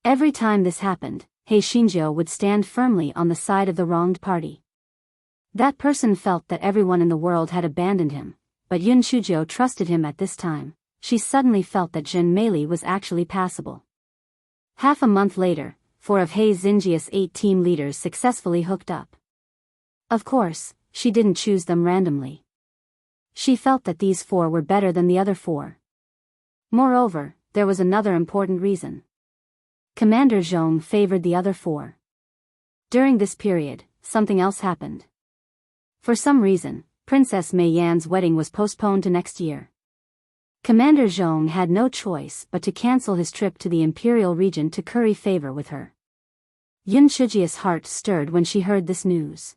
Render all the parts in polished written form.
Every time this happened, Hei Shinjo would stand firmly on the side of the wronged party. That person felt that everyone in the world had abandoned him, but Yun Shujo trusted him at this time. She suddenly felt that Jin Meili was actually passable. Half a month later, 4 of Hei Xinjia's 8 team leaders successfully hooked up. Of course, she didn't choose them randomly. She felt that these 4 were better than the other 4. Moreover, there was another important reason. Commander Zhong favored the other 4. During this period, something else happened. For some reason, Princess Mei Yan's wedding was postponed to next year. Commander Zhong had no choice but to cancel his trip to the Imperial region to curry favor with her. Yun Shujia's heart stirred when she heard this news.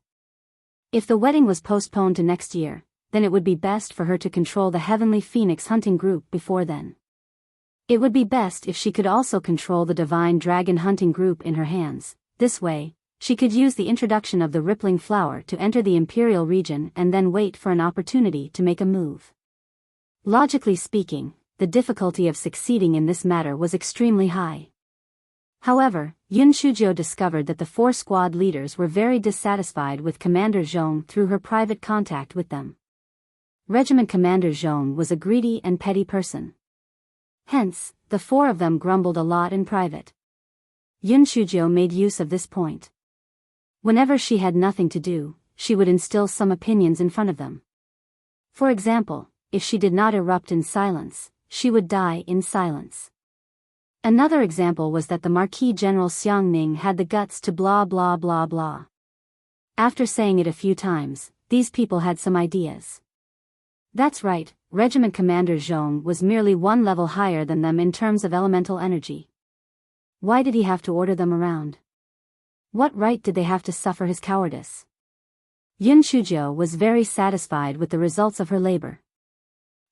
If the wedding was postponed to next year, then it would be best for her to control the Heavenly Phoenix hunting group before then. It would be best if she could also control the Divine Dragon hunting group in her hands. This way, she could use the introduction of the Rippling Flower to enter the Imperial region and then wait for an opportunity to make a move. Logically speaking, the difficulty of succeeding in this matter was extremely high. However, Yun Shujo discovered that the 4 squad leaders were very dissatisfied with Commander Zhong through her private contact with them. Regiment Commander Zhong was a greedy and petty person. Hence, the 4 of them grumbled a lot in private. Yun Shujo made use of this point. Whenever she had nothing to do, she would instill some opinions in front of them. For example, if she did not erupt in silence, she would die in silence. Another example was that the Marquis General Xiangning had the guts to blah blah blah blah. After saying it a few times, these people had some ideas. That's right, Regiment Commander Zhong was merely 1 level higher than them in terms of elemental energy. Why did he have to order them around? What right did they have to suffer his cowardice? Yun Shujo was very satisfied with the results of her labor.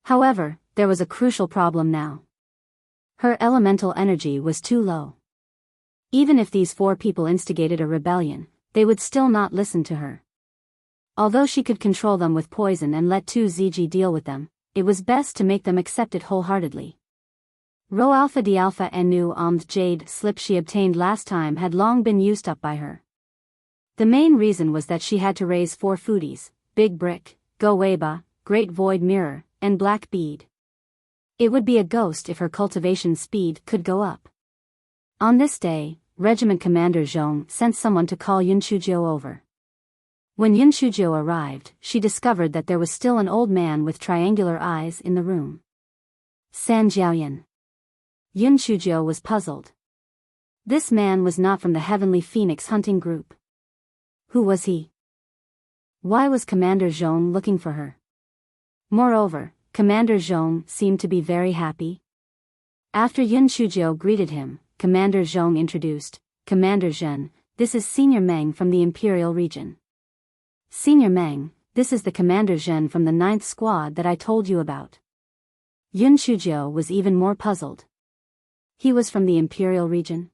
However, there was a crucial problem now. Her elemental energy was too low. Even if these 4 people instigated a rebellion, they would still not listen to her. Although she could control them with poison and let 2 ZG deal with them, it was best to make them accept it wholeheartedly. Rho Alpha D Alpha and new jade slip she obtained last time had long been used up by her. The main reason was that she had to raise 4 foodies, Big Brick, Go Weiba, Great Void Mirror, and Black Bead. It would be a ghost if her cultivation speed could go up. On this day, Regiment Commander Zhong sent someone to call Yun Shujo over. When Yun Shujo arrived, she discovered that there was still an old man with triangular eyes in the room. San Jiaoyan. Yun Shujo was puzzled. This man was not from the Heavenly Phoenix hunting group. Who was he? Why was Commander Zhong looking for her? Moreover, Commander Zhong seemed to be very happy. After Yun Shujo greeted him, Commander Zhong introduced, Commander Zhen, this is Senior Meng from the Imperial region. Senior Meng, this is the Commander Zhen from the 9th squad that I told you about. Yun Shujo was even more puzzled. He was from the Imperial region?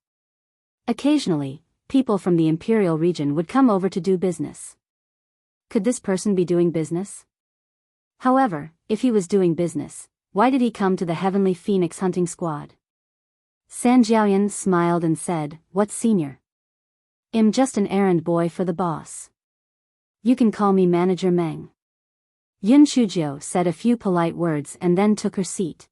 Occasionally, people from the Imperial region would come over to do business. Could this person be doing business? However, if he was doing business, why did he come to the Heavenly Phoenix hunting squad? San Jiaoyan smiled and said, "What senior? I'm just an errand boy for the boss. You can call me Manager Meng." Yun Shujo said a few polite words and then took her seat.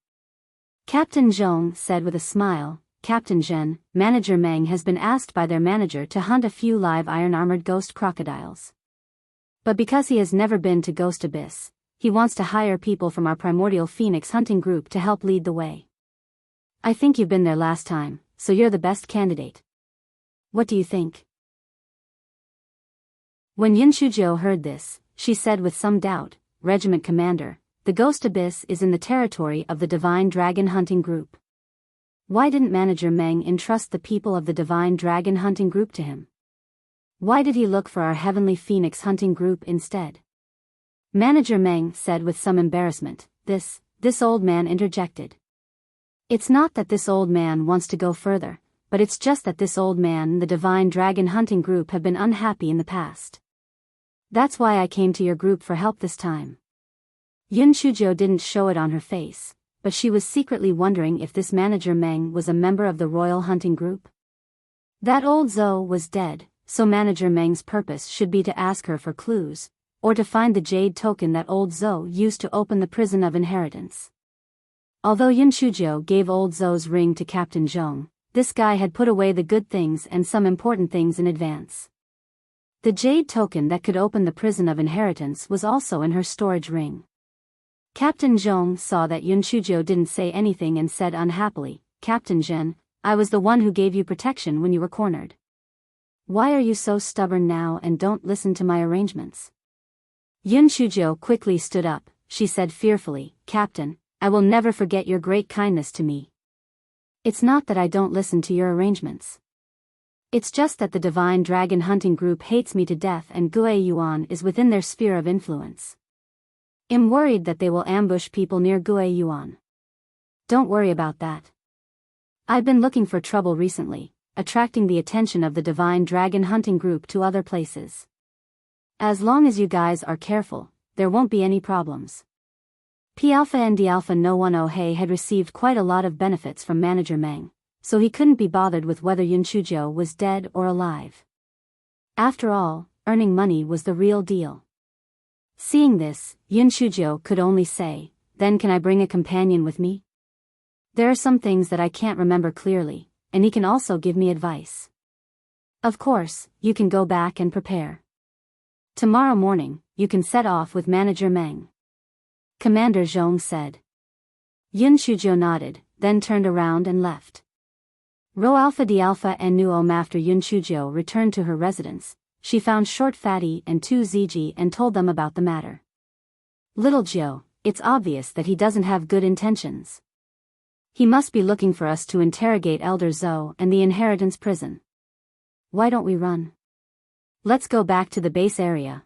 Captain Zhong said with a smile, "Captain Zhen, Manager Meng has been asked by their manager to hunt a few live iron-armored ghost crocodiles. But because he has never been to Ghost Abyss, he wants to hire people from our Primordial Phoenix hunting group to help lead the way. I think you've been there last time, so you're the best candidate. What do you think?" When Yun Shujo heard this, she said with some doubt, "Regiment Commander, the Ghost Abyss is in the territory of the Divine Dragon hunting group. Why didn't Manager Meng entrust the people of the Divine Dragon hunting group to him? Why did he look for our Heavenly Phoenix hunting group instead?" Manager Meng said with some embarrassment. This old man interjected. "It's not that this old man wants to go further, but it's just that this old man and the Divine Dragon hunting group have been unhappy in the past. That's why I came to your group for help this time." Yun Shujo didn't show it on her face, but she was secretly wondering if this Manager Meng was a member of the Royal Hunting Group. That old Zhou was dead, so Manager Meng's purpose should be to ask her for clues, or to find the jade token that old Zhou used to open the prison of inheritance. Although Yun Shujiu gave old Zhou's ring to Captain Zhong, this guy had put away the good things and some important things in advance. The jade token that could open the prison of inheritance was also in her storage ring. Captain Zhong saw that Yun Shujiu didn't say anything and said unhappily, "Captain Zhen, I was the one who gave you protection when you were cornered. Why are you so stubborn now and don't listen to my arrangements?" Yun Shujiu quickly stood up. She said fearfully, "Captain, I will never forget your great kindness to me. It's not that I don't listen to your arrangements. It's just that the Divine Dragon Hunting Group hates me to death and Gue Yuan is within their sphere of influence. I'm worried that they will ambush people near Gue Yuan. Don't worry about that. I've been looking for trouble recently, attracting the attention of the Divine Dragon Hunting Group to other places. As long as you guys are careful, there won't be any problems." P Alpha and D Alpha No 10 He had received quite a lot of benefits from Manager Meng, so he couldn't be bothered with whether Yun Shujiu was dead or alive. After all, earning money was the real deal. Seeing this, Yun Shujiu could only say, "Then can I bring a companion with me? There are some things that I can't remember clearly, and he can also give me advice." "Of course, you can go back and prepare. Tomorrow morning, you can set off with Manager Meng," Commander Zhong said. Yun Shujiu nodded, then turned around and left. Rho Alpha D Alpha and Nu Om. After Yun Shujiu returned to her residence, she found Short Fatty and 2 ZG and told them about the matter. "Little Jiu, it's obvious that he doesn't have good intentions. He must be looking for us to interrogate Elder Zhou and the inheritance prison. Why don't we run? Let's go back to the base area,"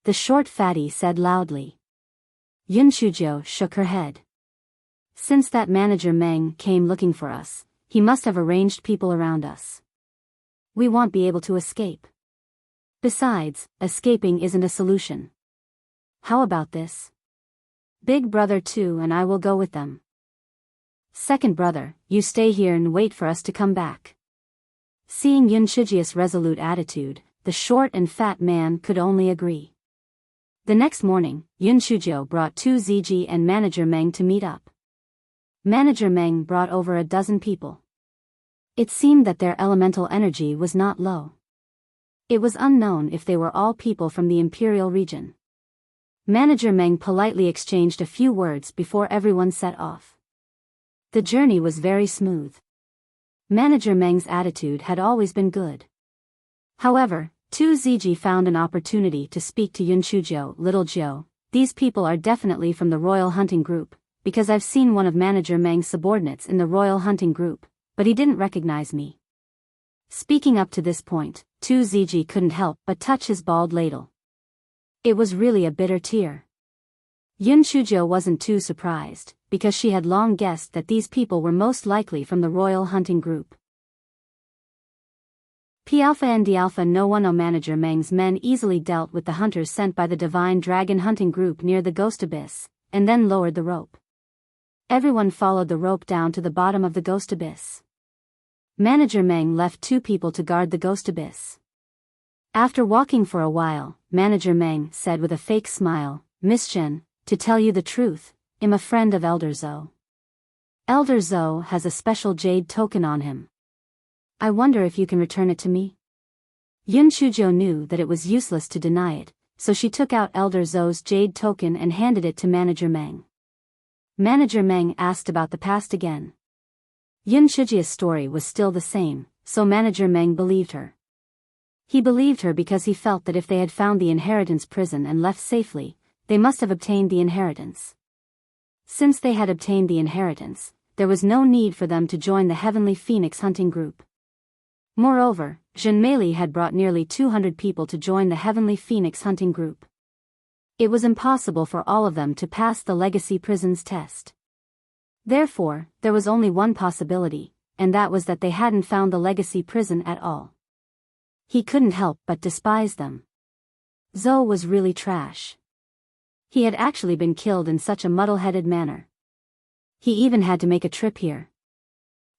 the Short Fatty said loudly. Yun Shujiu shook her head. "Since that Manager Meng came looking for us, he must have arranged people around us. We won't be able to escape. Besides, escaping isn't a solution. How about this? Big brother 2 and I will go with them. Second brother, you stay here and wait for us to come back." Seeing Yun Shujiu's resolute attitude, the short and fat man could only agree. The next morning, Yun Shujiu brought 2 ZG and Manager Meng to meet up. Manager Meng brought over a dozen people. It seemed that their elemental energy was not low. It was unknown if they were all people from the Imperial region. Manager Meng politely exchanged a few words before everyone set off. The journey was very smooth. Manager Meng's attitude had always been good. However, 2 ZG found an opportunity to speak to Yun Shujiu. "Little Jiu, these people are definitely from the Royal Hunting Group, because I've seen one of Manager Meng's subordinates in the Royal Hunting Group, but he didn't recognize me." Speaking up to this point, 2 ZG couldn't help but touch his bald ladle. It was really a bitter tear. Yun Shujiu wasn't too surprised, because she had long guessed that these people were most likely from the Royal Hunting Group. P Alpha and D Alpha No 10 Manager Meng's men easily dealt with the hunters sent by the Divine Dragon Hunting Group near the Ghost Abyss, and then lowered the rope. Everyone followed the rope down to the bottom of the Ghost Abyss. Manager Meng left 2 people to guard the Ghost Abyss. After walking for a while, Manager Meng said with a fake smile, "Miss Chen, to tell you the truth, I'm a friend of Elder Zhou. Elder Zhou has a special jade token on him. I wonder if you can return it to me?" Yun Shujiu knew that it was useless to deny it, so she took out Elder Zhou's jade token and handed it to Manager Meng. Manager Meng asked about the past again. Yun Shujiu's story was still the same, so Manager Meng believed her. He believed her because he felt that if they had found the inheritance prison and left safely, they must have obtained the inheritance. Since they had obtained the inheritance, there was no need for them to join the Heavenly Phoenix Hunting Group. Moreover, Zhen Meili had brought nearly 200 people to join the Heavenly Phoenix Hunting Group. It was impossible for all of them to pass the Legacy Prison's test. Therefore, there was only one possibility, and that was that they hadn't found the Legacy Prison at all. He couldn't help but despise them. Zhou was really trash. He had actually been killed in such a muddle-headed manner. He even had to make a trip here.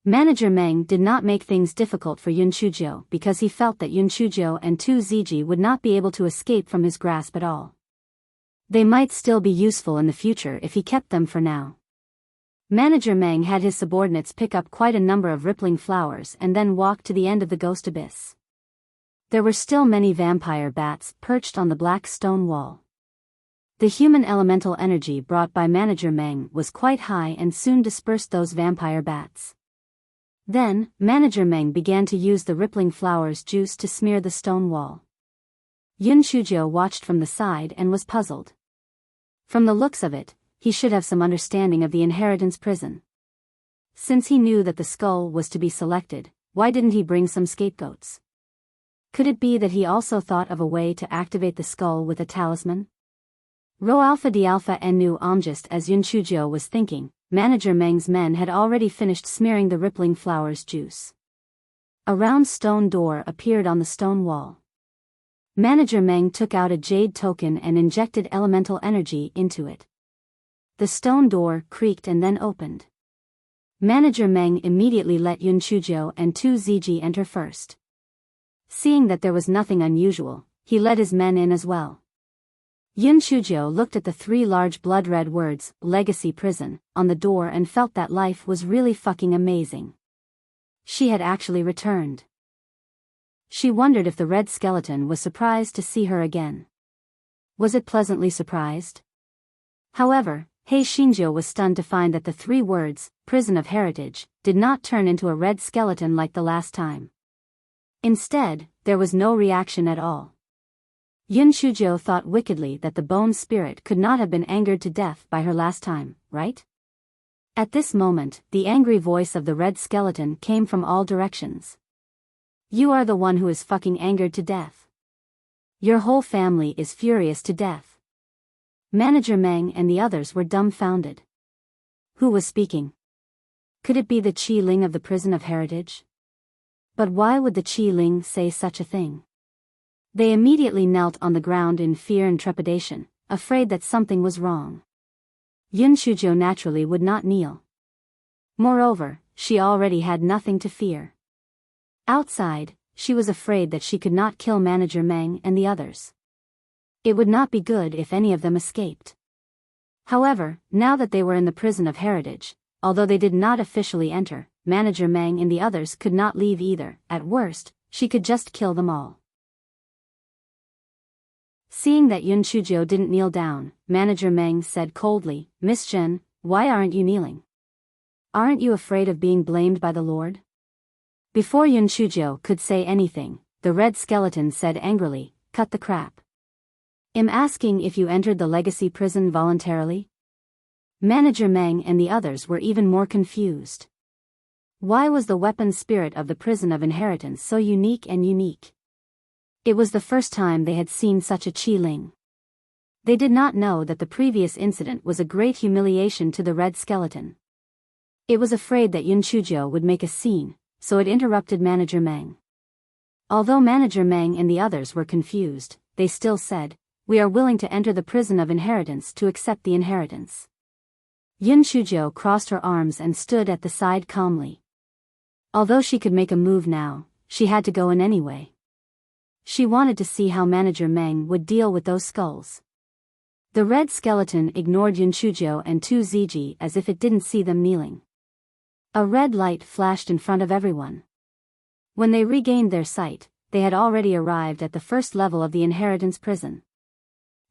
Manager Meng did not make things difficult for Yun Shujiu because he felt that Yun Shujiu and Tu Ziji would not be able to escape from his grasp at all. They might still be useful in the future if he kept them for now. Manager Meng had his subordinates pick up quite a number of rippling flowers and then walk to the end of the ghost abyss. There were still many vampire bats perched on the black stone wall. The human elemental energy brought by Manager Meng was quite high and soon dispersed those vampire bats. Then, Manager Meng began to use the rippling flowers juice to smear the stone wall. Yun Shujiu watched from the side and was puzzled. From the looks of it, he should have some understanding of the inheritance prison. Since he knew that the skull was to be selected, why didn't he bring some scapegoats? Could it be that he also thought of a way to activate the skull with a talisman? Rho Alpha D Alpha Nu just as Yun Shujiu was thinking, Manager Meng's men had already finished smearing the rippling flowers juice. A round stone door appeared on the stone wall. Manager Meng took out a jade token and injected elemental energy into it. The stone door creaked and then opened. Manager Meng immediately let Yun Shujiu and Tu Ziji enter first. Seeing that there was nothing unusual, he let his men in as well. Yun Shujiu looked at the 3 large blood-red words, Legacy Prison, on the door and felt that life was really fucking amazing. She had actually returned. She wondered if the red skeleton was surprised to see her again. Was it pleasantly surprised? However, Hei Xinjiu was stunned to find that the 3 words, Prison of Heritage, did not turn into a red skeleton like the last time. Instead, there was no reaction at all. Yun Shujiu thought wickedly that the bone spirit could not have been angered to death by her last time, right? At this moment, the angry voice of the red skeleton came from all directions. You are the one who is fucking angered to death. Your whole family is furious to death. Manager Meng and the others were dumbfounded. Who was speaking? Could it be the Qi Ling of the Prison of Heritage? But why would the Qi Ling say such a thing? They immediately knelt on the ground in fear and trepidation, afraid that something was wrong. Yun Shujiu naturally would not kneel. Moreover, she already had nothing to fear. Outside, she was afraid that she could not kill Manager Meng and the others. It would not be good if any of them escaped. However, now that they were in the Prison of Heritage, although they did not officially enter, Manager Meng and the others could not leave either. At worst, she could just kill them all. Seeing that Yun Shujiu didn't kneel down, Manager Meng said coldly, Miss Zhen, why aren't you kneeling? Aren't you afraid of being blamed by the Lord? Before Yun Shujiu could say anything, the red skeleton said angrily, cut the crap. I'm asking if you entered the legacy prison voluntarily? Manager Meng and the others were even more confused. Why was the weapon spirit of the Prison of Inheritance so unique and unique? It was the first time they had seen such a Qi Ling. They did not know that the previous incident was a great humiliation to the red skeleton. It was afraid that Yun Shujiu would make a scene, so it interrupted Manager Meng. Although Manager Meng and the others were confused, they still said, we are willing to enter the Prison of Inheritance to accept the inheritance. Yun Shujiu crossed her arms and stood at the side calmly. Although she could make a move now, she had to go in anyway. She wanted to see how Manager Meng would deal with those skulls. The red skeleton ignored Yun Shujiu and Tu Ziji as if it didn't see them kneeling. A red light flashed in front of everyone. When they regained their sight, they had already arrived at the first level of the inheritance prison.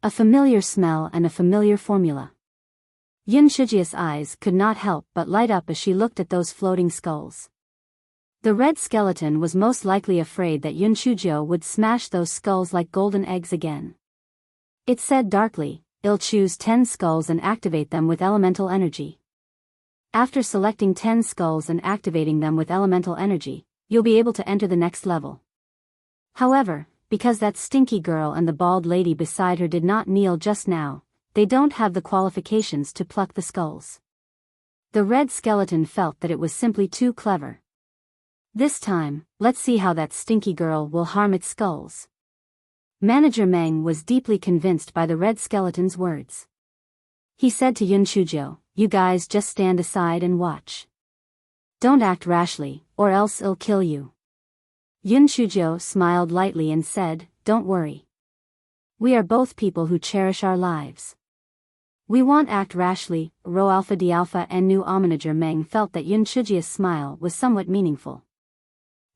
A familiar smell and a familiar formula. Yun Shujiu's eyes could not help but light up as she looked at those floating skulls. The red skeleton was most likely afraid that Yun Shujiu would smash those skulls like golden eggs again. It said darkly, I'll choose 10 skulls and activate them with elemental energy. After selecting 10 skulls and activating them with elemental energy, you'll be able to enter the next level. However, because that stinky girl and the bald lady beside her did not kneel just now, they don't have the qualifications to pluck the skulls. The red skeleton felt that it was simply too clever. This time, let's see how that stinky girl will harm its skulls. Manager Meng was deeply convinced by the red skeleton's words. He said to Yun Shujiu, you guys just stand aside and watch. Don't act rashly, or else I'll kill you. Yun Shujo smiled lightly and said, don't worry. We are both people who cherish our lives. We won't act rashly. Rho Alpha D Alpha and new manager Meng felt that Yun Shujia's smile was somewhat meaningful.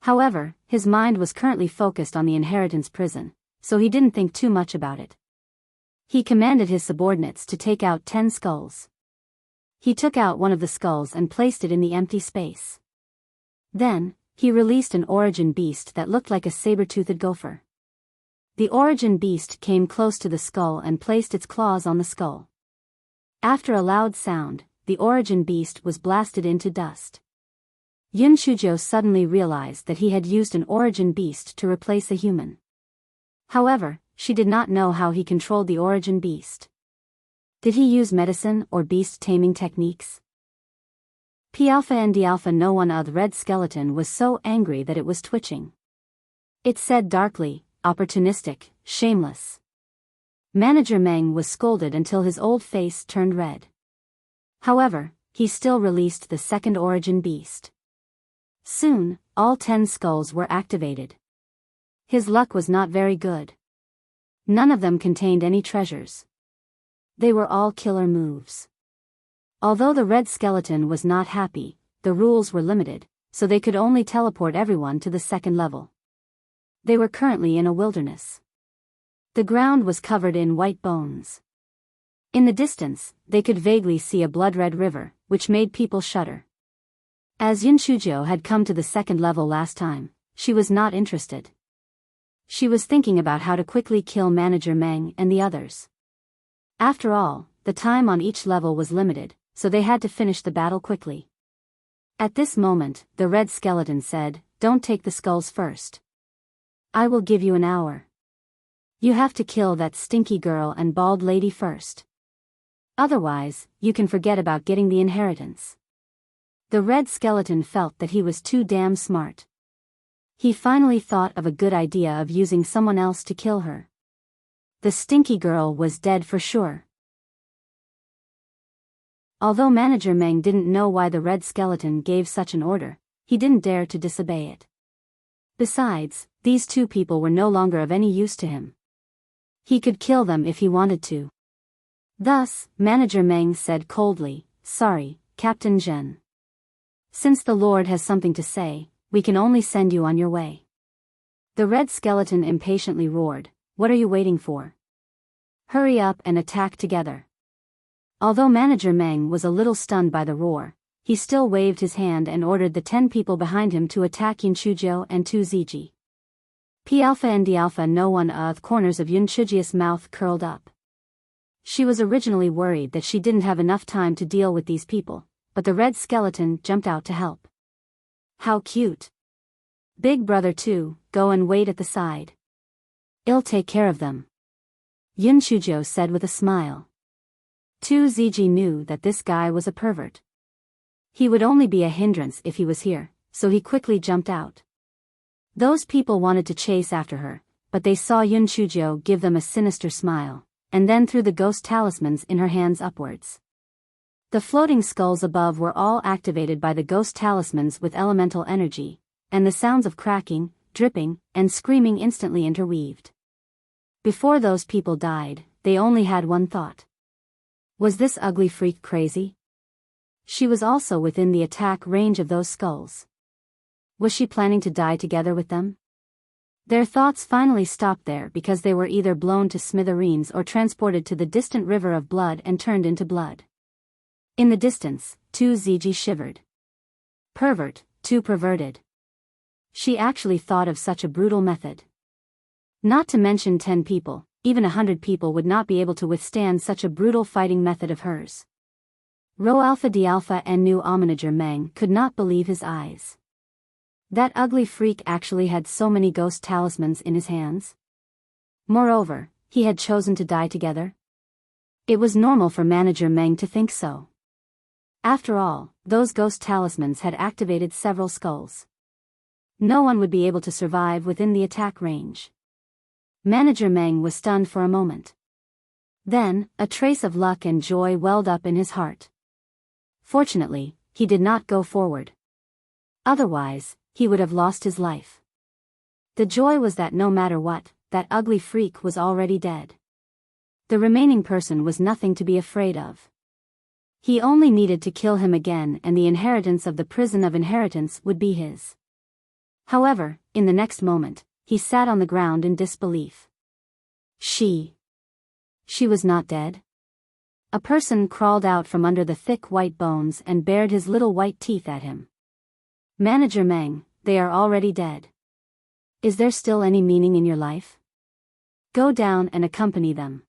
However, his mind was currently focused on the inheritance prison, so he didn't think too much about it. He commanded his subordinates to take out 10 skulls. He took out one of the skulls and placed it in the empty space. Then, he released an origin beast that looked like a saber-toothed gopher. The origin beast came close to the skull and placed its claws on the skull. After a loud sound, the origin beast was blasted into dust. Yun Shujo suddenly realized that he had used an origin beast to replace a human. However, she did not know how he controlled the origin beast. Did he use medicine or beast taming techniques? P Alpha and D Alpha no one the red skeleton was so angry that it was twitching. It said darkly, opportunistic, shameless. Manager Meng was scolded until his old face turned red. However, he still released the second origin beast. Soon, all 10 skulls were activated. His luck was not very good. None of them contained any treasures. They were all killer moves. Although the red skeleton was not happy, the rules were limited, so they could only teleport everyone to the second level. They were currently in a wilderness. The ground was covered in white bones. In the distance, they could vaguely see a blood-red river, which made people shudder. As Yun Shujo had come to the second level last time, she was not interested. She was thinking about how to quickly kill Manager Meng and the others. After all, the time on each level was limited, so they had to finish the battle quickly. At this moment, the red skeleton said, don't take the skulls first. I will give you an hour. You have to kill that stinky girl and bald lady first. Otherwise, you can forget about getting the inheritance. The red skeleton felt that he was too damn smart. He finally thought of a good idea of using someone else to kill her. The stinky girl was dead for sure. Although Manager Meng didn't know why the red skeleton gave such an order, he didn't dare to disobey it. Besides, these two people were no longer of any use to him. He could kill them if he wanted to. Thus, Manager Meng said coldly, sorry, Captain Zhen. Since the Lord has something to say, we can only send you on your way. The red skeleton impatiently roared, what are you waiting for? Hurry up and attack together. Although Manager Meng was a little stunned by the roar, he still waved his hand and ordered the 10 people behind him to attack Yun Shujo and 2 Ziji. P Alpha and D Alpha no one the corners of Yun Shujia's mouth curled up. She was originally worried that she didn't have enough time to deal with these people, but the red skeleton jumped out to help. How cute. Big brother too, go and wait at the side. I'll take care of them. Yun Shujo said with a smile. 2 Ziji knew that this guy was a pervert. He would only be a hindrance if he was here, so he quickly jumped out. Those people wanted to chase after her, but they saw Yun Shujo give them a sinister smile, and then threw the ghost talismans in her hands upwards. The floating skulls above were all activated by the ghost talismans with elemental energy, and the sounds of cracking, dripping, and screaming instantly interweaved. Before those people died, they only had one thought. Was this ugly freak crazy? She was also within the attack range of those skulls. Was she planning to die together with them? Their thoughts finally stopped there because they were either blown to smithereens or transported to the distant river of blood and turned into blood. In the distance, 2 Ziji shivered. Pervert, too perverted. She actually thought of such a brutal method. Not to mention 10 people, even 100 people would not be able to withstand such a brutal fighting method of hers. Rho Alpha D Alpha and new manager Meng could not believe his eyes. That ugly freak actually had so many ghost talismans in his hands. Moreover, he had chosen to die together. It was normal for Manager Meng to think so. After all, those ghost talismans had activated several skulls. No one would be able to survive within the attack range. Manager Meng was stunned for a moment. Then, a trace of luck and joy welled up in his heart. Fortunately, he did not go forward. Otherwise, he would have lost his life. The joy was that no matter what, that ugly freak was already dead. The remaining person was nothing to be afraid of. He only needed to kill him again and the inheritance of the prison of inheritance would be his. However, in the next moment, he sat on the ground in disbelief. She was not dead? A person crawled out from under the thick white bones and bared his little white teeth at him. Manager Meng, they are already dead. Is there still any meaning in your life? Go down and accompany them.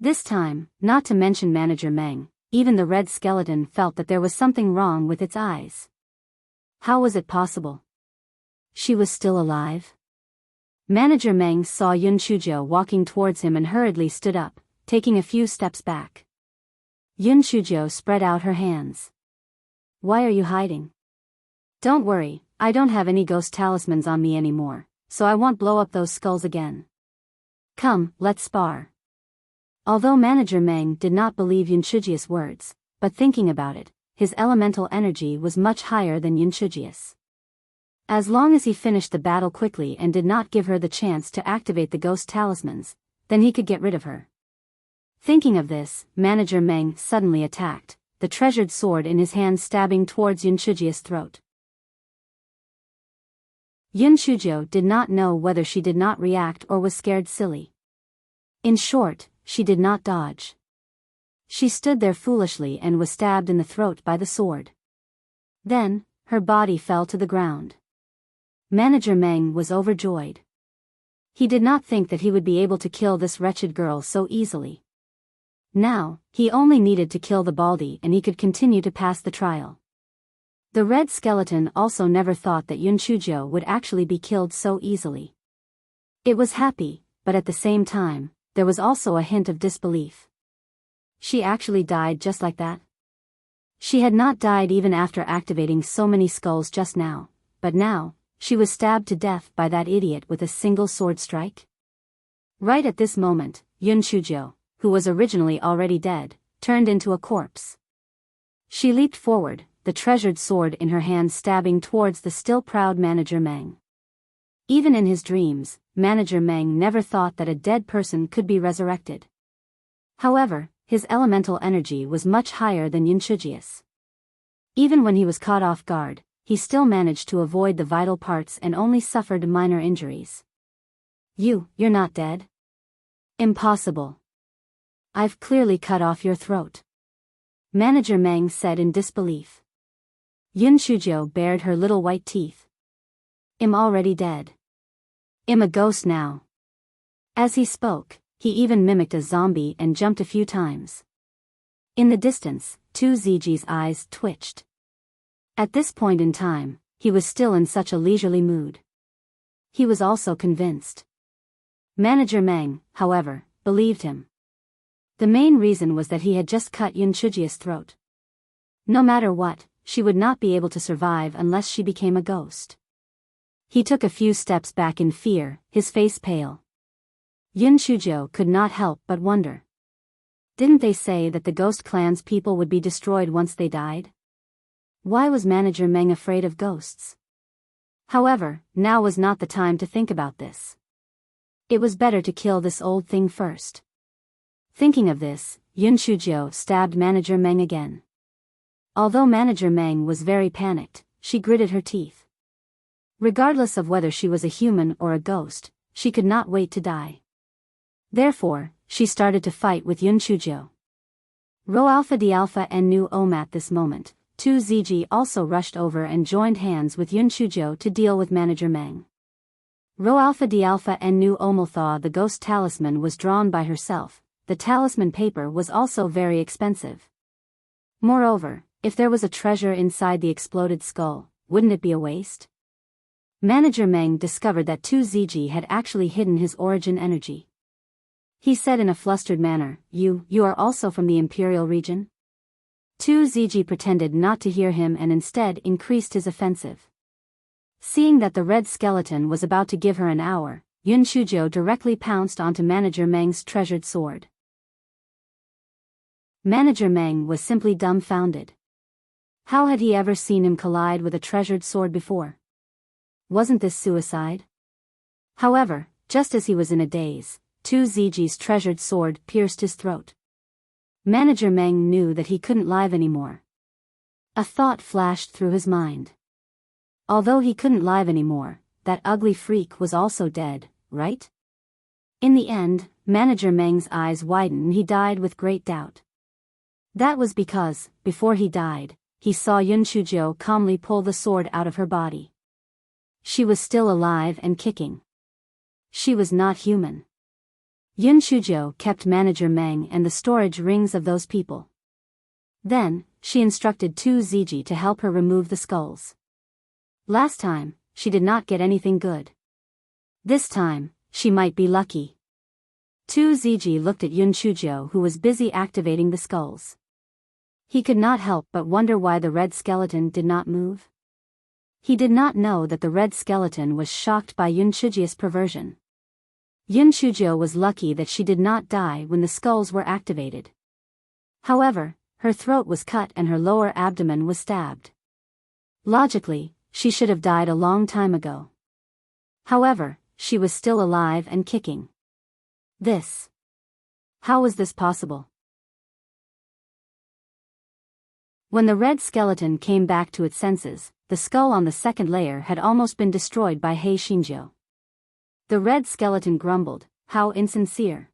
This time, not to mention Manager Meng, even the red skeleton felt that there was something wrong with its eyes. How was it possible? She was still alive? Manager Meng saw Yun Shujiu walking towards him and hurriedly stood up, taking a few steps back. Yun Shujiu spread out her hands. Why are you hiding? Don't worry, I don't have any ghost talismans on me anymore, so I won't blow up those skulls again. Come, let's spar. Although Manager Meng did not believe Yun Shujiu's words, but thinking about it, his elemental energy was much higher than Yun Shujiu's. As long as he finished the battle quickly and did not give her the chance to activate the ghost talismans, then he could get rid of her. Thinking of this, Manager Meng suddenly attacked, the treasured sword in his hand stabbing towards Yun Shujiu's throat. Yun Shujiu did not know whether she did not react or was scared silly. In short, she did not dodge. She stood there foolishly and was stabbed in the throat by the sword. Then, her body fell to the ground. Manager Meng was overjoyed. He did not think that he would be able to kill this wretched girl so easily. Now, he only needed to kill the Baldy and he could continue to pass the trial. The red skeleton also never thought that Yun Shujiu would actually be killed so easily. It was happy, but at the same time, there was also a hint of disbelief. She actually died just like that? She had not died even after activating so many skulls just now, but now, she was stabbed to death by that idiot with a single sword strike? Right at this moment, Yun Shujiu, who was originally already dead, turned into a corpse. She leaped forward, the treasured sword in her hand stabbing towards the still proud Manager Meng. Even in his dreams, Manager Meng never thought that a dead person could be resurrected. However, his elemental energy was much higher than Yun Shujiu's. Even when he was caught off guard, he still managed to avoid the vital parts and only suffered minor injuries. You're not dead? Impossible. I've clearly cut off your throat. Manager Meng said in disbelief. Yun Shujiu bared her little white teeth. I'm already dead. I'm a ghost now. As he spoke, he even mimicked a zombie and jumped a few times. In the distance, 2ZG's eyes twitched. At this point in time, he was still in such a leisurely mood. He was also convinced. Manager Meng, however, believed him. The main reason was that he had just cut Yun Shujiu's throat. No matter what, she would not be able to survive unless she became a ghost. He took a few steps back in fear, his face pale. Yun Shujiu could not help but wonder. Didn't they say that the ghost clan's people would be destroyed once they died? Why was Manager Meng afraid of ghosts? However, now was not the time to think about this. It was better to kill this old thing first. Thinking of this, Yun Shujiu stabbed Manager Meng again. Although Manager Meng was very panicked, she gritted her teeth. Regardless of whether she was a human or a ghost, she could not wait to die. Therefore, she started to fight with Yun Shujiu. Rho Alpha D Alpha and Nu Om at this moment, 2ZG also rushed over and joined hands with Yun Shujiu to deal with Manager Meng. Rho Alpha D Alpha and Nu Omalthaw, the ghost talisman, was drawn by herself. The talisman paper was also very expensive. Moreover, if there was a treasure inside the exploded skull, wouldn't it be a waste? Manager Meng discovered that 2ZG had actually hidden his origin energy. He said in a flustered manner, You are also from the Imperial region? 2ZG pretended not to hear him and instead increased his offensive. Seeing that the red skeleton was about to give her an hour, Yun Shujiu directly pounced onto Manager Meng's treasured sword. Manager Meng was simply dumbfounded. How had he ever seen him collide with a treasured sword before? Wasn't this suicide? However, just as he was in a daze, 2ZG's treasured sword pierced his throat. Manager Meng knew that he couldn't live anymore. A thought flashed through his mind. Although he couldn't live anymore, that ugly freak was also dead, right? In the end, Manager Meng's eyes widened and he died with great doubt. That was because, before he died, he saw Yun Shuzhou calmly pull the sword out of her body. She was still alive and kicking. She was not human. Yun Shuzhou kept Manager Meng and the storage rings of those people. Then, she instructed 2ZG to help her remove the skulls. Last time, she did not get anything good. This time, she might be lucky. 2ZG looked at Yun Shuzhou, who was busy activating the skulls. He could not help but wonder why the red skeleton did not move. He did not know that the red skeleton was shocked by Yun Shuzhou's perversion. Yun Shuzhou was lucky that she did not die when the skulls were activated. However, her throat was cut and her lower abdomen was stabbed. Logically, she should have died a long time ago. However, she was still alive and kicking. How was this possible? When the red skeleton came back to its senses, the skull on the second layer had almost been destroyed by He Xinjiu. The red skeleton grumbled, "How insincere.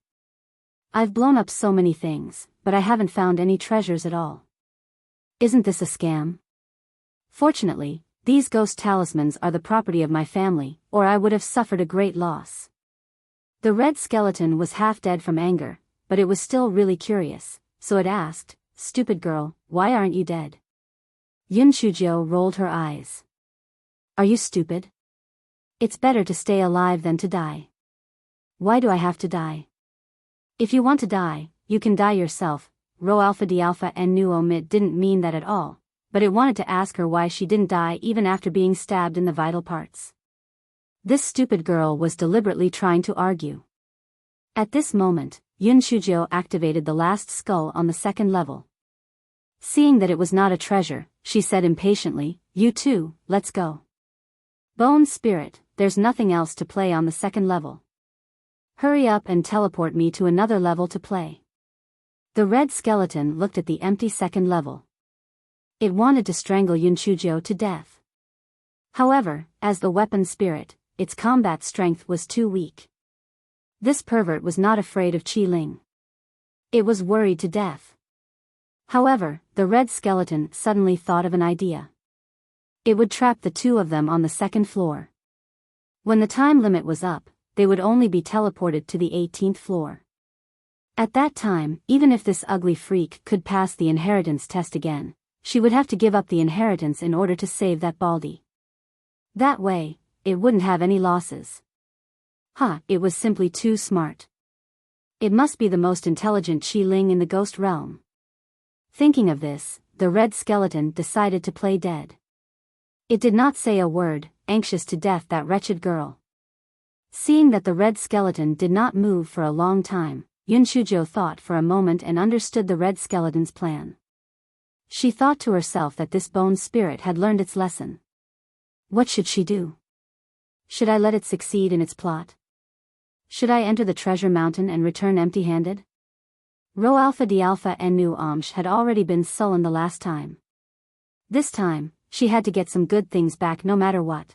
I've blown up so many things, but I haven't found any treasures at all. Isn't this a scam? Fortunately, these ghost talismans are the property of my family, or I would have suffered a great loss." The red skeleton was half dead from anger, but it was still really curious, so it asked, "Stupid girl, why aren't you dead?" Yun Shuzhou rolled her eyes. "Are you stupid? It's better to stay alive than to die. Why do I have to die? If you want to die, you can die yourself." Rho Alpha D Alpha and Nu Omid didn't mean that at all, but it wanted to ask her why she didn't die even after being stabbed in the vital parts. This stupid girl was deliberately trying to argue. At this moment, Yun Shuzhou activated the last skull on the second level. Seeing that it was not a treasure, she said impatiently, "You too, let's go. Bone Spirit, there's nothing else to play on the second level. Hurry up and teleport me to another level to play." The red skeleton looked at the empty second level. It wanted to strangle Yun Shuzhou to death. However, as the weapon spirit, its combat strength was too weak. This pervert was not afraid of Qi Ling. It was worried to death. However, the red skeleton suddenly thought of an idea. It would trap the two of them on the second floor. When the time limit was up, they would only be teleported to the 18th floor. At that time, even if this ugly freak could pass the inheritance test again, she would have to give up the inheritance in order to save that baldy. That way, it wouldn't have any losses. It was simply too smart. It must be the most intelligent Qi Ling in the ghost realm. Thinking of this, the red skeleton decided to play dead. It did not say a word, anxious to death that wretched girl. Seeing that the red skeleton did not move for a long time, Yun Shuzhou thought for a moment and understood the red skeleton's plan. She thought to herself that this bone spirit had learned its lesson. What should she do? Should I let it succeed in its plot? Should I enter the treasure mountain and return empty-handed? Rho Alpha D Alpha and Nu Omsh had already been sullen the last time. This time, she had to get some good things back no matter what.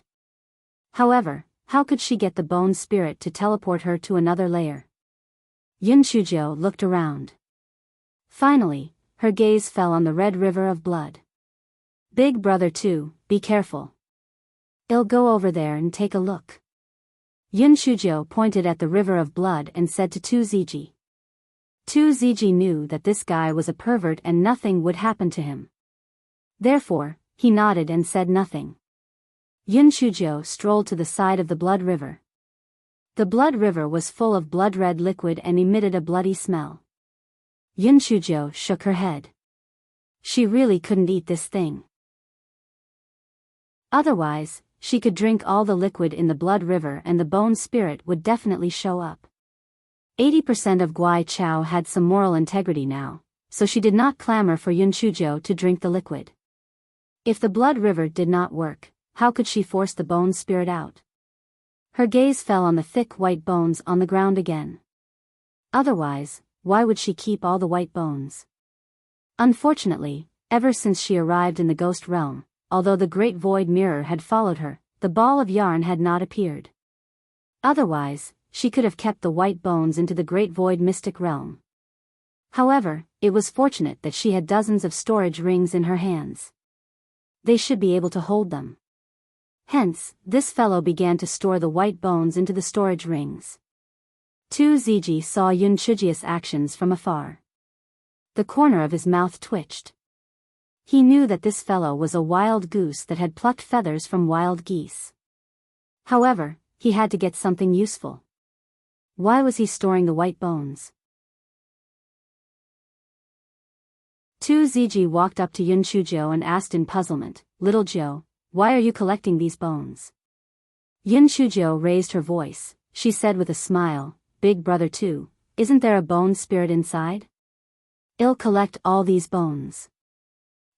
However, how could she get the bone spirit to teleport her to another layer? Yun Shuzhou looked around. Finally, her gaze fell on the red river of blood. "Big brother 2, be careful. I'll go over there and take a look." Yun Shuzhou pointed at the river of blood and said to 2ZG. 2ZG knew that this guy was a pervert and nothing would happen to him. Therefore, he nodded and said nothing. Yun Shuzhou strolled to the side of the blood river. The blood river was full of blood-red liquid and emitted a bloody smell. Yun Shuzhou shook her head. She really couldn't eat this thing. Otherwise, she could drink all the liquid in the blood river and the bone spirit would definitely show up. 80% of Guai Chao had some moral integrity now, so she did not clamor for Yun Shuzhou to drink the liquid. If the blood river did not work, how could she force the bone spirit out? Her gaze fell on the thick white bones on the ground again. Otherwise, why would she keep all the white bones? Unfortunately, ever since she arrived in the ghost realm, although the great void mirror had followed her, the ball of yarn had not appeared. Otherwise, she could have kept the white bones into the great void mystic realm. However, it was fortunate that she had dozens of storage rings in her hands. They should be able to hold them. Hence, this fellow began to store the white bones into the storage rings. 2ZG saw Yunchuji's actions from afar. The corner of his mouth twitched. He knew that this fellow was a wild goose that had plucked feathers from wild geese. However, he had to get something useful. Why was he storing the white bones? 2ZG walked up to Yunchujo and asked in puzzlement, "Little Joe, why are you collecting these bones?" Yunchujo raised her voice. She said with a smile, "Big brother 2, isn't there a bone spirit inside? I'll collect all these bones.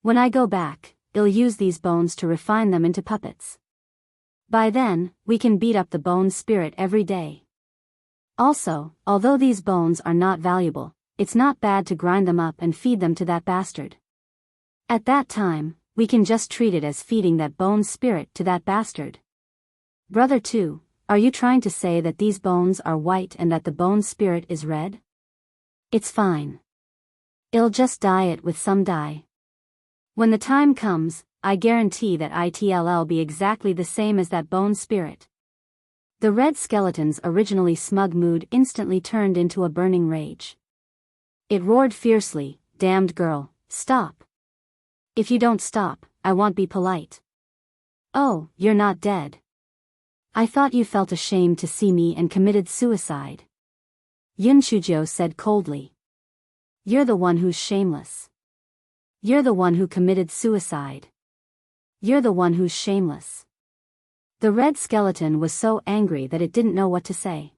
When I go back, I'll use these bones to refine them into puppets. By then, we can beat up the bone spirit every day. Also, although these bones are not valuable, it's not bad to grind them up and feed them to that bastard. At that time, we can just treat it as feeding that bone spirit to that bastard." Brother 2, are you trying to say that these bones are white and that the bone spirit is red? It's fine. I'll just dye it with some dye. When the time comes, I guarantee that it'll be exactly the same as that bone spirit. The red skeleton's originally smug mood instantly turned into a burning rage. It roared fiercely, "Damned girl, stop. If you don't stop, I won't be polite." "Oh, you're not dead. I thought you felt ashamed to see me and committed suicide." Yunchujo said coldly. "You're the one who's shameless. You're the one who committed suicide. You're the one who's shameless." The red skeleton was so angry that it didn't know what to say.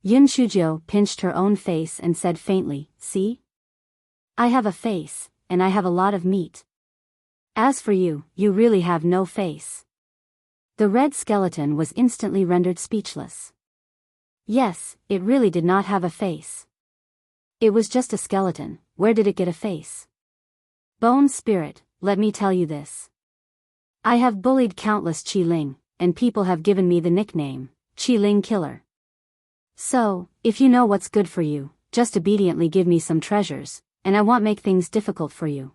Yunchujo pinched her own face and said faintly, "See? I have a face, and I have a lot of meat. As for you, you really have no face." The red skeleton was instantly rendered speechless. Yes, it really did not have a face. It was just a skeleton. Where did it get a face? Bone spirit, let me tell you this. I have bullied countless Qi-Ling, and people have given me the nickname, Qi-Ling Killer. So, if you know what's good for you, just obediently give me some treasures, and I won't make things difficult for you.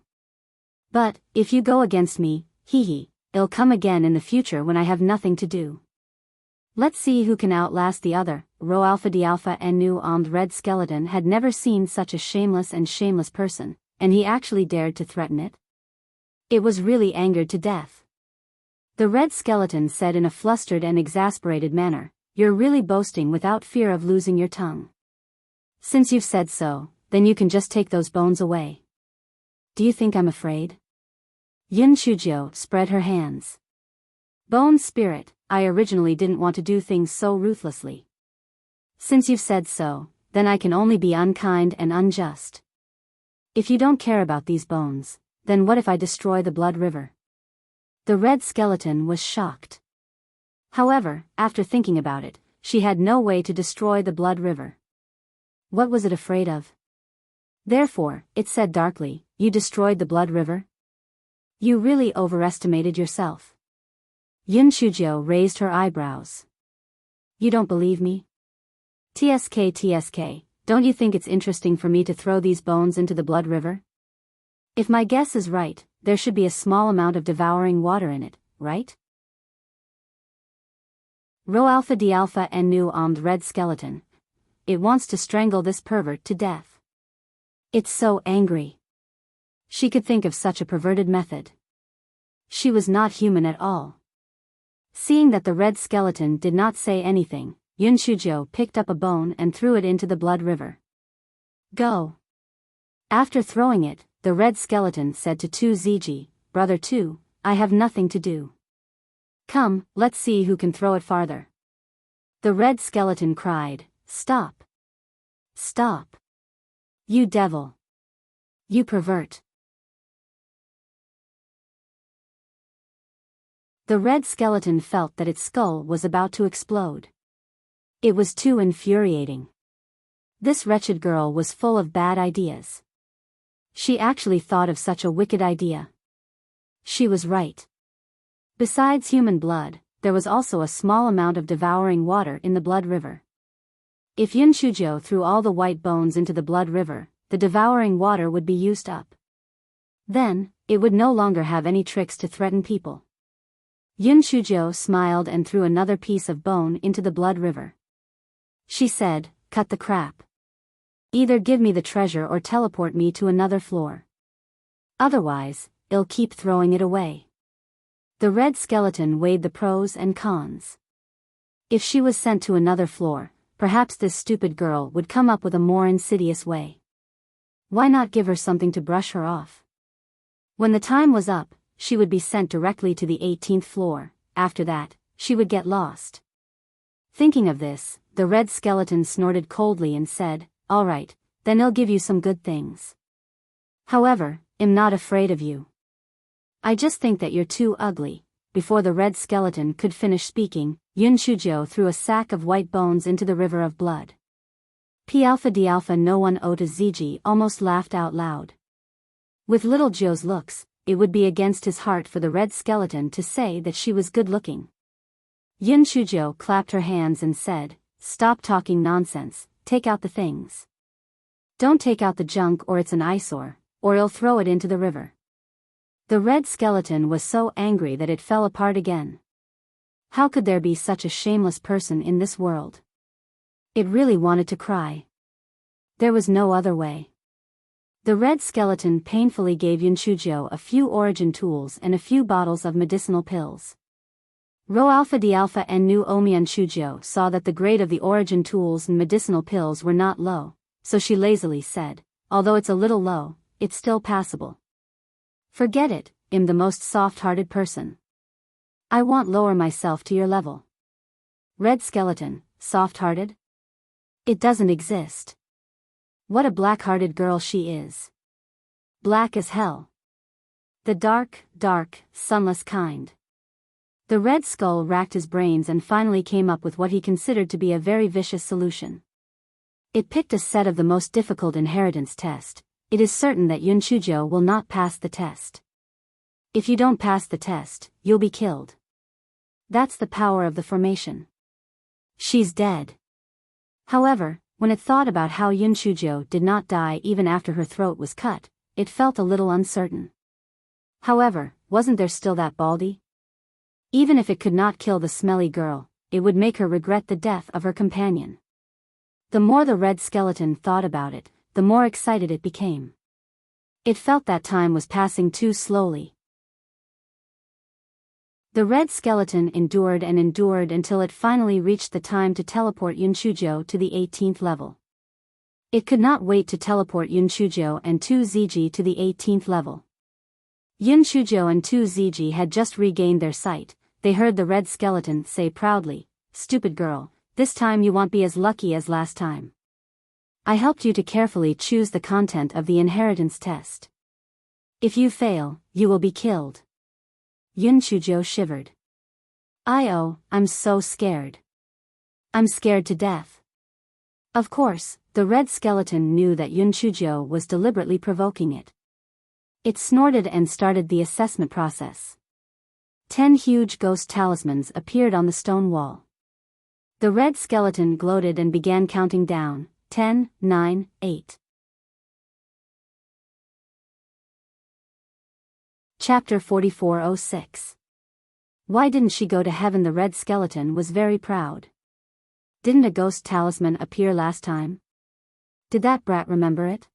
But, if you go against me, I'll come again in the future when I have nothing to do. Let's see who can outlast the other." Rho Alpha D Alpha and new armed red skeleton had never seen such a shameless person, and he actually dared to threaten it. It was really angered to death. The red skeleton said in a flustered and exasperated manner, "You're really boasting without fear of losing your tongue. Since you've said so, then you can just take those bones away. Do you think I'm afraid?" Yunchujo spread her hands. "Bone spirit, I originally didn't want to do things so ruthlessly. Since you've said so, then I can only be unkind and unjust. If you don't care about these bones, then what if I destroy the blood river?" The red skeleton was shocked. However, after thinking about it, she had no way to destroy the blood river. What was it afraid of? Therefore, it said darkly, "You destroyed the blood river? You really overestimated yourself." Yunchujo raised her eyebrows. "You don't believe me? TSK, don't you think it's interesting for me to throw these bones into the blood river? If my guess is right, there should be a small amount of devouring water in it, right?" Rho Alpha D Alpha and new armed red skeleton. It wants to strangle this pervert to death. It's so angry. She could think of such a perverted method. She was not human at all. Seeing that the red skeleton did not say anything, Yunchujo picked up a bone and threw it into the blood river. "Go." After throwing it, the red skeleton said to 2ZG, "Brother 2, I have nothing to do. Come, let's see who can throw it farther." The red skeleton cried, "Stop! Stop! You devil! You pervert! The red skeleton felt that its skull was about to explode. It was too infuriating. This wretched girl was full of bad ideas. She actually thought of such a wicked idea. She was right. Besides human blood, there was also a small amount of devouring water in the blood river. If Yunchujo threw all the white bones into the blood river, the devouring water would be used up. Then, it would no longer have any tricks to threaten people. Yunchujo smiled and threw another piece of bone into the blood river. She said, "Cut the crap. Either give me the treasure or teleport me to another floor. Otherwise, I'll keep throwing it away." The red skeleton weighed the pros and cons. If she was sent to another floor, perhaps this stupid girl would come up with a more insidious way. Why not give her something to brush her off? When the time was up, she would be sent directly to the 18th floor. After that, she would get lost. Thinking of this, the red skeleton snorted coldly and said, "All right, then I'll give you some good things. However, I'm not afraid of you. I just think that you're too ugly." Before the red skeleton could finish speaking, Yunchujo threw a sack of white bones into the river of blood. P alpha D alpha no one Ota ZG almost laughed out loud. With little Joe's looks, it would be against his heart for the red skeleton to say that she was good-looking. Yunchujo clapped her hands and said, "Stop talking nonsense, take out the things. Don't take out the junk or it's an eyesore, or I'll throw it into the river." The red skeleton was so angry that it fell apart again. How could there be such a shameless person in this world? It really wanted to cry. There was no other way. The red skeleton painfully gave Yunchujo a few origin tools and a few bottles of medicinal pills. Rho Alpha D Alpha and Nu Omi Yunchujo saw that the grade of the origin tools and medicinal pills were not low, so she lazily said, "Although it's a little low, it's still passable." "Forget it, I'm the most soft-hearted person. I won't lower myself to your level." Red skeleton, soft-hearted? It doesn't exist. What a black-hearted girl she is. Black as hell. The dark, sunless kind. The red skull racked his brains and finally came up with what he considered to be a very vicious solution. It picked a set of the most difficult inheritance test. It is certain that Yunchujo will not pass the test. If you don't pass the test, you'll be killed. That's the power of the formation. She's dead. However, when it thought about how Yunchujo did not die even after her throat was cut, it felt a little uncertain. However, wasn't there still that Baldy? Even if it could not kill the smelly girl, it would make her regret the death of her companion. The more the red skeleton thought about it, the more excited it became. It felt that time was passing too slowly. The red skeleton endured and endured until it finally reached the time to teleport Yunchujo to the 18th level. It could not wait to teleport Yunchujo and 2ZG to the 18th level. Yunchujo and 2ZG had just regained their sight. They heard the red skeleton say proudly, "Stupid girl, this time you won't be as lucky as last time. I helped you to carefully choose the content of the inheritance test. If you fail, you will be killed." Yunchujo shivered. I'm so scared. I'm scared to death." Of course, the red skeleton knew that Yunchujo was deliberately provoking it. It snorted and started the assessment process. 10 huge ghost talismans appeared on the stone wall. The red skeleton gloated and began counting down, 10, 9, 8. Chapter 4406. Why didn't she go to heaven? The red skeleton was very proud. Didn't a ghost talisman appear last time? Did that brat remember it?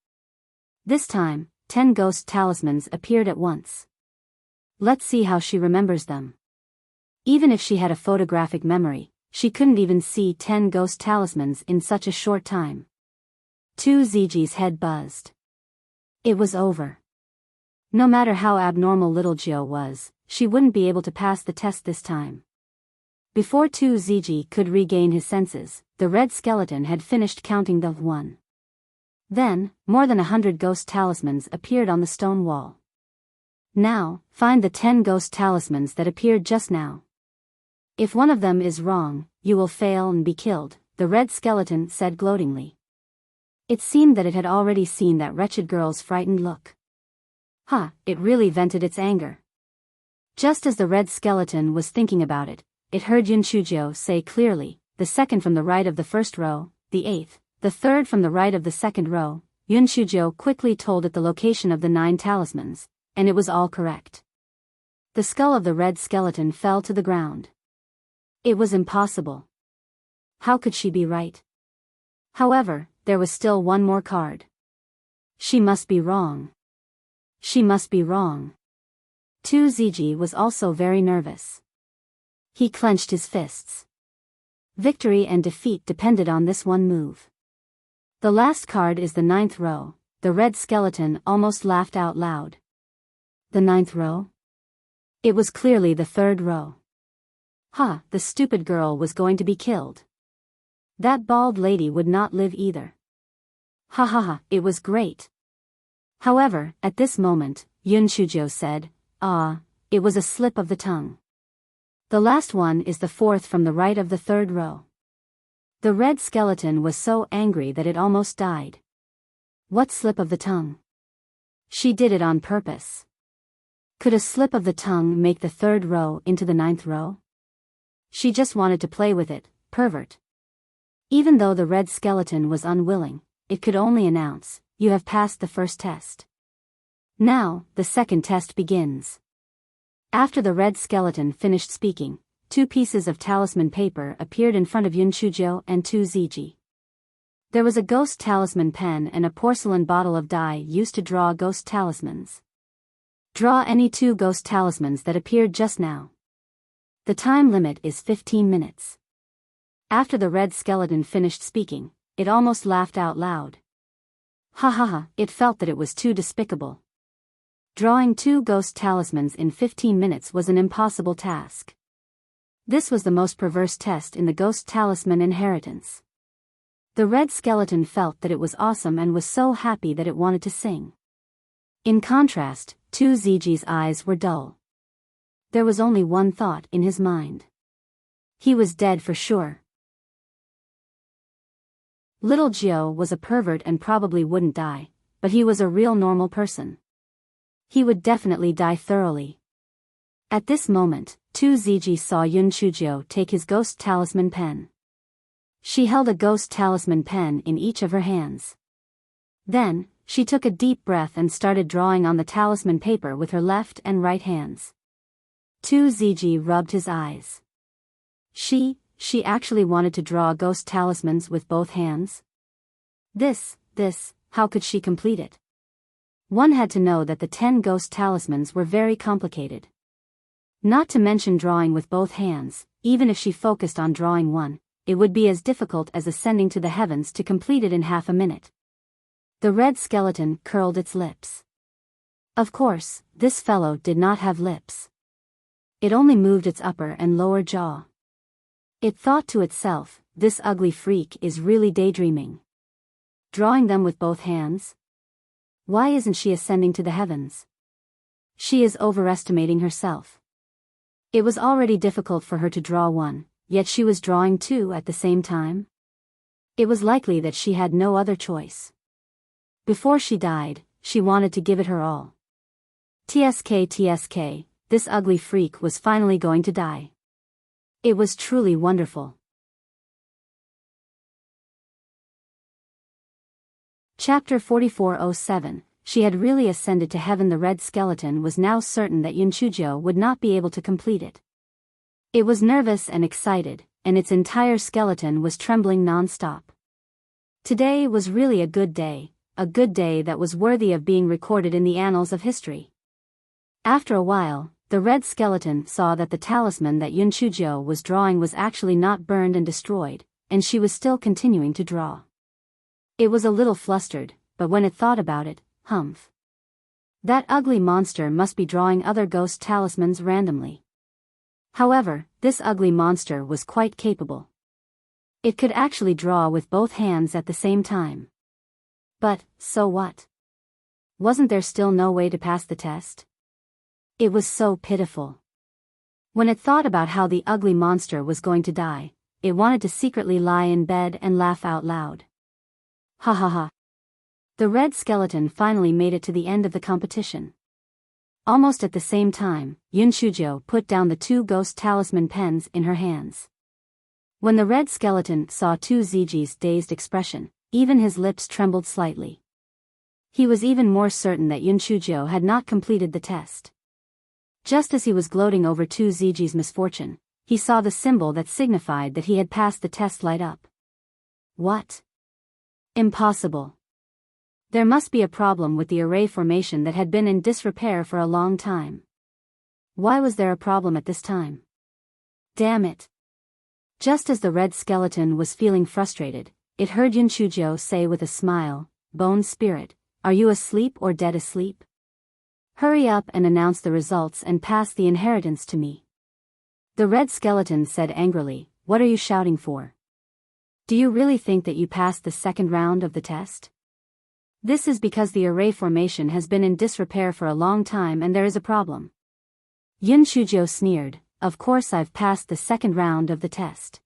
This time, 10 ghost talismans appeared at once. Let's see how she remembers them. Even if she had a photographic memory, she couldn't even see 10 ghost talismans in such a short time. 2ZG's head buzzed. It was over. No matter how abnormal little Jill was, she wouldn't be able to pass the test this time. Before 2ZG could regain his senses, the red skeleton had finished counting the 1. Then, more than 100 ghost talismans appeared on the stone wall. Now, find the 10 ghost talismans that appeared just now. If one of them is wrong, you will fail and be killed, the red skeleton said gloatingly. It seemed that it had already seen that wretched girl's frightened look. It really vented its anger. Just as the red skeleton was thinking about it, it heard Yunchujo say clearly, the second from the right of the first row, the eighth, the third from the right of the second row. Yunchujo quickly told it the location of the 9 talismans, and it was all correct. The skull of the red skeleton fell to the ground. It was impossible. How could she be right? However, there was still one more card. She must be wrong. She must be wrong. 2ZG was also very nervous. He clenched his fists. Victory and defeat depended on this one move. The last card is the 9th row, the red skeleton almost laughed out loud. The 9th row? It was clearly the 3rd row. The stupid girl was going to be killed. That bald lady would not live either. It was great. However, at this moment, Yunchujo said, it was a slip of the tongue. The last one is the 4th from the right of the 3rd row. The red skeleton was so angry that it almost died. What slip of the tongue? She did it on purpose. Could a slip of the tongue make the 3rd row into the 9th row? She just wanted to play with it, pervert. Even though the red skeleton was unwilling, it could only announce, you have passed the first test. Now, the second test begins. After the red skeleton finished speaking, 2 pieces of talisman paper appeared in front of Yunchujo and 2ZG. There was a ghost talisman pen and a porcelain bottle of dye used to draw ghost talismans. Draw any 2 ghost talismans that appeared just now. The time limit is 15 minutes. After the red skeleton finished speaking, it almost laughed out loud. It felt that it was too despicable. Drawing 2 ghost talismans in 15 minutes was an impossible task. This was the most perverse test in the ghost talisman inheritance. The red skeleton felt that it was awesome and was so happy that it wanted to sing. In contrast, 2ZG's eyes were dull. There was only one thought in his mind. He was dead for sure. Little Gio was a pervert and probably wouldn't die, but he was a real normal person. He would definitely die thoroughly. At this moment, 2ZG saw Yunchujo take his ghost talisman pen. She held a ghost talisman pen in each of her hands. Then, she took a deep breath and started drawing on the talisman paper with her left and right hands. 2ZG rubbed his eyes. She actually wanted to draw ghost talismans with both hands? How could she complete it? One had to know that the 10 ghost talismans were very complicated. Not to mention drawing with both hands, even if she focused on drawing one, it would be as difficult as ascending to the heavens to complete it in half a minute. The red skeleton curled its lips. Of course, this fellow did not have lips. It only moved its upper and lower jaw. It thought to itself, this ugly freak is really daydreaming. Drawing them with both hands? Why isn't she ascending to the heavens? She is overestimating herself. It was already difficult for her to draw one, yet she was drawing 2 at the same time. It was likely that she had no other choice. Before she died, she wanted to give it her all. TSK, this ugly freak was finally going to die. It was truly wonderful. Chapter 4407. She had really ascended to heaven. The red skeleton was now certain that Yunchujo would not be able to complete it. It was nervous and excited, and its entire skeleton was trembling non-stop. Today was really a good day that was worthy of being recorded in the annals of history. After a while, the red skeleton saw that the talisman that Yunchujo was drawing was actually not burned and destroyed, and she was still continuing to draw. It was a little flustered, but when it thought about it, humph. That ugly monster must be drawing other ghost talismans randomly. However, this ugly monster was quite capable. It could actually draw with both hands at the same time. But, so what? Wasn't there still no way to pass the test? It was so pitiful. When it thought about how the ugly monster was going to die, it wanted to secretly lie in bed and laugh out loud. Ha ha ha. The red skeleton finally made it to the end of the competition. Almost at the same time, Yun Shujo put down the 2 ghost talisman pens in her hands. When the red skeleton saw 2Ziji's dazed expression, even his lips trembled slightly. He was even more certain that Yun Shujo had not completed the test. Just as he was gloating over 2Ziji's misfortune, he saw the symbol that signified that he had passed the test light up. What? Impossible. There must be a problem with the array formation that had been in disrepair for a long time. Why was there a problem at this time? Damn it. Just as the red skeleton was feeling frustrated, it heard Yun Shujo say with a smile, "Bone spirit, are you asleep or dead asleep? Hurry up and announce the results and pass the inheritance to me." The red skeleton said angrily, "What are you shouting for? Do you really think that you passed the second round of the test? This is because the array formation has been in disrepair for a long time and there is a problem." Yun Shujo sneered, "Of course I've passed the second round of the test.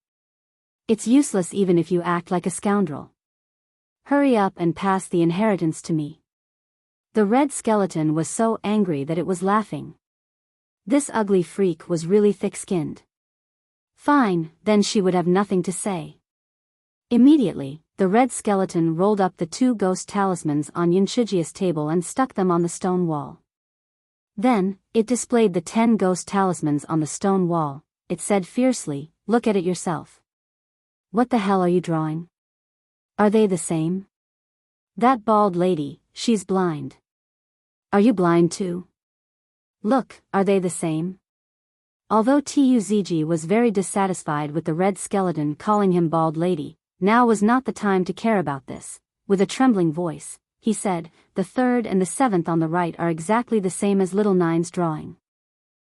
It's useless even if you act like a scoundrel. Hurry up and pass the inheritance to me." The red skeleton was so angry that it was laughing. This ugly freak was really thick-skinned. Fine, then she would have nothing to say. Immediately, the red skeleton rolled up the 2 ghost talismans on Yun Shuji's table and stuck them on the stone wall. Then, it displayed the 10 ghost talismans on the stone wall. It said fiercely, "Look at it yourself. What the hell are you drawing? Are they the same? That bald lady, she's blind. Are you blind too? Look, are they the same?" Although Tuzg was very dissatisfied with the red skeleton calling him bald lady, now was not the time to care about this. With a trembling voice, he said, "The 3rd and the 7th on the right are exactly the same as little Nine's drawing.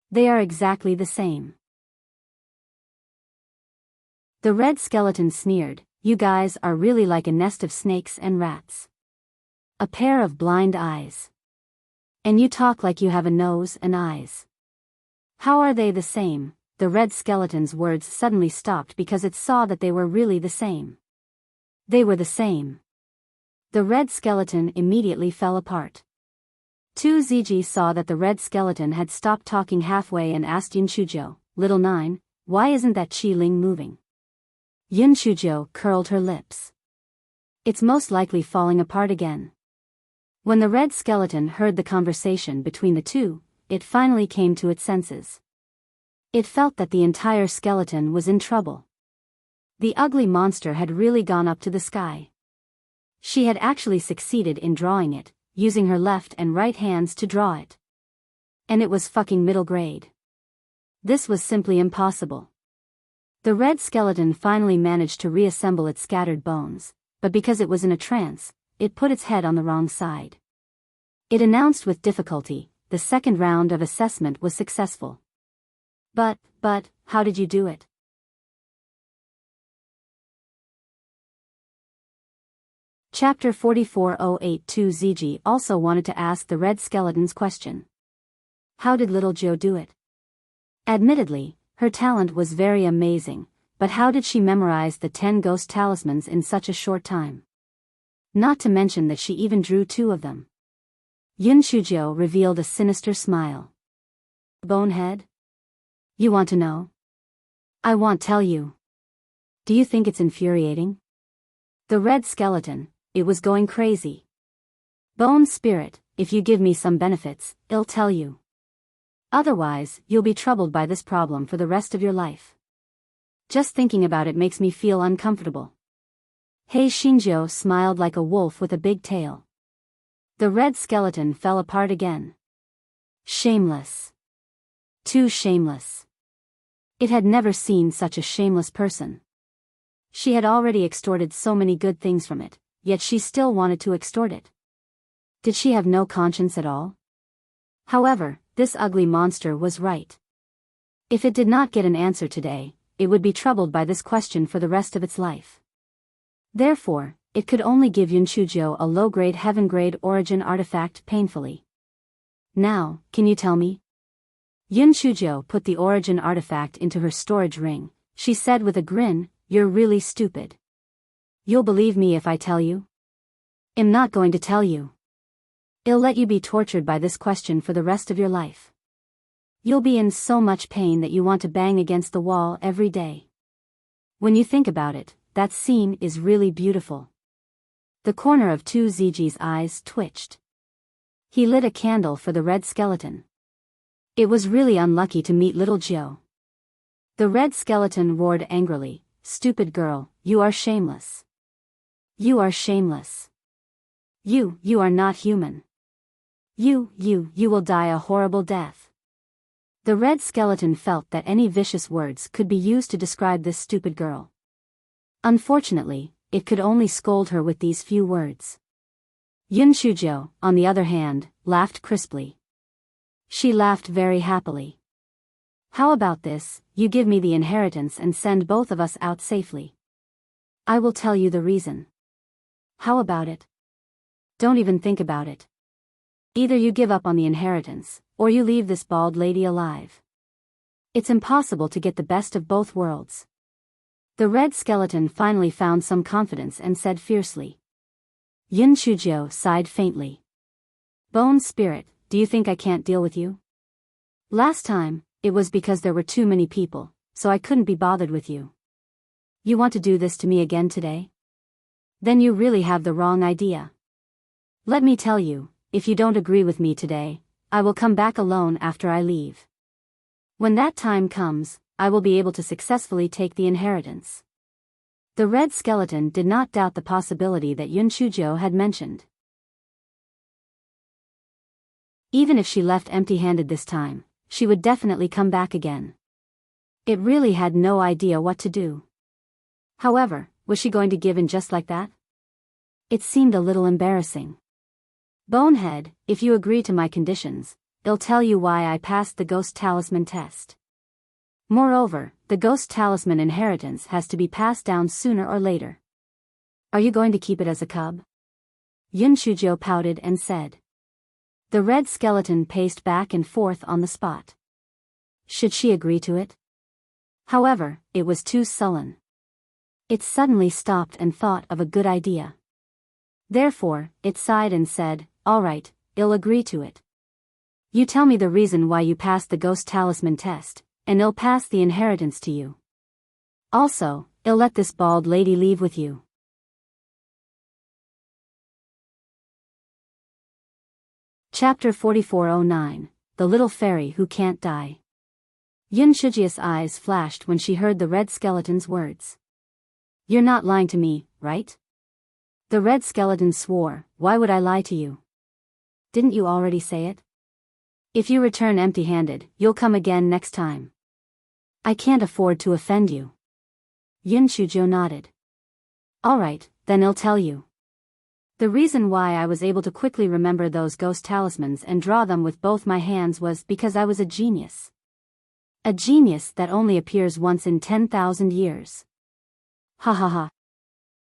They are exactly the same." The red skeleton sneered, "You guys are really like a nest of snakes and rats. A pair of blind eyes. And you talk like you have a nose and eyes. How are they the same?" The red skeleton's words suddenly stopped because it saw that they were really the same. They were the same. The red skeleton immediately fell apart. 2Zg saw that the red skeleton had stopped talking halfway and asked Yun Shujo, "Little Nine, why isn't that Qi Ling moving?" Yun Shujo curled her lips. "It's most likely falling apart again." When the red skeleton heard the conversation between the two, it finally came to its senses. It felt that the entire skeleton was in trouble. The ugly monster had really gone up to the sky. She had actually succeeded in drawing it, using her left and right hands to draw it. And it was fucking middle grade. This was simply impossible. The red skeleton finally managed to reassemble its scattered bones, but because it was in a trance, it put its head on the wrong side. It announced with difficulty, "The second round of assessment was successful." But, how did you do it? Chapter 44082 also wanted to ask the red skeleton's question. How did little Joe do it? Admittedly, her talent was very amazing, but how did she memorize the 10 ghost talismans in such a short time? Not to mention that she even drew 2 of them. Yun Shujo revealed a sinister smile. Bonehead? You want to know? I won't tell you. Do you think it's infuriating? The red skeleton, it was going crazy. Bone spirit, if you give me some benefits, I'll tell you. Otherwise, you'll be troubled by this problem for the rest of your life. Just thinking about it makes me feel uncomfortable. Hey Shinjo smiled like a wolf with a big tail. The red skeleton fell apart again. Shameless. Too shameless. It had never seen such a shameless person. She had already extorted so many good things from it, yet she still wanted to extort it. Did she have no conscience at all? However, this ugly monster was right. If it did not get an answer today, it would be troubled by this question for the rest of its life. Therefore, it could only give Yun Shujo a low-grade heaven-grade origin artifact painfully. Now, can you tell me? Yun Shujo put the origin artifact into her storage ring. She said with a grin, "You're really stupid. You'll believe me if I tell you?" "I'm not going to tell you. I'll let you be tortured by this question for the rest of your life. You'll be in so much pain that you want to bang against the wall every day." When you think about it, that scene is really beautiful. The corner of 2ZG's eyes twitched. He lit a candle for the red skeleton. It was really unlucky to meet little Joe. The red skeleton roared angrily, "Stupid girl, you are shameless. You are shameless. You are not human. You will die a horrible death." The red skeleton felt that any vicious words could be used to describe this stupid girl. Unfortunately, it could only scold her with these few words. Yun Shujo, on the other hand, laughed crisply. She laughed very happily. "How about this, you give me the inheritance and send both of us out safely. I will tell you the reason. How about it? Don't even think about it. Either you give up on the inheritance, or you leave this bald lady alive. It's impossible to get the best of both worlds." The red skeleton finally found some confidence and said fiercely. Yun Shujo sighed faintly. "Bone spirit, do you think I can't deal with you? Last time, it was because there were too many people, so I couldn't be bothered with you. You want to do this to me again today? Then you really have the wrong idea. Let me tell you, if you don't agree with me today, I will come back alone after I leave. When that time comes, I will be able to successfully take the inheritance." The red skeleton did not doubt the possibility that Yun Shujo had mentioned. Even if she left empty-handed this time, she would definitely come back again. It really had no idea what to do. However, was she going to give in just like that? It seemed a little embarrassing. "Bonehead, if you agree to my conditions, I'll tell you why I passed the ghost talisman test. Moreover, the ghost talisman inheritance has to be passed down sooner or later. Are you going to keep it as a cub?" Yun Shujo pouted and said. The red skeleton paced back and forth on the spot. Should she agree to it? However, it was too sullen. It suddenly stopped and thought of a good idea. Therefore, it sighed and said, "All right, I'll agree to it. You tell me the reason why you passed the ghost talisman test, and I'll pass the inheritance to you. Also, I'll let this bald lady leave with you." Chapter 4409, The Little Fairy Who Can't Die. Yun Shujia's eyes flashed when she heard the red skeleton's words. "You're not lying to me, right?" The red skeleton swore, "Why would I lie to you? Didn't you already say it? If you return empty-handed, you'll come again next time. I can't afford to offend you." Yun Shujo nodded. "All right, then I'll tell you. The reason why I was able to quickly remember those ghost talismans and draw them with both my hands was because I was a genius. A genius that only appears once in 10,000 years. Ha ha ha.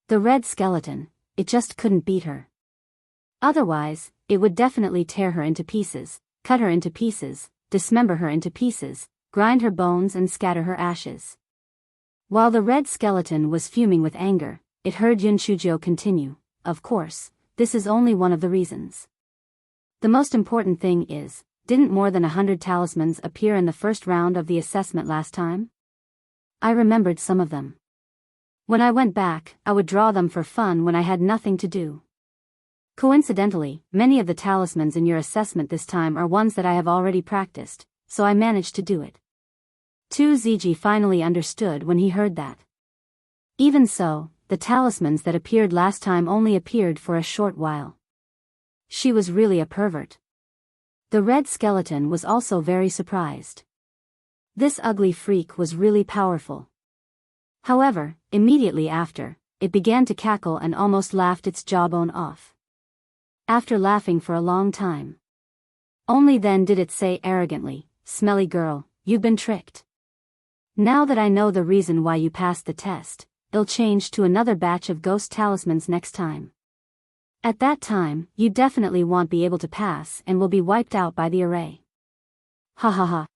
The red skeleton, it just couldn't beat her. Otherwise, it would definitely tear her into pieces, cut her into pieces, dismember her into pieces, grind her bones and scatter her ashes." While the red skeleton was fuming with anger, it heard Yun Shujo continue, "Of course, this is only one of the reasons. The most important thing is, didn't more than 100 talismans appear in the first round of the assessment last time? I remembered some of them. When I went back, I would draw them for fun when I had nothing to do. Coincidentally, many of the talismans in your assessment this time are ones that I have already practiced, so I managed to do it." 2ZG finally understood when he heard that. Even so, the talismans that appeared last time only appeared for a short while. She was really a pervert. The red skeleton was also very surprised. This ugly freak was really powerful. However, immediately after, it began to cackle and almost laughed its jawbone off. After laughing for a long time, only then did it say arrogantly, "Smelly girl, you've been tricked. Now that I know the reason why you passed the test, I'll change to another batch of ghost talismans next time. At that time, you definitely won't be able to pass and will be wiped out by the array." Ha ha ha.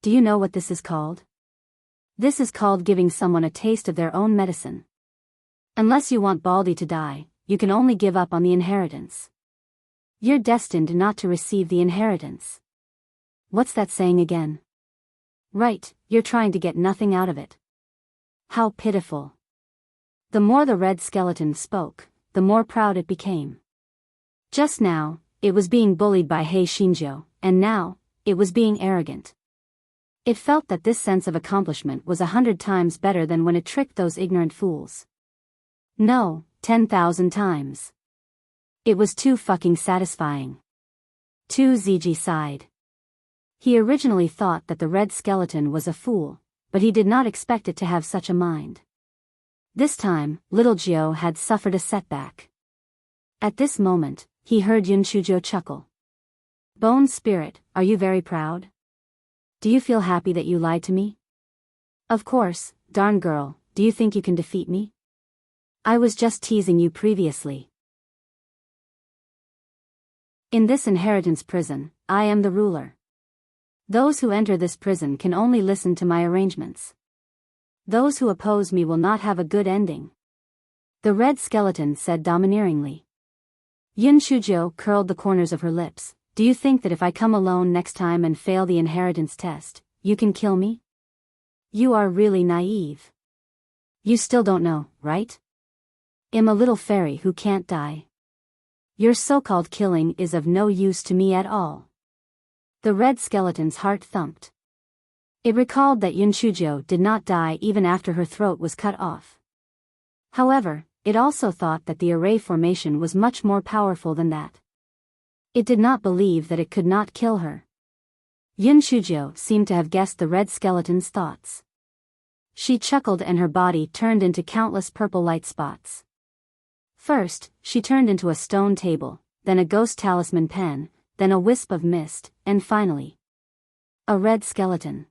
Do you know what this is called? This is called giving someone a taste of their own medicine. Unless you want Baldy to die, you can only give up on the inheritance. You're destined not to receive the inheritance. What's that saying again? Right, you're trying to get nothing out of it. How pitiful. The more the red skeleton spoke, the more proud it became. Just now, it was being bullied by Hei Shinjo, and now, it was being arrogant. It felt that this sense of accomplishment was 100 times better than when it tricked those ignorant fools. No, 10,000 times. It was too fucking satisfying. Too ZG sighed. He originally thought that the red skeleton was a fool, but he did not expect it to have such a mind. This time, little Gio had suffered a setback. At this moment, he heard Yunshujo chuckle. Bone Spirit, are you very proud? Do you feel happy that you lied to me? Of course, darn girl, do you think you can defeat me? I was just teasing you previously. In this inheritance prison, I am the ruler. Those who enter this prison can only listen to my arrangements. Those who oppose me will not have a good ending. The red skeleton said domineeringly. Yunshujo curled the corners of her lips. Do you think that if I come alone next time and fail the inheritance test, you can kill me? You are really naive. You still don't know, right? I'm a little fairy who can't die. Your so-called killing is of no use to me at all. The red skeleton's heart thumped. It recalled that Yunshujo did not die even after her throat was cut off. However, it also thought that the array formation was much more powerful than that. It did not believe that it could not kill her. Yunshujo seemed to have guessed the red skeleton's thoughts. She chuckled and her body turned into countless purple light spots. First, she turned into a stone table, then a ghost talisman pen, then a wisp of mist, and finally, a red skeleton.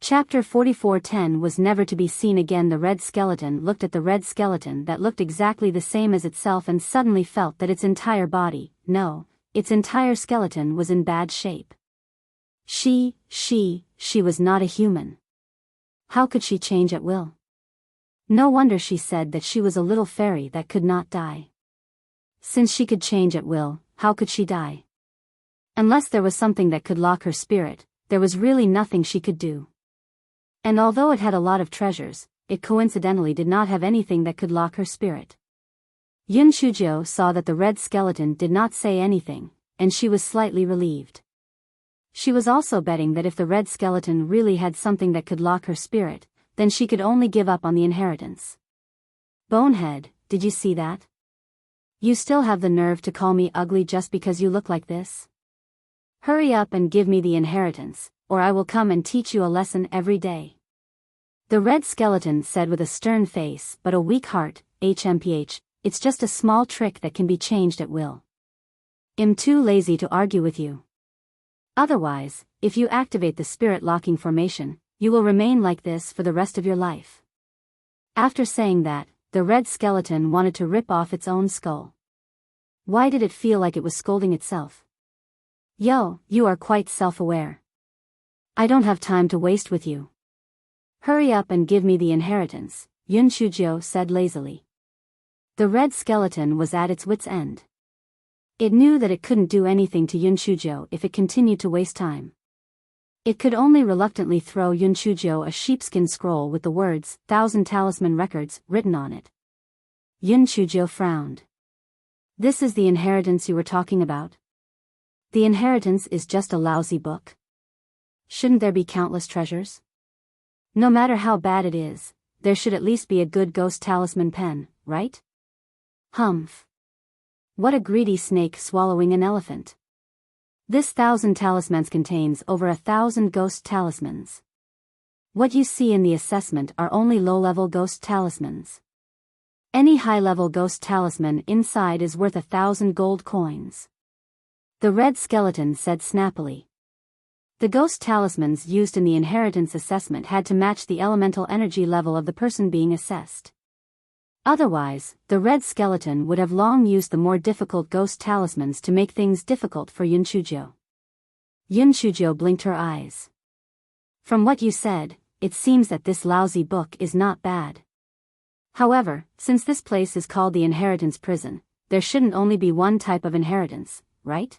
Chapter 44:10 was never to be seen again. The red skeleton looked at the red skeleton that looked exactly the same as itself and suddenly felt that its entire body, no, its entire skeleton was in bad shape. She was not a human. How could she change at will? No wonder she said that she was a little fairy that could not die. Since she could change at will, how could she die? Unless there was something that could lock her spirit, there was really nothing she could do. And although it had a lot of treasures, it coincidentally did not have anything that could lock her spirit. Yunshujo saw that the red skeleton did not say anything, and she was slightly relieved. She was also betting that if the red skeleton really had something that could lock her spirit, then she could only give up on the inheritance. Bonehead, did you see that? You still have the nerve to call me ugly just because you look like this? Hurry up and give me the inheritance, or I will come and teach you a lesson every day. The red skeleton said with a stern face but a weak heart, HMPH, it's just a small trick that can be changed at will. I'm too lazy to argue with you. Otherwise, if you activate the spirit locking formation, you will remain like this for the rest of your life. After saying that, the red skeleton wanted to rip off its own skull. Why did it feel like it was scolding itself? Yo, you are quite self-aware. I don't have time to waste with you. Hurry up and give me the inheritance, Yunshujo said lazily. The red skeleton was at its wit's end. It knew that it couldn't do anything to Yunshujo if it continued to waste time. It could only reluctantly throw Yunshujo a sheepskin scroll with the words, 1,000 talisman records, written on it. Yunshujo frowned. This is the inheritance you were talking about? The inheritance is just a lousy book. Shouldn't there be countless treasures? No matter how bad it is, there should at least be a good ghost talisman pen, right? Humph. What a greedy snake swallowing an elephant. This 1,000 talismans contains over 1,000 ghost talismans. What you see in the assessment are only low-level ghost talismans. Any high-level ghost talisman inside is worth 1,000 gold coins. The red skeleton said snappily. The ghost talismans used in the inheritance assessment had to match the elemental energy level of the person being assessed. Otherwise, the red skeleton would have long used the more difficult ghost talismans to make things difficult for Yun Shujo. Yun Shujo blinked her eyes. From what you said, it seems that this lousy book is not bad. However, since this place is called the Inheritance Prison, there shouldn't only be one type of inheritance, right?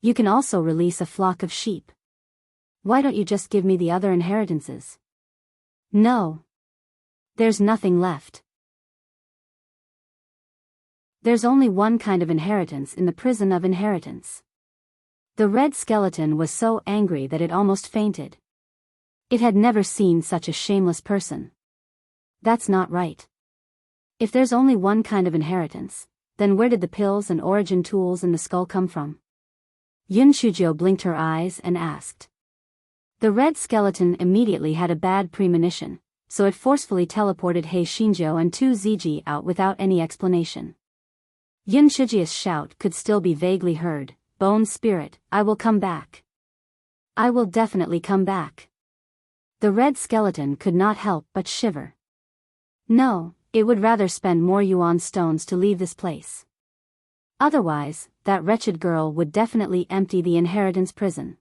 You can also release a flock of sheep. Why don't you just give me the other inheritances? No. There's nothing left. There's only one kind of inheritance in the prison of inheritance. The red skeleton was so angry that it almost fainted. It had never seen such a shameless person. That's not right. If there's only one kind of inheritance, then where did the pills and origin tools in the skull come from? Yun Shujo blinked her eyes and asked. The red skeleton immediately had a bad premonition, so it forcefully teleported Hei Shinjo and 2 Ziji out without any explanation. Yun Shujia's shout could still be vaguely heard, "Bone spirit, I will come back. I will definitely come back." The red skeleton could not help but shiver. No, it would rather spend more yuan stones to leave this place. Otherwise, that wretched girl would definitely empty the inheritance prison.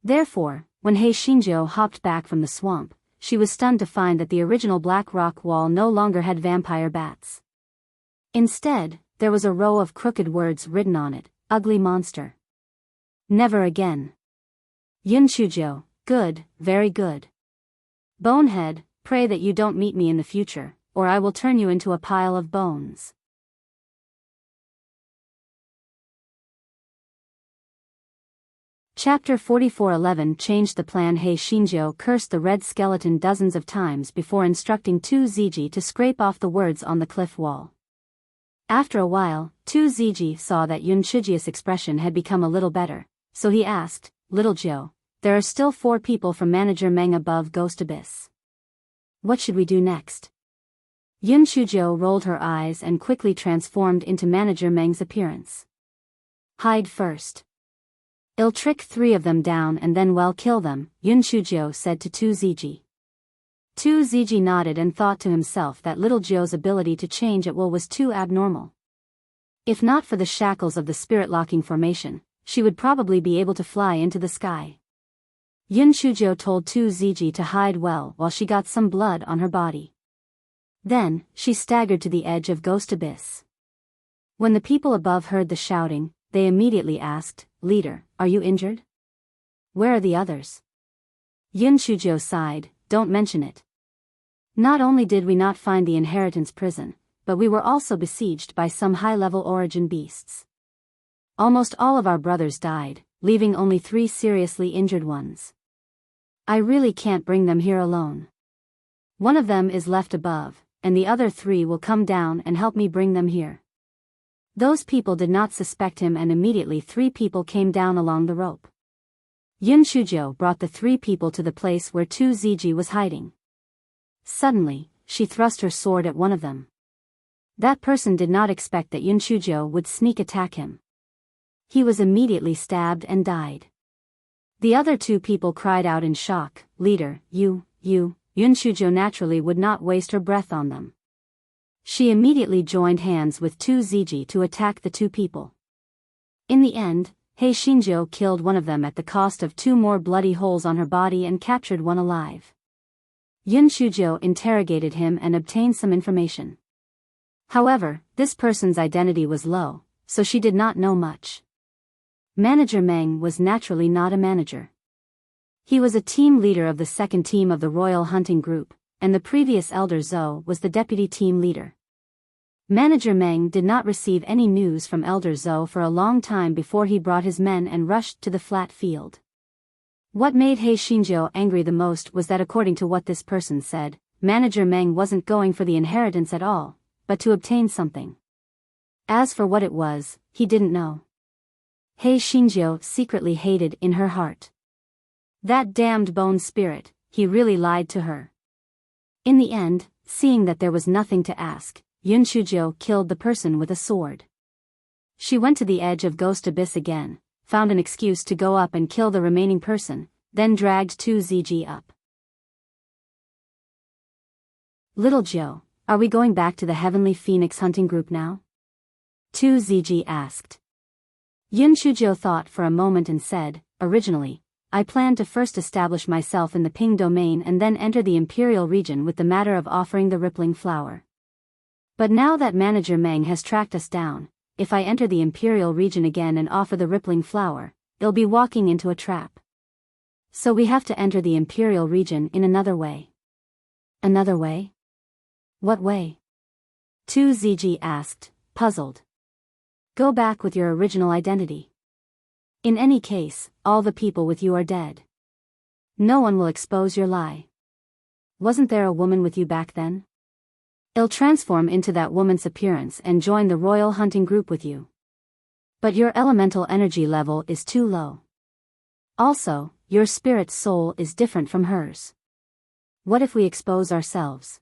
Therefore, when Hei Shinjo hopped back from the swamp, she was stunned to find that the original black rock wall no longer had vampire bats. Instead, there was a row of crooked words written on it, "Ugly monster. Never again." Yun Shujo, good, very good. Bonehead, pray that you don't meet me in the future, or I will turn you into a pile of bones. Chapter 44:11 changed the plan. Hei Shinjo cursed the red skeleton dozens of times before instructing 2 Ziji to scrape off the words on the cliff wall. After a while, 2 Ziji saw that Yun Shujia's expression had become a little better, so he asked, "Little Joe, there are still 4 people from Manager Meng above Ghost Abyss. What should we do next?" Yun Shujo rolled her eyes and quickly transformed into Manager Meng's appearance. "Hide first. I'll trick 3 of them down and then kill them," Yun Shujo said to 2 Ziji. 2 Ziji nodded and thought to himself that little Joe's ability to change at will was too abnormal. If not for the shackles of the spirit-locking formation, she would probably be able to fly into the sky. Yun Shujo told 2 Ziji to hide well while she got some blood on her body. Then, she staggered to the edge of Ghost Abyss. When the people above heard the shouting, they immediately asked, "Leader, are you injured? Where are the others?" Yun Shujo sighed, "Don't mention it. Not only did we not find the inheritance prison, but we were also besieged by some high-level origin beasts. Almost all of our brothers died, leaving only 3 seriously injured ones. I really can't bring them here alone. One of them is left above, and the other 3 will come down and help me bring them here." Those people did not suspect him, and immediately 3 people came down along the rope. Yun Shujo brought the 3 people to the place where 2 Ziji was hiding. Suddenly, she thrust her sword at one of them. That person did not expect that Yun Shujo would sneak attack him. He was immediately stabbed and died. The other 2 people cried out in shock, "Leader, you. Yun Shujo naturally would not waste her breath on them. She immediately joined hands with 2 Ziji to attack the 2 people. In the end, Hei Shinjo killed one of them at the cost of 2 more bloody holes on her body and captured one alive. Yun Shujo interrogated him and obtained some information. However, this person's identity was low, so she did not know much. Manager Meng was naturally not a manager. He was a team leader of the 2nd team of the Royal Hunting Group, and the previous Elder Zhou was the deputy team leader. Manager Meng did not receive any news from Elder Zhou for a long time before he brought his men and rushed to the flat field. What made Hei Shinjo angry the most was that according to what this person said, Manager Meng wasn't going for the inheritance at all, but to obtain something. As for what it was, he didn't know. Hei Shinjo secretly hated in her heart. That damned bone spirit, he really lied to her. In the end, seeing that there was nothing to ask, Yun Shujo killed the person with a sword. She went to the edge of Ghost Abyss again, found an excuse to go up and kill the remaining person, then dragged 2 Ziji up. "Little Joe, are we going back to the Heavenly Phoenix hunting group now? 2ZG asked. Yun Shujo thought for a moment and said, originally, I planned to first establish myself in the Ping domain and then enter the Imperial region with the matter of offering the rippling flower. But now that Manager Meng has tracked us down, if I enter the Imperial region again and offer the rippling flower, they'll be walking into a trap. So we have to enter the Imperial region in another way. Another way? What way? 2ZG asked, puzzled. Go back with your original identity. In any case, all the people with you are dead. No one will expose your lie. Wasn't there a woman with you back then? I'll transform into that woman's appearance and join the royal hunting group with you. But your elemental energy level is too low. Also, your spirit's soul is different from hers. What if we expose ourselves?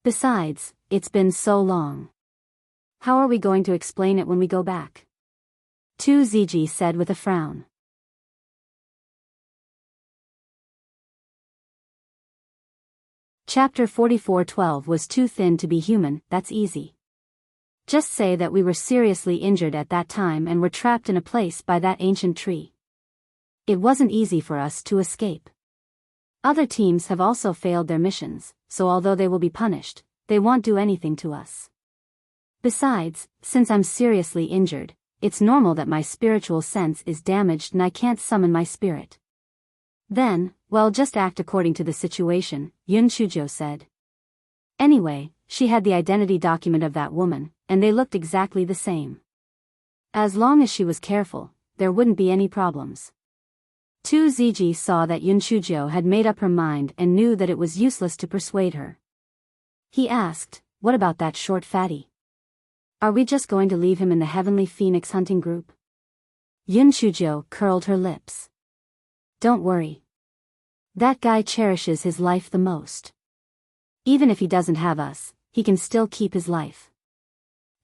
Besides, it's been so long. How are we going to explain it when we go back? 2ZG said with a frown. Chapter 44:12 was too thin to be human, that's easy. Just say that we were seriously injured at that time and were trapped in a place by that ancient tree. It wasn't easy for us to escape. Other teams have also failed their missions, so although they will be punished, they won't do anything to us. Besides, since I'm seriously injured, it's normal that my spiritual sense is damaged and I can't summon my spirit. Then, well, just act according to the situation, Yun Shujo said. Anyway, she had the identity document of that woman, and they looked exactly the same. As long as she was careful, there wouldn't be any problems. 2ZG saw that Yun Shujo had made up her mind and knew that it was useless to persuade her. He asked, what about that short fatty? Are we just going to leave him in the Heavenly Phoenix hunting group? Yun Shujo curled her lips. Don't worry. That guy cherishes his life the most. Even if he doesn't have us, he can still keep his life.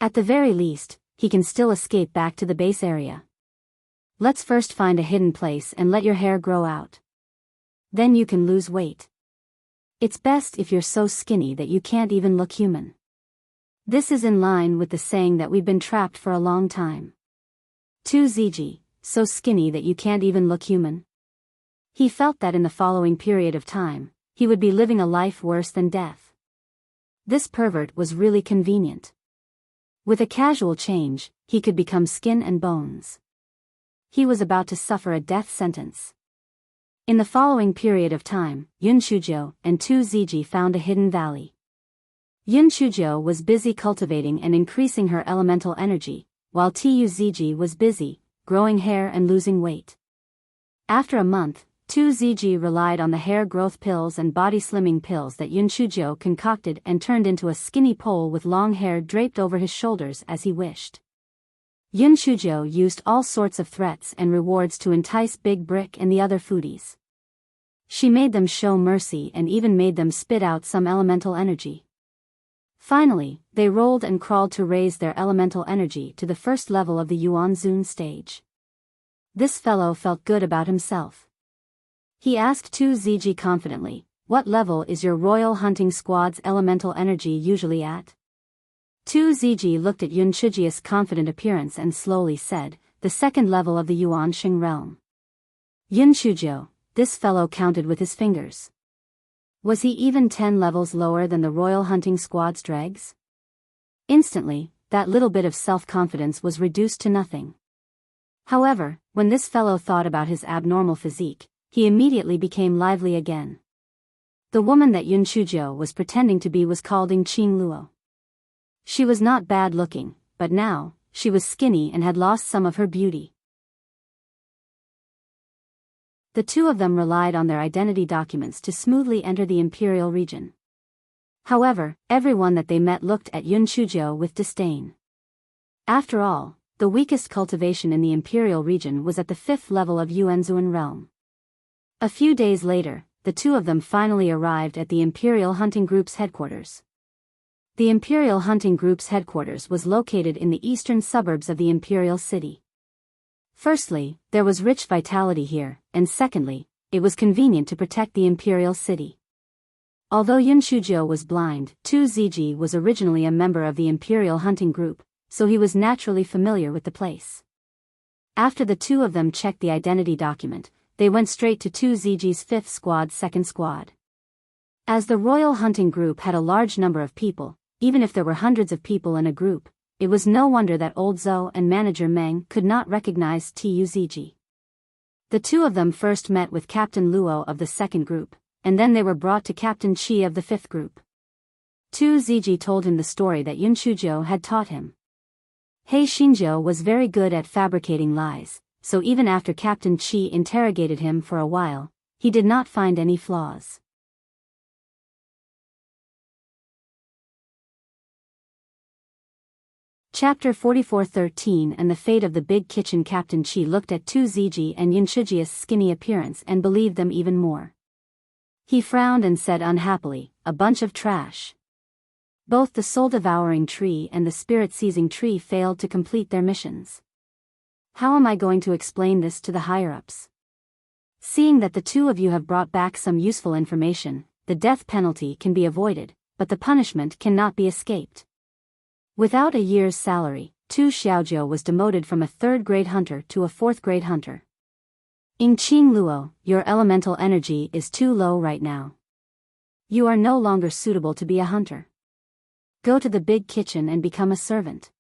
At the very least, he can still escape back to the base area. Let's first find a hidden place and let your hair grow out. Then you can lose weight. It's best if you're so skinny that you can't even look human. This is in line with the saying that we've been trapped for a long time. 2ZG, so skinny that you can't even look human. He felt that in the following period of time, he would be living a life worse than death. This pervert was really convenient. With a casual change, he could become skin and bones. He was about to suffer a death sentence. In the following period of time, Yun Shujo and 2ZG found a hidden valley. Yun Shujo was busy cultivating and increasing her elemental energy, while 2ZG was busy, growing hair and losing weight. After a month, 2ZG relied on the hair growth pills and body slimming pills that Yun Shujo concocted and turned into a skinny pole with long hair draped over his shoulders as he wished. Yun Shujo used all sorts of threats and rewards to entice Big Brick and the other foodies. She made them show mercy and even made them spit out some elemental energy. Finally, they rolled and crawled to raise their elemental energy to the first level of the Yuanzun stage. This fellow felt good about himself. He asked 2ZG confidently, what level is your royal hunting squad's elemental energy usually at? 2ZG looked at Yun Shuji's confident appearance and slowly said, the second level of the Yuanxing realm. Yun Shujo, this fellow counted with his fingers. Was he even 10 levels lower than the royal hunting squad's dregs? Instantly, that little bit of self-confidence was reduced to nothing. However, when this fellow thought about his abnormal physique, he immediately became lively again. The woman that Yun Shujo was pretending to be was called Qing Luo. She was not bad looking, but now, she was skinny and had lost some of her beauty. The two of them relied on their identity documents to smoothly enter the Imperial region. However, everyone that they met looked at Yun Shujo with disdain. After all, the weakest cultivation in the Imperial region was at the 5th level of Yuanzun realm. A few days later, the two of them finally arrived at the Imperial Hunting Group's headquarters. The Imperial Hunting Group's headquarters was located in the eastern suburbs of the Imperial City. Firstly, there was rich vitality here, and secondly, it was convenient to protect the Imperial City. Although Yun Shujo was blind, Tu Ziji was originally a member of the Imperial Hunting Group, so he was naturally familiar with the place. After the two of them checked the identity document, they went straight to Tu Ziji's 5th Squad, 2nd Squad. As the Royal Hunting Group had a large number of people, even if there were hundreds of people in a group, it was no wonder that Old Zhou and Manager Meng could not recognize Tu Ziji. The two of them first met with Captain Luo of the 2nd Group, and then they were brought to Captain Qi of the 5th Group. Tu Ziji told him the story that Yun Shujo had taught him. He Xinjiu was very good at fabricating lies, so even after Captain Qi interrogated him for a while, he did not find any flaws. Chapter 44:13 And the Fate of the Big Kitchen. Captain Qi looked at Tu Ziji and Yun Shuji's skinny appearance and believed them even more. He frowned and said unhappily, "A bunch of trash." Both the soul-devouring tree and the spirit-seizing tree failed to complete their missions. How am I going to explain this to the higher-ups? Seeing that the two of you have brought back some useful information, the death penalty can be avoided, but the punishment cannot be escaped. Without a year's salary, Tu Xiaojiu was demoted from a 3rd-grade hunter to a 4th-grade hunter. Qing Luo, your elemental energy is too low right now. You are no longer suitable to be a hunter. Go to the big kitchen and become a servant.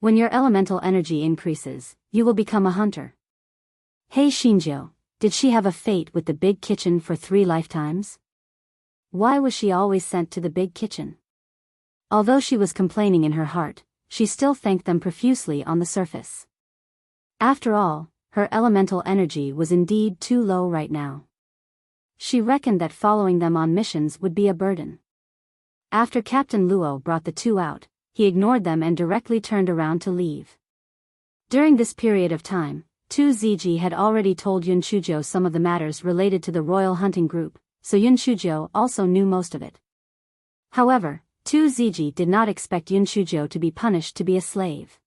When your elemental energy increases, you will become a hunter. He Xinjiu, did she have a fate with the big kitchen for 3 lifetimes? Why was she always sent to the big kitchen? Although she was complaining in her heart, she still thanked them profusely on the surface. After all, her elemental energy was indeed too low right now. She reckoned that following them on missions would be a burden. After Captain Luo brought the two out, he ignored them and directly turned around to leave. During this period of time, Tu Ziji had already told Yun Shujo some of the matters related to the Royal Hunting Group, so Yun Shujo also knew most of it. However, Tu Ziji did not expect Yun Shujo to be punished to be a slave.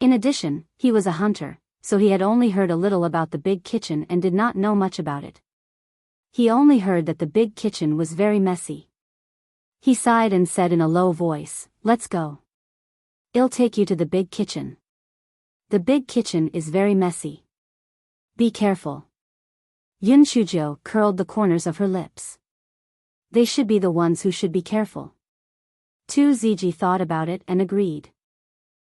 In addition, he was a hunter, so he had only heard a little about the big kitchen and did not know much about it. He only heard that the big kitchen was very messy. He sighed and said in a low voice, "Let's go. I'll take you to the big kitchen. The big kitchen is very messy. Be careful." Yun Shujo curled the corners of her lips. They should be the ones who should be careful. Tu Ziji thought about it and agreed.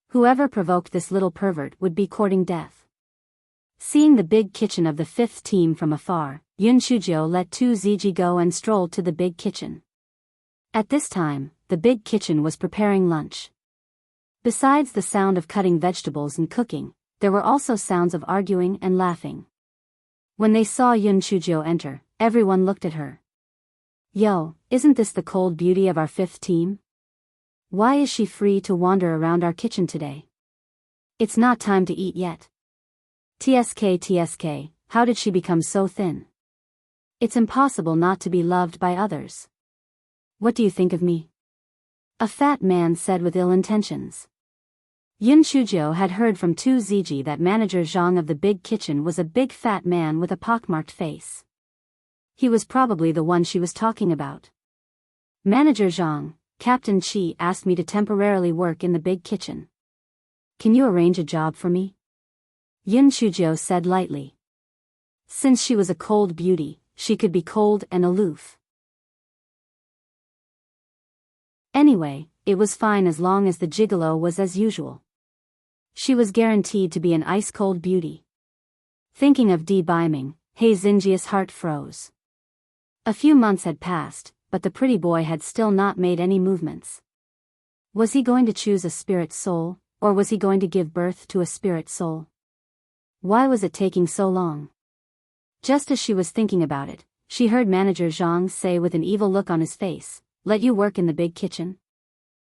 Whoever provoked this little pervert would be courting death. Seeing the big kitchen of the 5th team from afar, Yun Shujo let Tu Ziji go and strolled to the big kitchen. At this time, the big kitchen was preparing lunch. Besides the sound of cutting vegetables and cooking, there were also sounds of arguing and laughing. When they saw Yun Shujo enter, everyone looked at her. "Yo, isn't this the cold beauty of our 5th team? Why is she free to wander around our kitchen today? It's not time to eat yet. TSK, how did she become so thin? It's impossible not to be loved by others. What do you think of me?" A fat man said with ill intentions. Yun Shujo had heard from Tu Ziji that Manager Zhang of the big kitchen was a big fat man with a pockmarked face. He was probably the one she was talking about. "Manager Zhang, Captain Qi asked me to temporarily work in the big kitchen. Can you arrange a job for me?" Yun Shujo said lightly. Since she was a cold beauty, she could be cold and aloof. Anyway, it was fine as long as the gigolo was as usual. She was guaranteed to be an ice-cold beauty. Thinking of debeiming, He Xinjia's heart froze. A few months had passed, but the pretty boy had still not made any movements. Was he going to choose a spirit soul, or was he going to give birth to a spirit soul? Why was it taking so long? Just as she was thinking about it, she heard Manager Zhang say with an evil look on his face, "Let you work in the big kitchen?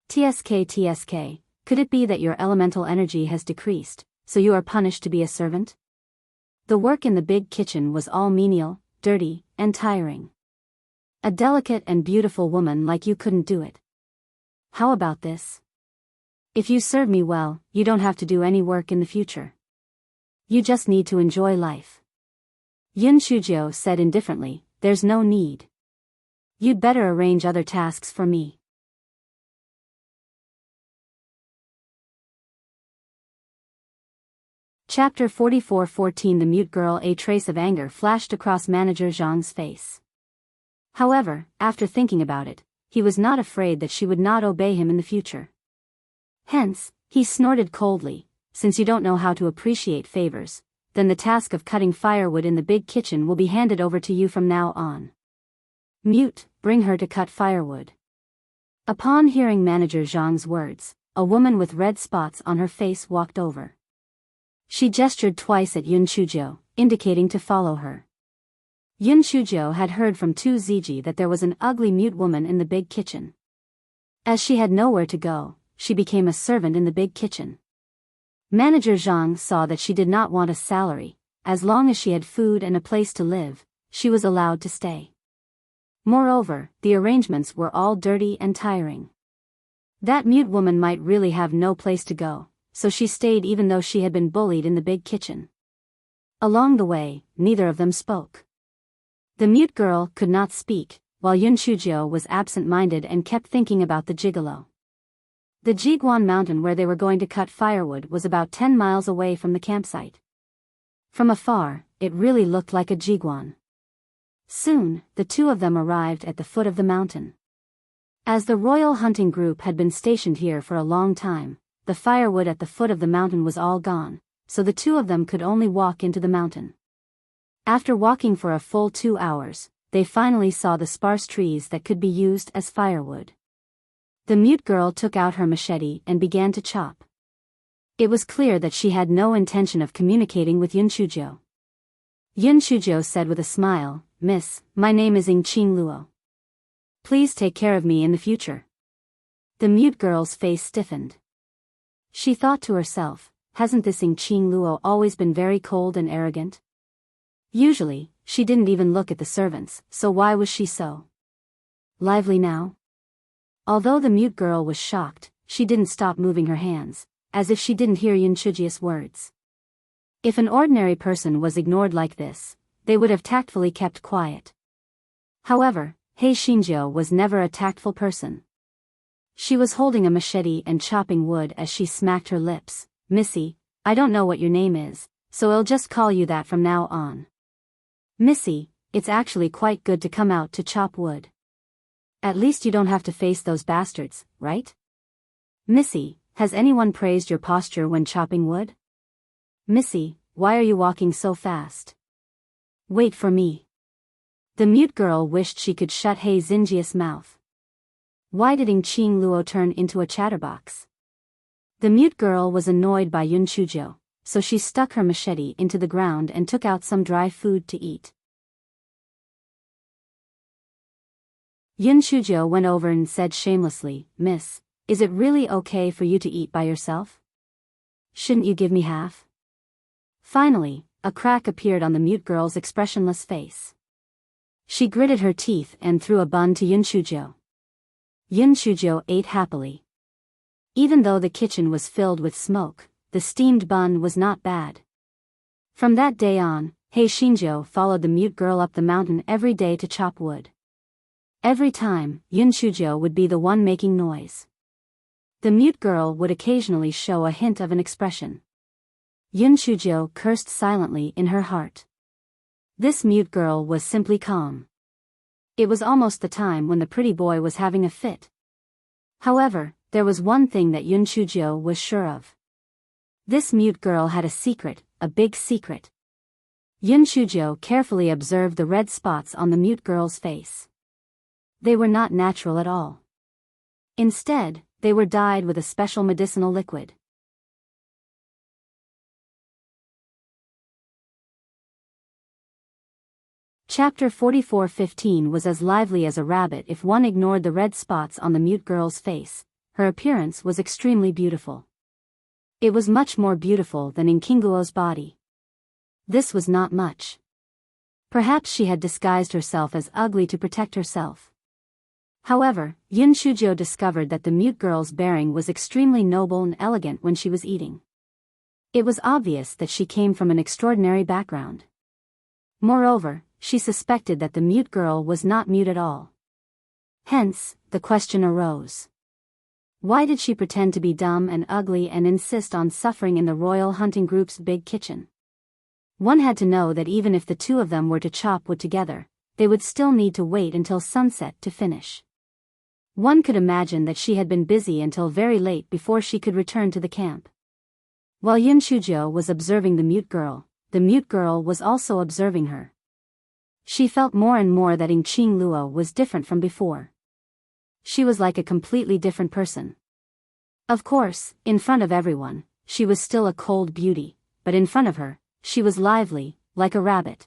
TSK, could it be that your elemental energy has decreased, so you are punished to be a servant?" The work in the big kitchen was all menial, dirty, and tiring. A delicate and beautiful woman like you couldn't do it. How about this? If you serve me well, you don't have to do any work in the future. You just need to enjoy life. Yun Shujo said indifferently, "There's no need." You'd better arrange other tasks for me. Chapter 44:14 The mute girl. A trace of anger flashed across Manager Zhang's face. However, after thinking about it, he was not afraid that she would not obey him in the future. Hence, he snorted coldly, since you don't know how to appreciate favors, then the task of cutting firewood in the big kitchen will be handed over to you from now on. Mute, bring her to cut firewood. Upon hearing Manager Zhang's words, a woman with red spots on her face walked over. She gestured twice at Yun Chuzhou, indicating to follow her. Yun Chuzhou had heard from Tu Ziji that there was an ugly mute woman in the big kitchen. As she had nowhere to go, she became a servant in the big kitchen. Manager Zhang saw that she did not want a salary. As long as she had food and a place to live, she was allowed to stay. Moreover, the arrangements were all dirty and tiring. That mute woman might really have no place to go, so she stayed even though she had been bullied in the big kitchen. Along the way, neither of them spoke. The mute girl could not speak, while Yun Chuzhou was absent-minded and kept thinking about the gigolo. The Jiguan mountain where they were going to cut firewood was about 10 miles away from the campsite. From afar, it really looked like a Jiguan. Soon, the two of them arrived at the foot of the mountain. As the royal hunting group had been stationed here for a long time, the firewood at the foot of the mountain was all gone, so the two of them could only walk into the mountain. After walking for a full 2 hours, they finally saw the sparse trees that could be used as firewood. The mute girl took out her machete and began to chop. It was clear that she had no intention of communicating with Yun Chuzhou. Yun Chuzhou said with a smile, "Miss, my name is Yingqing Luo. Please take care of me in the future." The mute girl's face stiffened. She thought to herself, hasn't this Yingqing Luo always been very cold and arrogant? Usually, she didn't even look at the servants, so why was she so lively now? Although the mute girl was shocked, she didn't stop moving her hands, as if she didn't hear Yun Chuzhou's words. If an ordinary person was ignored like this, they would have tactfully kept quiet. However, He Xinjiu was never a tactful person. She was holding a machete and chopping wood as she smacked her lips. "Missy, I don't know what your name is, so I'll just call you that from now on. Missy, it's actually quite good to come out to chop wood. At least you don't have to face those bastards, right? Missy, has anyone praised your posture when chopping wood? Missy, why are you walking so fast? Wait for me." The mute girl wished she could shut He Xinjia's mouth. Why did Yingqing Luo turn into a chatterbox? The mute girl was annoyed by Yun Chuzhou, so she stuck her machete into the ground and took out some dry food to eat. Yun Chuzhou went over and said shamelessly, "Miss, is it really okay for you to eat by yourself? Shouldn't you give me half?" Finally, a crack appeared on the mute girl's expressionless face. She gritted her teeth and threw a bun to Yun Chuzhou. Yun Chuzhou ate happily. Even though the kitchen was filled with smoke, the steamed bun was not bad. From that day on, He Xinjiu followed the mute girl up the mountain every day to chop wood. Every time, Yun Chuzhou would be the one making noise. The mute girl would occasionally show a hint of an expression. Yun Chuzhou cursed silently in her heart. This mute girl was simply calm. It was almost the time when the pretty boy was having a fit. However, there was one thing that Yun Chuzhou was sure of. This mute girl had a secret, a big secret. Yun Chuzhou carefully observed the red spots on the mute girl's face. They were not natural at all. Instead, they were dyed with a special medicinal liquid. Chapter 44:15 was as lively as a rabbit if one ignored the red spots on the mute girl's face. Her appearance was extremely beautiful. It was much more beautiful than in Kinguo's body. This was not much. Perhaps she had disguised herself as ugly to protect herself. However, Yun Chuzhou discovered that the mute girl's bearing was extremely noble and elegant when she was eating. It was obvious that she came from an extraordinary background. Moreover, she suspected that the mute girl was not mute at all. Hence, the question arose. Why did she pretend to be dumb and ugly and insist on suffering in the royal hunting group's big kitchen? One had to know that even if the two of them were to chop wood together, they would still need to wait until sunset to finish. One could imagine that she had been busy until very late before she could return to the camp. While Yun Shujo was observing the mute girl was also observing her. She felt more and more that Qing Luo was different from before. She was like a completely different person. Of course, in front of everyone, she was still a cold beauty, but in front of her, she was lively, like a rabbit.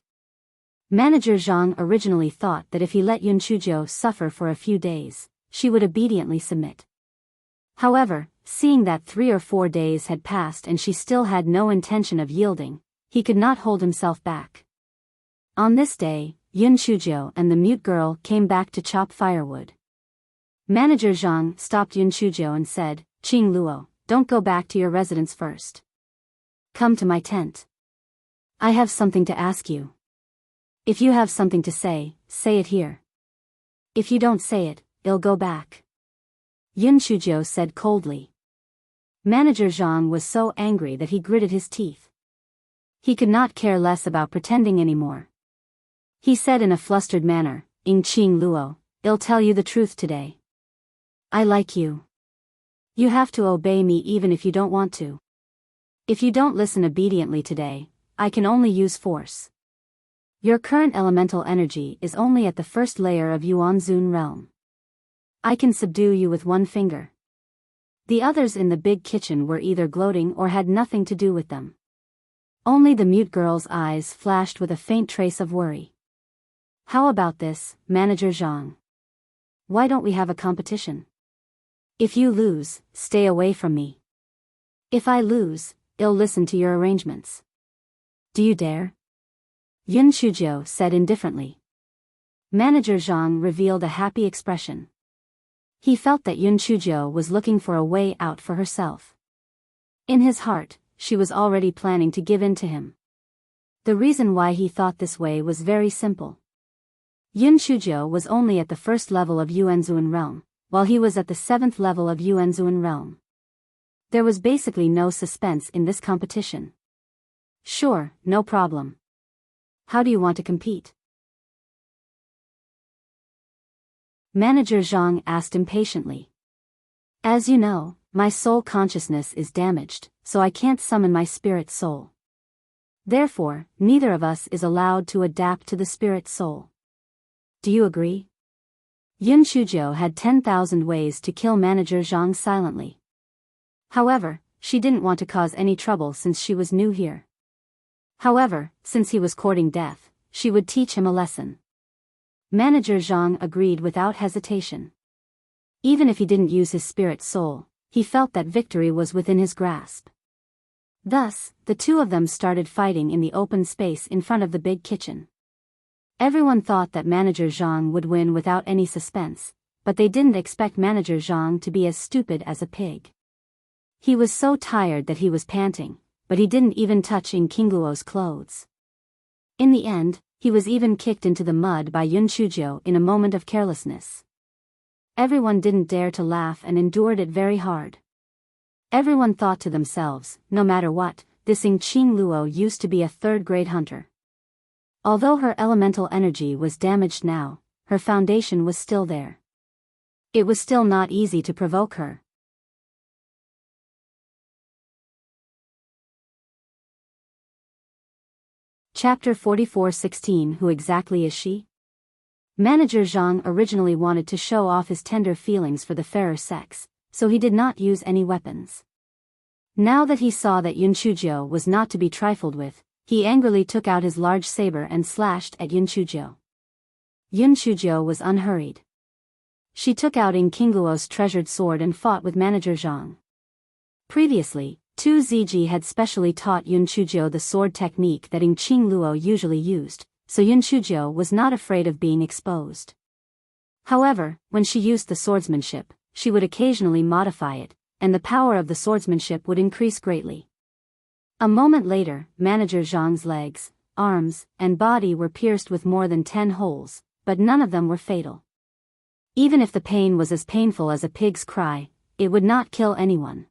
Manager Zhang originally thought that if he let Yun Shujo suffer for a few days, she would obediently submit. However, seeing that 3 or 4 days had passed and she still had no intention of yielding, he could not hold himself back. On this day, Yun Shujo and the mute girl came back to chop firewood. Manager Zhang stopped Yun Shujo and said, "Qing Luo, don't go back to your residence first. Come to my tent. I have something to ask you. If you have something to say it here. If you don't say it, it'll go back." Yun Shujo said coldly. Manager Zhang was so angry that he gritted his teeth. He could not care less about pretending anymore. He said in a flustered manner, "Qing Luo, I'll tell you the truth today. I like you. You have to obey me even if you don't want to. If you don't listen obediently today, I can only use force. Your current elemental energy is only at the first layer of Yuanzun realm. I can subdue you with one finger." The others in the big kitchen were either gloating or had nothing to do with them. Only the mute girl's eyes flashed with a faint trace of worry. "How about this, Manager Zhang? Why don't we have a competition? If you lose, stay away from me. If I lose, I'll listen to your arrangements. Do you dare?" Yun Shujo said indifferently. Manager Zhang revealed a happy expression. He felt that Yun Shujo was looking for a way out for herself. In his heart, she was already planning to give in to him. The reason why he thought this way was very simple. Yun Shujo was only at the first level of Yuanzun realm, while he was at the 7th level of Yuanzun realm. There was basically no suspense in this competition. "Sure, no problem. How do you want to compete?" Manager Zhang asked impatiently. "As you know, my soul consciousness is damaged, so I can't summon my spirit soul. Therefore, neither of us is allowed to adapt to the spirit soul. Do you agree?" Yun Shujo had 10,000 ways to kill Manager Zhang silently. However, she didn't want to cause any trouble since she was new here. However, since he was courting death, she would teach him a lesson. Manager Zhang agreed without hesitation. Even if he didn't use his spirit soul, he felt that victory was within his grasp. Thus, the two of them started fighting in the open space in front of the big kitchen. Everyone thought that Manager Zhang would win without any suspense, but they didn't expect Manager Zhang to be as stupid as a pig. He was so tired that he was panting, but he didn't even touch Qing Luo's clothes. In the end, he was even kicked into the mud by Yun Shujo in a moment of carelessness. Everyone didn't dare to laugh and endured it very hard. Everyone thought to themselves, no matter what, this Qing Luo used to be a 3rd-grade hunter. Although her elemental energy was damaged now, her foundation was still there. It was still not easy to provoke her. Chapter 44:16 Who exactly is she? Manager Zhang originally wanted to show off his tender feelings for the fairer sex, so he did not use any weapons. Now that he saw that Yun Shujo was not to be trifled with, he angrily took out his large saber and slashed at Yun Shujo. Yun Shujo was unhurried. She took out Qing Luo's treasured sword and fought with Manager Zhang. Previously, Tu Ziji had specially taught Yun Shujo the sword technique that Qing Luo usually used, so Yun Shujo was not afraid of being exposed. However, when she used the swordsmanship, she would occasionally modify it, and the power of the swordsmanship would increase greatly. A moment later, Manager Zhang's legs, arms, and body were pierced with more than 10 holes, but none of them were fatal. Even if the pain was as painful as a pig's cry, it would not kill anyone.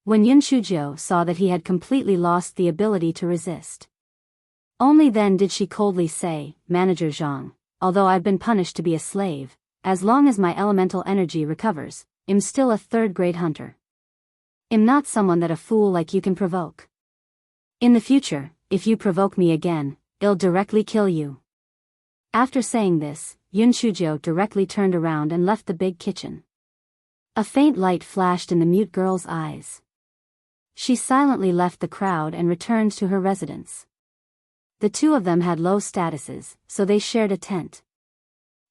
When Yun Shujo saw that he had completely lost the ability to resist, only then did she coldly say, "Manager Zhang, although I've been punished to be a slave, as long as my elemental energy recovers, I'm still a third-grade hunter. I'm not someone that a fool like you can provoke. In the future, if you provoke me again, I'll directly kill you." After saying this, Yun Shujo directly turned around and left the big kitchen. A faint light flashed in the mute girl's eyes. She silently left the crowd and returned to her residence. The two of them had low statuses, so they shared a tent.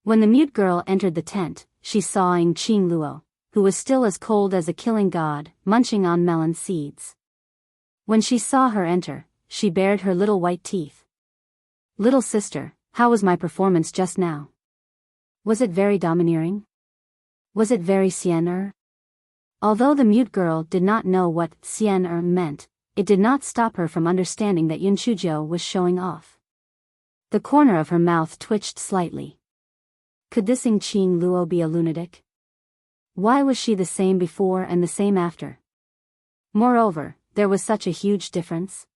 When the mute girl entered the tent, she saw Qing Luo, who was still as cold as a killing god, munching on melon seeds. When she saw her enter, she bared her little white teeth. "Little sister, how was my performance just now? Was it very domineering? Was it very xian-er?" Although the mute girl did not know what xian-er meant, it did not stop her from understanding that Yun Shujo was showing off. The corner of her mouth twitched slightly. Could this Qing Luo be a lunatic? Why was she the same before and the same after? Moreover, there was such a huge difference.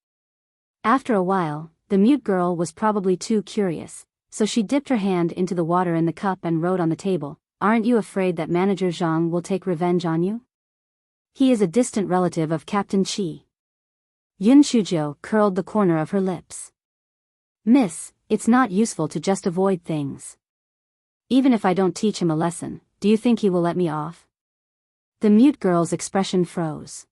After a while, the mute girl was probably too curious, so she dipped her hand into the water in the cup and wrote on the table, "Aren't you afraid that Manager Zhang will take revenge on you? He is a distant relative of Captain Qi." Yun Shujo curled the corner of her lips. "Miss, it's not useful to just avoid things. Even if I don't teach him a lesson, do you think he will let me off?" The mute girl's expression froze.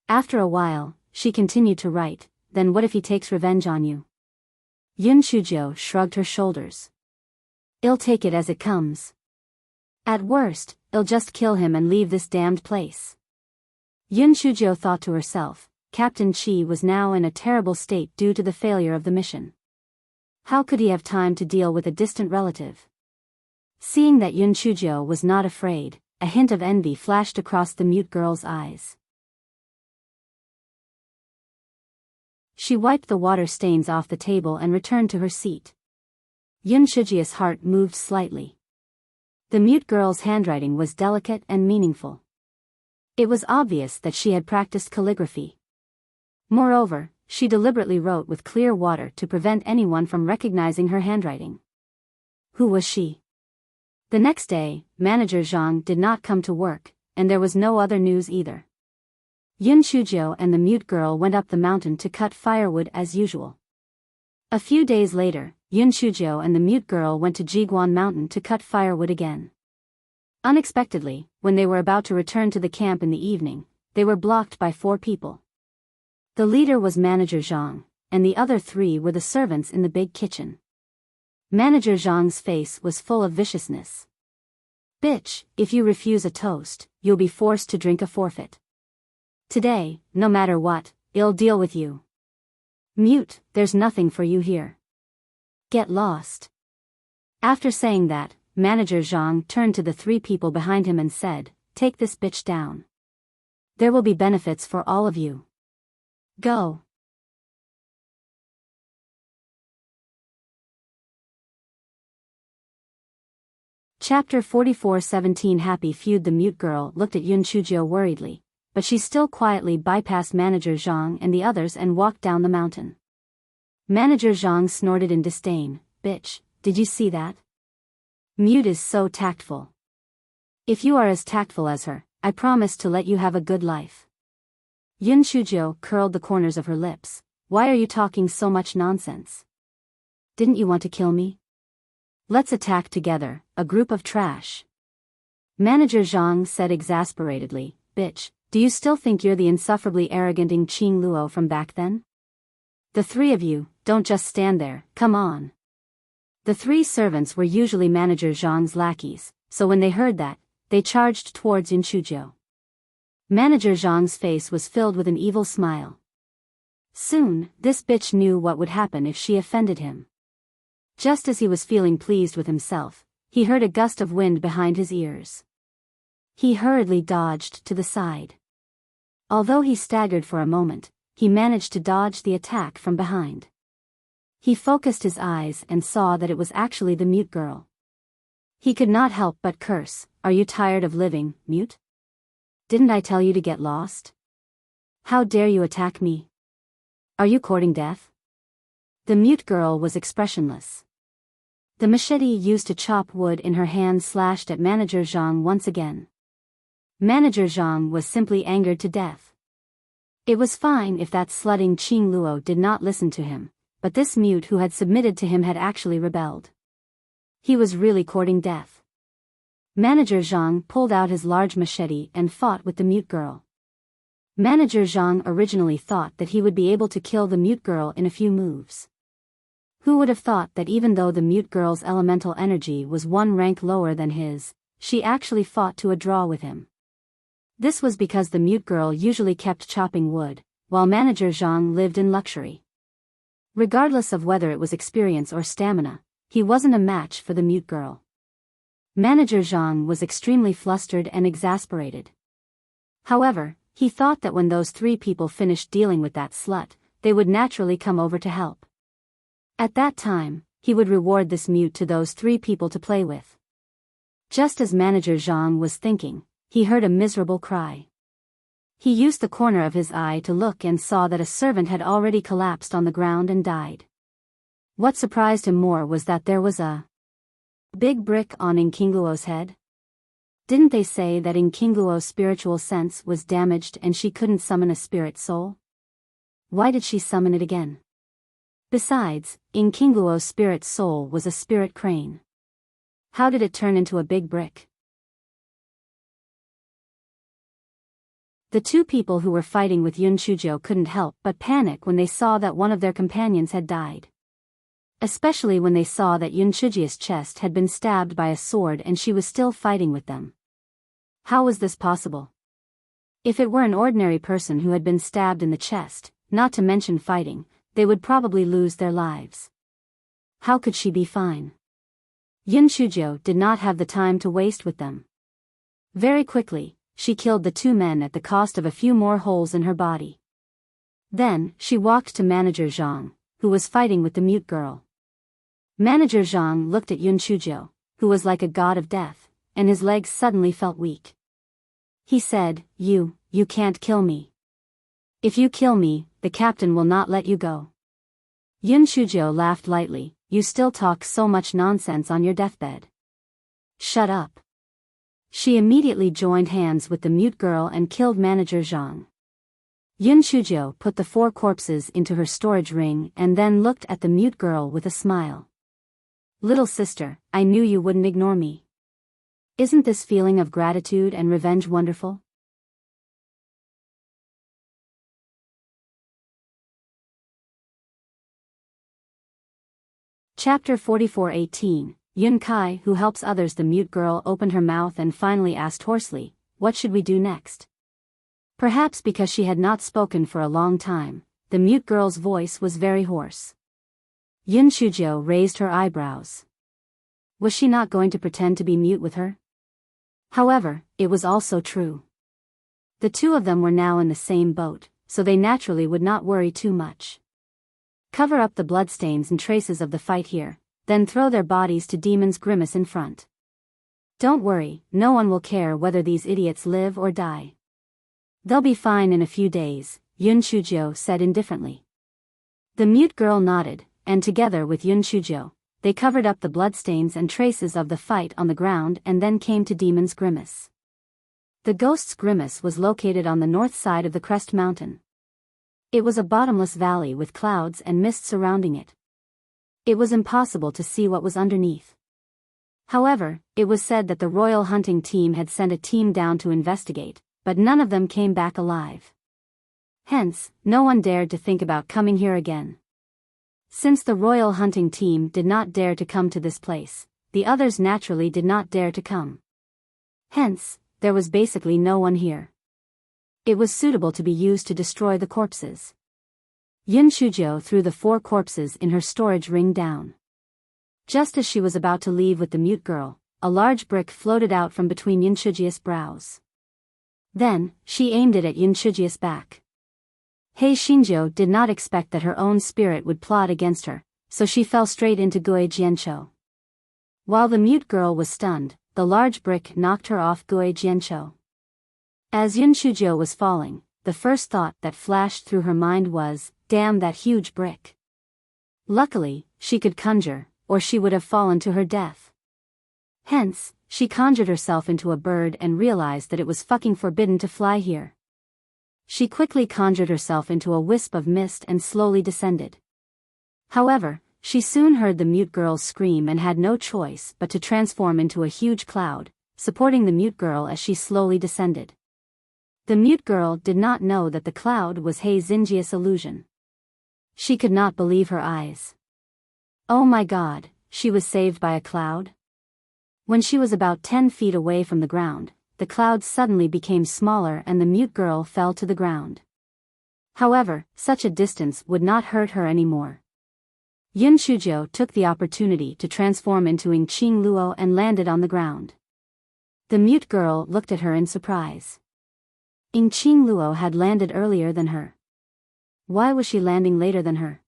After a while, she continued to write, "Then what if he takes revenge on you?" Yun Shujo shrugged her shoulders. "I'll take it as it comes. At worst, I'll just kill him and leave this damned place." Yun Shujo thought to herself, Captain Qi was now in a terrible state due to the failure of the mission. How could he have time to deal with a distant relative? Seeing that Yun Shujo was not afraid, a hint of envy flashed across the mute girl's eyes. She wiped the water stains off the table and returned to her seat. Yun Shujia's heart moved slightly. The mute girl's handwriting was delicate and meaningful. It was obvious that she had practiced calligraphy. Moreover, she deliberately wrote with clear water to prevent anyone from recognizing her handwriting. Who was she? The next day, Manager Zhang did not come to work, and there was no other news either. Yun Shujo and the mute girl went up the mountain to cut firewood as usual. A few days later, Yun Shujo and the mute girl went to Jiguan Mountain to cut firewood again. Unexpectedly, when they were about to return to the camp in the evening, they were blocked by 4 people. The leader was Manager Zhang, and the other 3 were the servants in the big kitchen. Manager Zhang's face was full of viciousness. "Bitch, if you refuse a toast, you'll be forced to drink a forfeit. Today, no matter what, I'll deal with you. Mute, there's nothing for you here. Get lost." After saying that, Manager Zhang turned to the 3 people behind him and said, "Take this bitch down. There will be benefits for all of you. Go." Chapter 44:17 Happy Feud. The mute girl looked at Yun Shujo worriedly, but she still quietly bypassed Manager Zhang and the others and walked down the mountain. Manager Zhang snorted in disdain, "Bitch, did you see that? Mute is so tactful. If you are as tactful as her, I promise to let you have a good life." Yun Shujo curled the corners of her lips. "Why are you talking so much nonsense? Didn't you want to kill me? Let's attack together, a group of trash." Manager Zhang said exasperatedly, "Bitch, do you still think you're the insufferably arrogant Qing Luo from back then? The 3 of you, don't just stand there, come on." The 3 servants were usually Manager Zhang's lackeys, so when they heard that, they charged towards Yun Shujo. Manager Zhang's face was filled with an evil smile. Soon, this bitch knew what would happen if she offended him. Just as he was feeling pleased with himself, he heard a gust of wind behind his ears. He hurriedly dodged to the side. Although he staggered for a moment, he managed to dodge the attack from behind. He focused his eyes and saw that it was actually the mute girl. He could not help but curse. Are you tired of living, mute? Didn't I tell you to get lost? How dare you attack me? Are you courting death? The mute girl was expressionless. The machete used to chop wood in her hand slashed at Manager Zhang once again. Manager Zhang was simply angered to death. It was fine if that slutting Qing Luo did not listen to him, but this mute who had submitted to him had actually rebelled. He was really courting death. Manager Zhang pulled out his large machete and fought with the mute girl. Manager Zhang originally thought that he would be able to kill the mute girl in a few moves. Who would have thought that even though the mute girl's elemental energy was one rank lower than his, she actually fought to a draw with him. This was because the mute girl usually kept chopping wood, while Manager Zhang lived in luxury. Regardless of whether it was experience or stamina, he wasn't a match for the mute girl. Manager Zhang was extremely flustered and exasperated. However, he thought that when those three people finished dealing with that slut, they would naturally come over to help. At that time, he would reward this mute to those three people to play with. Just as Manager Zhang was thinking, he heard a miserable cry. He used the corner of his eye to look and saw that a servant had already collapsed on the ground and died. What surprised him more was that there was a big brick on King Luo's head. Didn't they say that King Luo's spiritual sense was damaged and she couldn't summon a spirit soul? Why did she summon it again? Besides, King Luo's spirit soul was a spirit crane. How did it turn into a big brick? The two people who were fighting with Yun Shujiu couldn't help but panic when they saw that one of their companions had died. Especially when they saw that Yun Shujiu's chest had been stabbed by a sword and she was still fighting with them. How was this possible? If it were an ordinary person who had been stabbed in the chest, not to mention fighting, they would probably lose their lives. How could she be fine? Yun Shujiu did not have the time to waste with them. Very quickly, she killed the two men at the cost of a few more holes in her body. Then, she walked to Manager Zhang, who was fighting with the mute girl. Manager Zhang looked at Yun Shujiu, who was like a god of death, and his legs suddenly felt weak. He said, You can't kill me. If you kill me, the captain will not let you go. Yun Shujiu laughed lightly, You still talk so much nonsense on your deathbed. Shut up. She immediately joined hands with the mute girl and killed Manager Zhang. Yun Shujiu put the 4 corpses into her storage ring and then looked at the mute girl with a smile. Little sister, I knew you wouldn't ignore me. Isn't this feeling of gratitude and revenge wonderful? Chapter 44:18. Yun Kai, who helps others. The mute girl opened her mouth and finally asked hoarsely, What should we do next? Perhaps because she had not spoken for a long time, the mute girl's voice was very hoarse. Yun Shujiu raised her eyebrows. Was she not going to pretend to be mute with her? However, it was also true. The two of them were now in the same boat, so they naturally would not worry too much. Cover up the bloodstains and traces of the fight here, then throw their bodies to Demon's Grimace in front. Don't worry, no one will care whether these idiots live or die. They'll be fine in a few days, Yun Shujiu said indifferently. The mute girl nodded, and together with Yun Shujiu, they covered up the bloodstains and traces of the fight on the ground and then came to Demon's Grimace. The Ghost's Grimace was located on the north side of the Crest Mountain. It was a bottomless valley with clouds and mist surrounding it. It was impossible to see what was underneath. However, it was said that the royal hunting team had sent a team down to investigate, but none of them came back alive. Hence, no one dared to think about coming here again. Since the royal hunting team did not dare to come to this place, the others naturally did not dare to come. Hence, there was basically no one here. It was suitable to be used to destroy the corpses. Yun Shujiu threw the 4 corpses in her storage ring down. Just as she was about to leave with the mute girl, a large brick floated out from between Yun Shujiu's brows. Then, she aimed it at Yun Shujiu's back. Hei Xinjiu did not expect that her own spirit would plot against her, so she fell straight into Gui Jianchou. While the mute girl was stunned, the large brick knocked her off Gui Jianqiu. As Yun Shujiu was falling, the first thought that flashed through her mind was, damn that huge brick. Luckily, she could conjure, or she would have fallen to her death. Hence, she conjured herself into a bird and realized that it was fucking forbidden to fly here. She quickly conjured herself into a wisp of mist and slowly descended. However, she soon heard the mute girl's scream and had no choice but to transform into a huge cloud, supporting the mute girl as she slowly descended. The mute girl did not know that the cloud was He Xinjia's illusion. She could not believe her eyes. Oh my god, she was saved by a cloud? When she was about 10 feet away from the ground, the cloud suddenly became smaller and the mute girl fell to the ground. However, such a distance would not hurt her anymore. Yun Shujiu took the opportunity to transform into Qing Luo and landed on the ground. The mute girl looked at her in surprise. Qing Luo had landed earlier than her. Why was she landing later than her?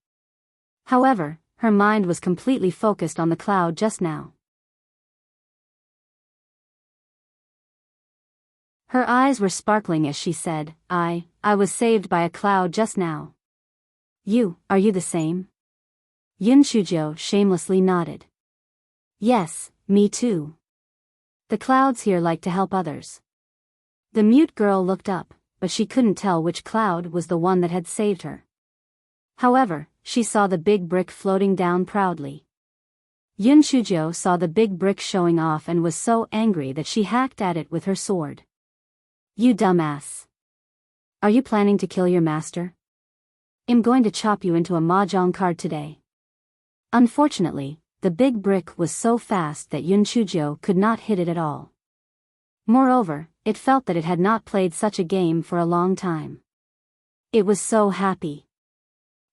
However, her mind was completely focused on the cloud just now. Her eyes were sparkling as she said, I was saved by a cloud just now. Are you the same? Yun Shujiu shamelessly nodded. Yes, me too. The clouds here like to help others. The mute girl looked up, but she couldn't tell which cloud was the one that had saved her. However, she saw the big brick floating down proudly. Yun Shujiu saw the big brick showing off and was so angry that she hacked at it with her sword. You dumbass. Are you planning to kill your master? I'm going to chop you into a mahjong card today. Unfortunately, the big brick was so fast that Yun Shujiu could not hit it at all. Moreover, it felt that it had not played such a game for a long time. It was so happy.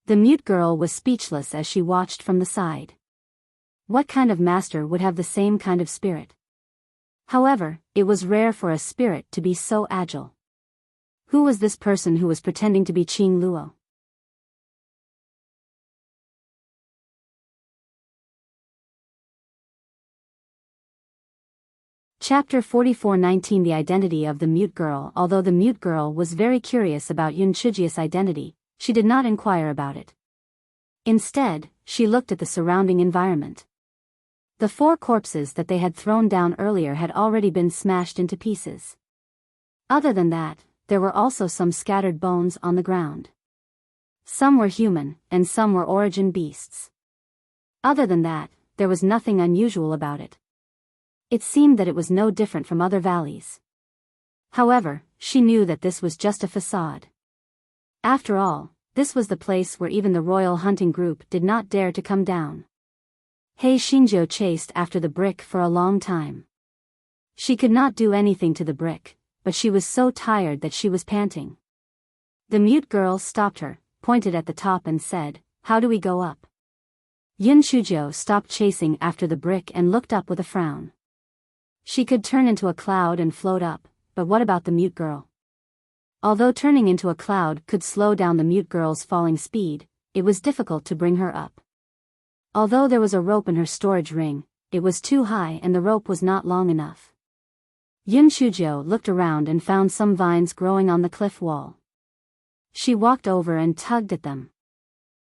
The mute girl was speechless as she watched from the side. What kind of master would have the same kind of spirit? However, it was rare for a spirit to be so agile. Who was this person who was pretending to be Qing Luo? Chapter 44:19 The identity of the mute girl. Although the mute girl was very curious about Yun Shujiu's identity, she did not inquire about it. Instead, she looked at the surrounding environment. The 4 corpses that they had thrown down earlier had already been smashed into pieces. Other than that, there were also some scattered bones on the ground. Some were human, and some were origin beasts. Other than that, there was nothing unusual about it. It seemed that it was no different from other valleys. However, she knew that this was just a facade. After all, this was the place where even the royal hunting group did not dare to come down. He Xinjiu chased after the brick for a long time. She could not do anything to the brick, but she was so tired that she was panting. The mute girl stopped her, pointed at the top and said, "How do we go up?" Yun Shujiu stopped chasing after the brick and looked up with a frown. She could turn into a cloud and float up, but what about the mute girl? Although turning into a cloud could slow down the mute girl's falling speed, it was difficult to bring her up. Although there was a rope in her storage ring, it was too high and the rope was not long enough. Yun Shujiu looked around and found some vines growing on the cliff wall. She walked over and tugged at them.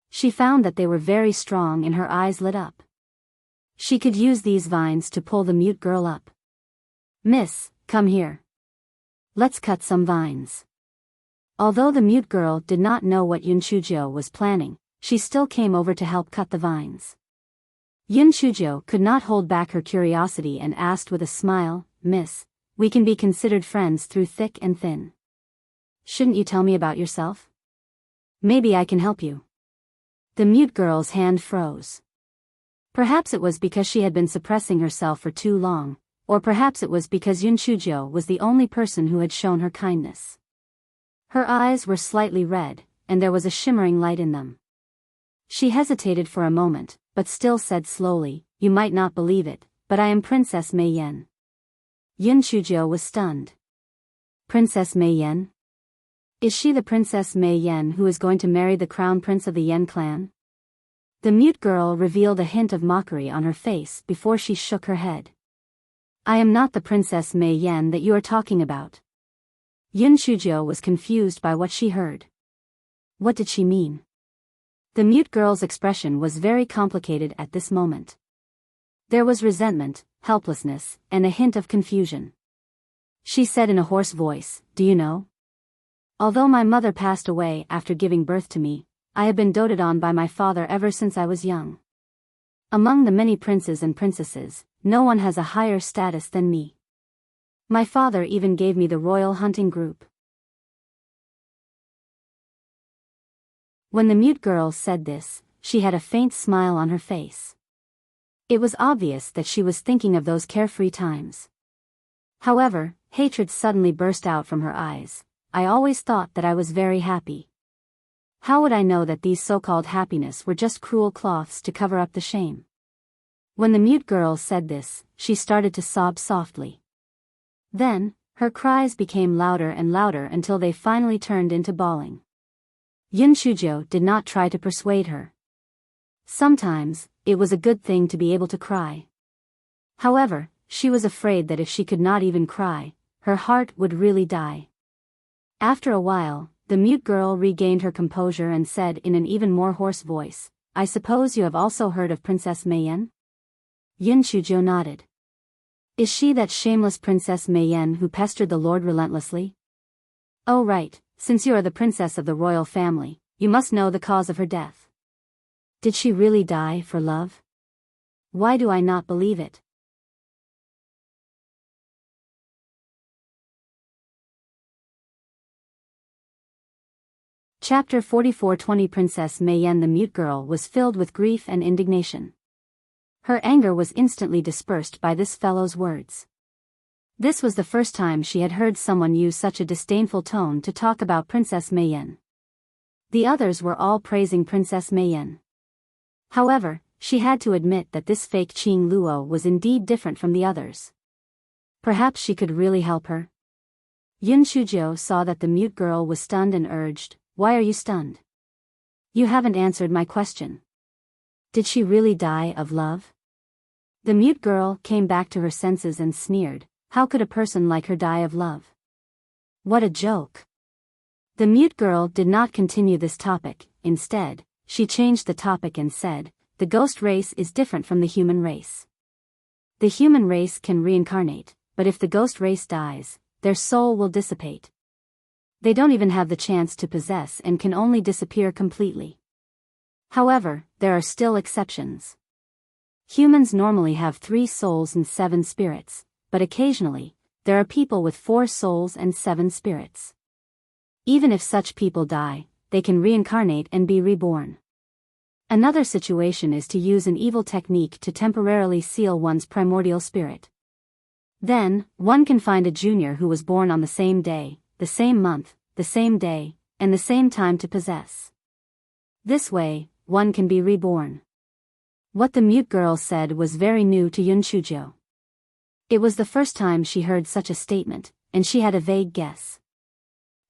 She found that they were very strong and her eyes lit up. She could use these vines to pull the mute girl up. "Miss, come here. Let's cut some vines." Although the mute girl did not know what Yun Shujiu was planning, she still came over to help cut the vines. Yun Shujiu could not hold back her curiosity and asked with a smile, "Miss, we can be considered friends through thick and thin. Shouldn't you tell me about yourself? Maybe I can help you." The mute girl's hand froze. Perhaps it was because she had been suppressing herself for too long, or perhaps it was because Yun Shujiu was the only person who had shown her kindness. Her eyes were slightly red, and there was a shimmering light in them. She hesitated for a moment, but still said slowly, "You might not believe it, but I am Princess Mei Yan." Yun Shujiu was stunned. Princess Mei Yan? Is she the Princess Mei Yan who is going to marry the crown prince of the Yan clan? The mute girl revealed a hint of mockery on her face before she shook her head. I am not the Princess Mei Yan that you are talking about. Yun Shujo was confused by what she heard. What did she mean? The mute girl's expression was very complicated at this moment. There was resentment, helplessness, and a hint of confusion. She said in a hoarse voice, do you know? Although my mother passed away after giving birth to me, I have been doted on by my father ever since I was young. Among the many princes and princesses, no one has a higher status than me. My father even gave me the royal hunting group. When the mute girl said this, she had a faint smile on her face. It was obvious that she was thinking of those carefree times. However, hatred suddenly burst out from her eyes. I always thought that I was very happy. How would I know that these so-called happiness were just cruel cloths to cover up the shame? When the mute girl said this, she started to sob softly. Then, her cries became louder and louder until they finally turned into bawling. Yun Shujo did not try to persuade her. Sometimes, it was a good thing to be able to cry. However, she was afraid that if she could not even cry, her heart would really die. After a while, the mute girl regained her composure and said in an even more hoarse voice, I suppose you have also heard of Princess Mei Yan? Yun Shujo nodded. Is she that shameless Princess Mei Yan who pestered the Lord relentlessly? Oh right, since you are the princess of the royal family, you must know the cause of her death. Did she really die for love? Why do I not believe it? Chapter 44:20 Princess Mei Yan. The mute girl was filled with grief and indignation. Her anger was instantly dispersed by this fellow's words. This was the first time she had heard someone use such a disdainful tone to talk about Princess Mei Yan. The others were all praising Princess Mei Yan. However, she had to admit that this fake Qing Luo was indeed different from the others. Perhaps she could really help her? Yun Shujo saw that the mute girl was stunned and urged, why are you stunned? You haven't answered my question. Did she really die of love? The mute girl came back to her senses and sneered, how could a person like her die of love? What a joke. The mute girl did not continue this topic. Instead, she changed the topic and said, the ghost race is different from the human race. The human race can reincarnate, but if the ghost race dies, their soul will dissipate. They don't even have the chance to possess and can only disappear completely. However, there are still exceptions. Humans normally have 3 souls and 7 spirits, but occasionally, there are people with 4 souls and 7 spirits. Even if such people die, they can reincarnate and be reborn. Another situation is to use an evil technique to temporarily seal one's primordial spirit. Then, one can find a junior who was born on the same day, the same month, the same day, and the same time to possess. This way, one can be reborn. What the mute girl said was very new to Yun Shujo. It was the first time she heard such a statement, and she had a vague guess.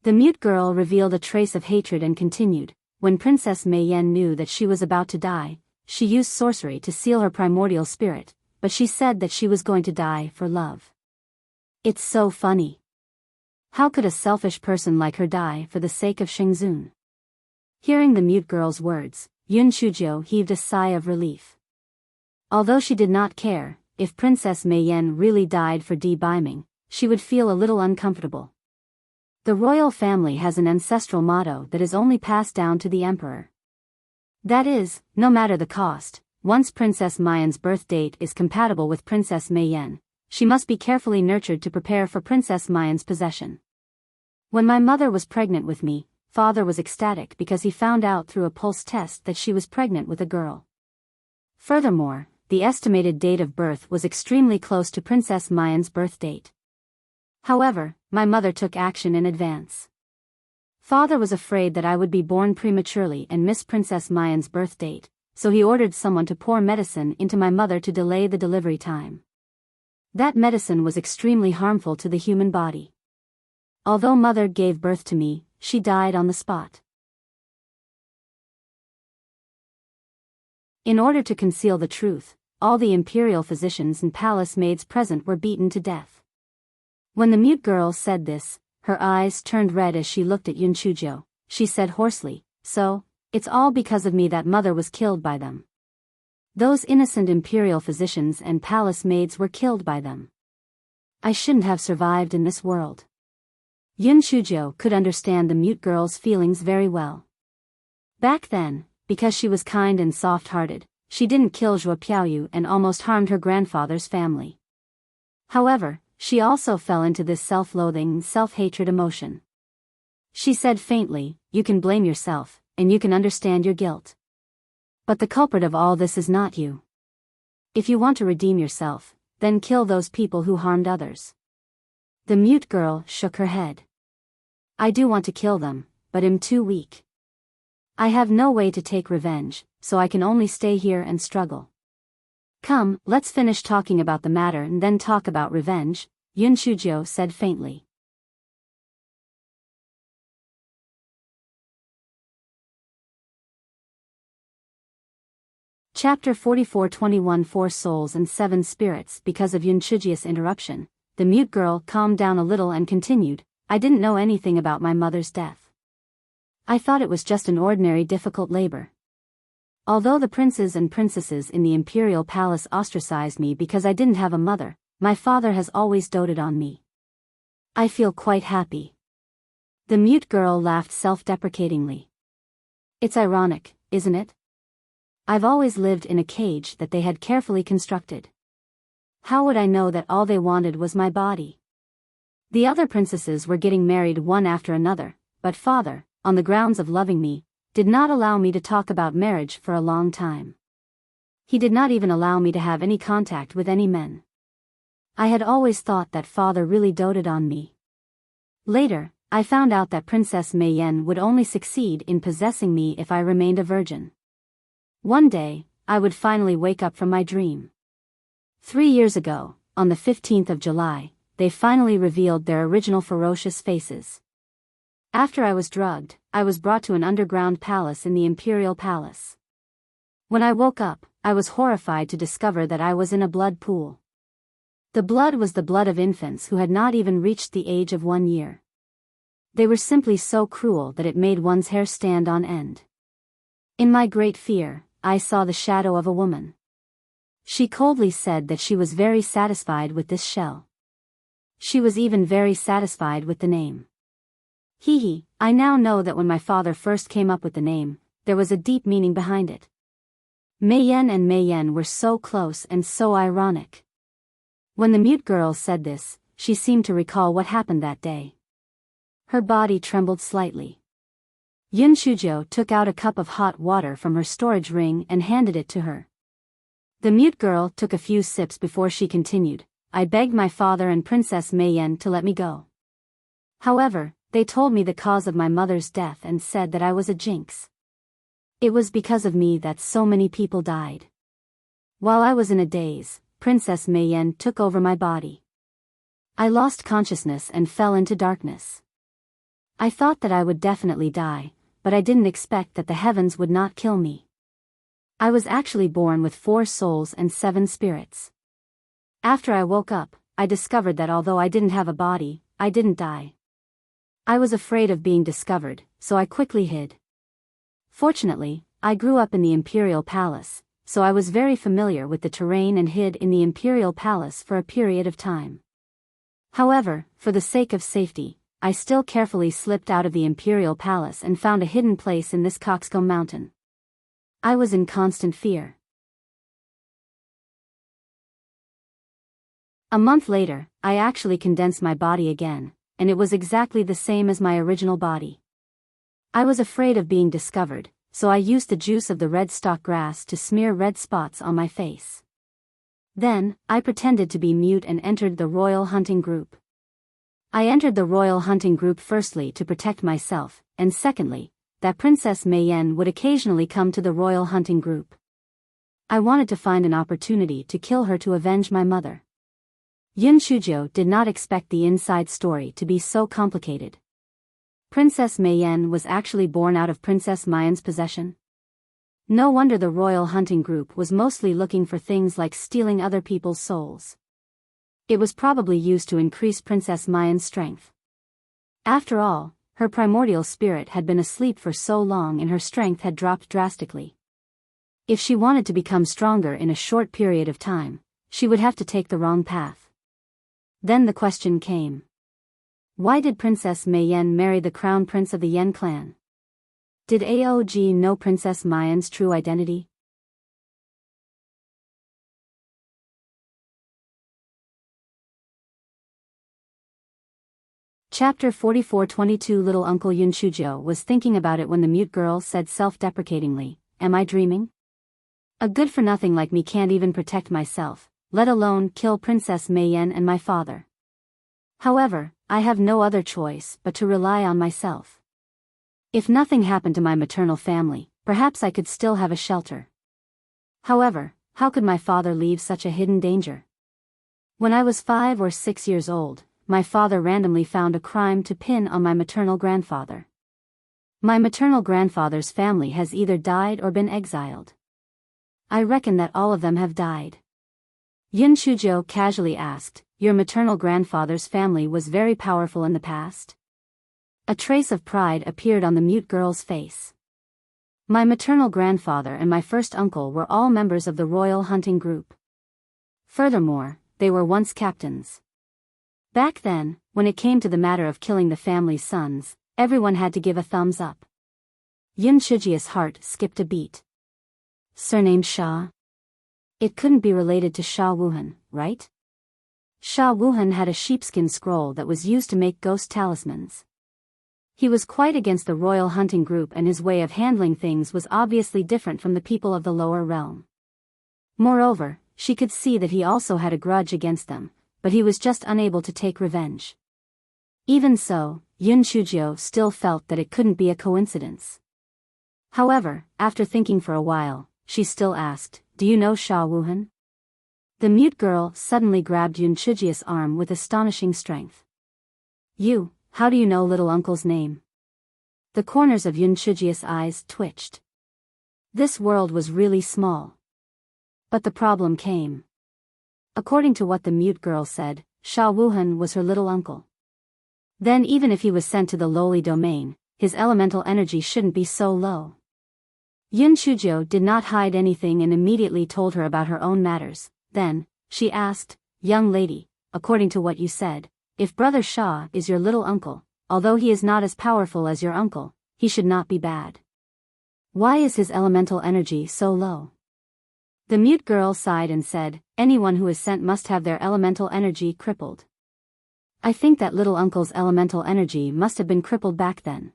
The mute girl revealed a trace of hatred and continued, when Princess Mei Yan knew that she was about to die, she used sorcery to seal her primordial spirit, but she said that she was going to die for love. It's so funny. How could a selfish person like her die for the sake of Shengzun? Hearing the mute girl's words, Yun Shujo heaved a sigh of relief. Although she did not care, if Princess Mei Yan really died for Biming, she would feel a little uncomfortable. The royal family has an ancestral motto that is only passed down to the emperor. That is, no matter the cost, once Princess Mei Yan's birth date is compatible with Princess Mei Yan, she must be carefully nurtured to prepare for Princess Mei Yan's possession. When my mother was pregnant with me, father was ecstatic because he found out through a pulse test that she was pregnant with a girl. Furthermore, the estimated date of birth was extremely close to Princess Mei Yan's birth date. However, my mother took action in advance. Father was afraid that I would be born prematurely and miss Princess Mei Yan's birth date, so he ordered someone to pour medicine into my mother to delay the delivery time. That medicine was extremely harmful to the human body. Although mother gave birth to me, she died on the spot. In order to conceal the truth, all the imperial physicians and palace maids present were beaten to death. When the mute girl said this, her eyes turned red as she looked at Yunchujo. She said hoarsely, "So, it's all because of me that mother was killed by them. Those innocent imperial physicians and palace maids were killed by them. I shouldn't have survived in this world." Yunchujo could understand the mute girl's feelings very well. Back then, because she was kind and soft-hearted, she didn't kill Zhuo Piaoyu and almost harmed her grandfather's family. However, she also fell into this self-loathing, self-hatred emotion. She said faintly, "You can blame yourself, and you can understand your guilt. But the culprit of all this is not you. If you want to redeem yourself, then kill those people who harmed others." The mute girl shook her head. "I do want to kill them, but I'm too weak. I have no way to take revenge, so I can only stay here and struggle." "Come, let's finish talking about the matter and then talk about revenge," Yunchujo said faintly. Chapter 44:21 4 Souls and 7 Spirits. Because of Yunchuji's interruption, the mute girl calmed down a little and continued, "I didn't know anything about my mother's death. I thought it was just an ordinary difficult labor. Although the princes and princesses in the imperial palace ostracized me because I didn't have a mother, my father has always doted on me. I feel quite happy." The mute girl laughed self-deprecatingly. "It's ironic, isn't it? I've always lived in a cage that they had carefully constructed. How would I know that all they wanted was my body? The other princesses were getting married one after another, but father, on the grounds of loving me, did not allow me to talk about marriage for a long time. He did not even allow me to have any contact with any men. I had always thought that father really doted on me. Later, I found out that Princess Mei Yan would only succeed in possessing me if I remained a virgin. One day, I would finally wake up from my dream. 3 years ago, on the 15th of July, they finally revealed their original ferocious faces. After I was drugged, I was brought to an underground palace in the imperial palace. When I woke up, I was horrified to discover that I was in a blood pool. The blood was the blood of infants who had not even reached the age of 1 year. They were simply so cruel that it made one's hair stand on end. In my great fear, I saw the shadow of a woman. She coldly said that she was very satisfied with this shell. She was even very satisfied with the name. I now know that when my father first came up with the name, there was a deep meaning behind it. Mei Yan and Mei Yan were so close and so ironic. When the mute girl said this, she seemed to recall what happened that day. Her body trembled slightly. Yunchujo took out a cup of hot water from her storage ring and handed it to her. The mute girl took a few sips before she continued, "I begged my father and Princess Mei Yan to let me go. However, they told me the cause of my mother's death and said that I was a jinx. It was because of me that so many people died. While I was in a daze, Princess Mei Yan took over my body. I lost consciousness and fell into darkness. I thought that I would definitely die, but I didn't expect that the heavens would not kill me. I was actually born with 4 souls and 7 spirits. After I woke up, I discovered that although I didn't have a body, I didn't die. I was afraid of being discovered, so I quickly hid. Fortunately, I grew up in the imperial palace, so I was very familiar with the terrain and hid in the imperial palace for a period of time. However, for the sake of safety, I still carefully slipped out of the imperial palace and found a hidden place in this coxcomb mountain. I was in constant fear. A month later, I actually condensed my body again, and it was exactly the same as my original body. I was afraid of being discovered, so I used the juice of the red stalk grass to smear red spots on my face. Then, I pretended to be mute and entered the royal hunting group. I entered the royal hunting group firstly to protect myself, and secondly, that Princess Mei Yan would occasionally come to the royal hunting group. I wanted to find an opportunity to kill her to avenge my mother. Yunchujo did not expect the inside story to be so complicated. Princess Mei Yan was actually born out of Princess Mei Yan's possession. No wonder the royal hunting group was mostly looking for things like stealing other people's souls. It was probably used to increase Princess Mayan's strength. After all, her primordial spirit had been asleep for so long and her strength had dropped drastically. If she wanted to become stronger in a short period of time, she would have to take the wrong path. Then the question came. Why did Princess Mei Yan marry the crown prince of the Yan clan? Did Aog know Princess Mayan's true identity? Chapter 44-22 Little Uncle Yun Shujo was thinking about it when the mute girl said self-deprecatingly, "Am I dreaming? A good-for-nothing like me can't even protect myself, let alone kill Princess Mei Yan and my father. However, I have no other choice but to rely on myself. If nothing happened to my maternal family, perhaps I could still have a shelter. However, how could my father leave such a hidden danger? When I was 5 or 6 years old, my father randomly found a crime to pin on my maternal grandfather. My maternal grandfather's family has either died or been exiled. I reckon that all of them have died." Yun Shujo casually asked, "Your maternal grandfather's family was very powerful in the past?" A trace of pride appeared on the mute girl's face. "My maternal grandfather and my first uncle were all members of the royal hunting group. Furthermore, they were once captains. Back then, when it came to the matter of killing the family's sons, everyone had to give a thumbs up." Yun Shujia's heart skipped a beat. Surnamed Sha? It couldn't be related to Sha Wuhan, right? Sha Wuhan had a sheepskin scroll that was used to make ghost talismans. He was quite against the royal hunting group and his way of handling things was obviously different from the people of the lower realm. Moreover, she could see that he also had a grudge against them, but he was just unable to take revenge. Even so, Yun Shujo still felt that it couldn't be a coincidence. However, after thinking for a while, she still asked, "Do you know Sha Wuhan?" The mute girl suddenly grabbed Yun Shujia's arm with astonishing strength. How do you know little uncle's name?" The corners of Yun Shujia's eyes twitched. This world was really small. But the problem came. According to what the mute girl said, Sha Wuhan was her little uncle. Then even if he was sent to the lowly domain, his elemental energy shouldn't be so low. Yun Shujo did not hide anything and immediately told her about her own matters. Then, she asked, "Young lady, according to what you said, if Brother Sha is your little uncle, although he is not as powerful as your uncle, he should not be bad. Why is his elemental energy so low?" The mute girl sighed and said, "Anyone who is sent must have their elemental energy crippled. I think that little uncle's elemental energy must have been crippled back then.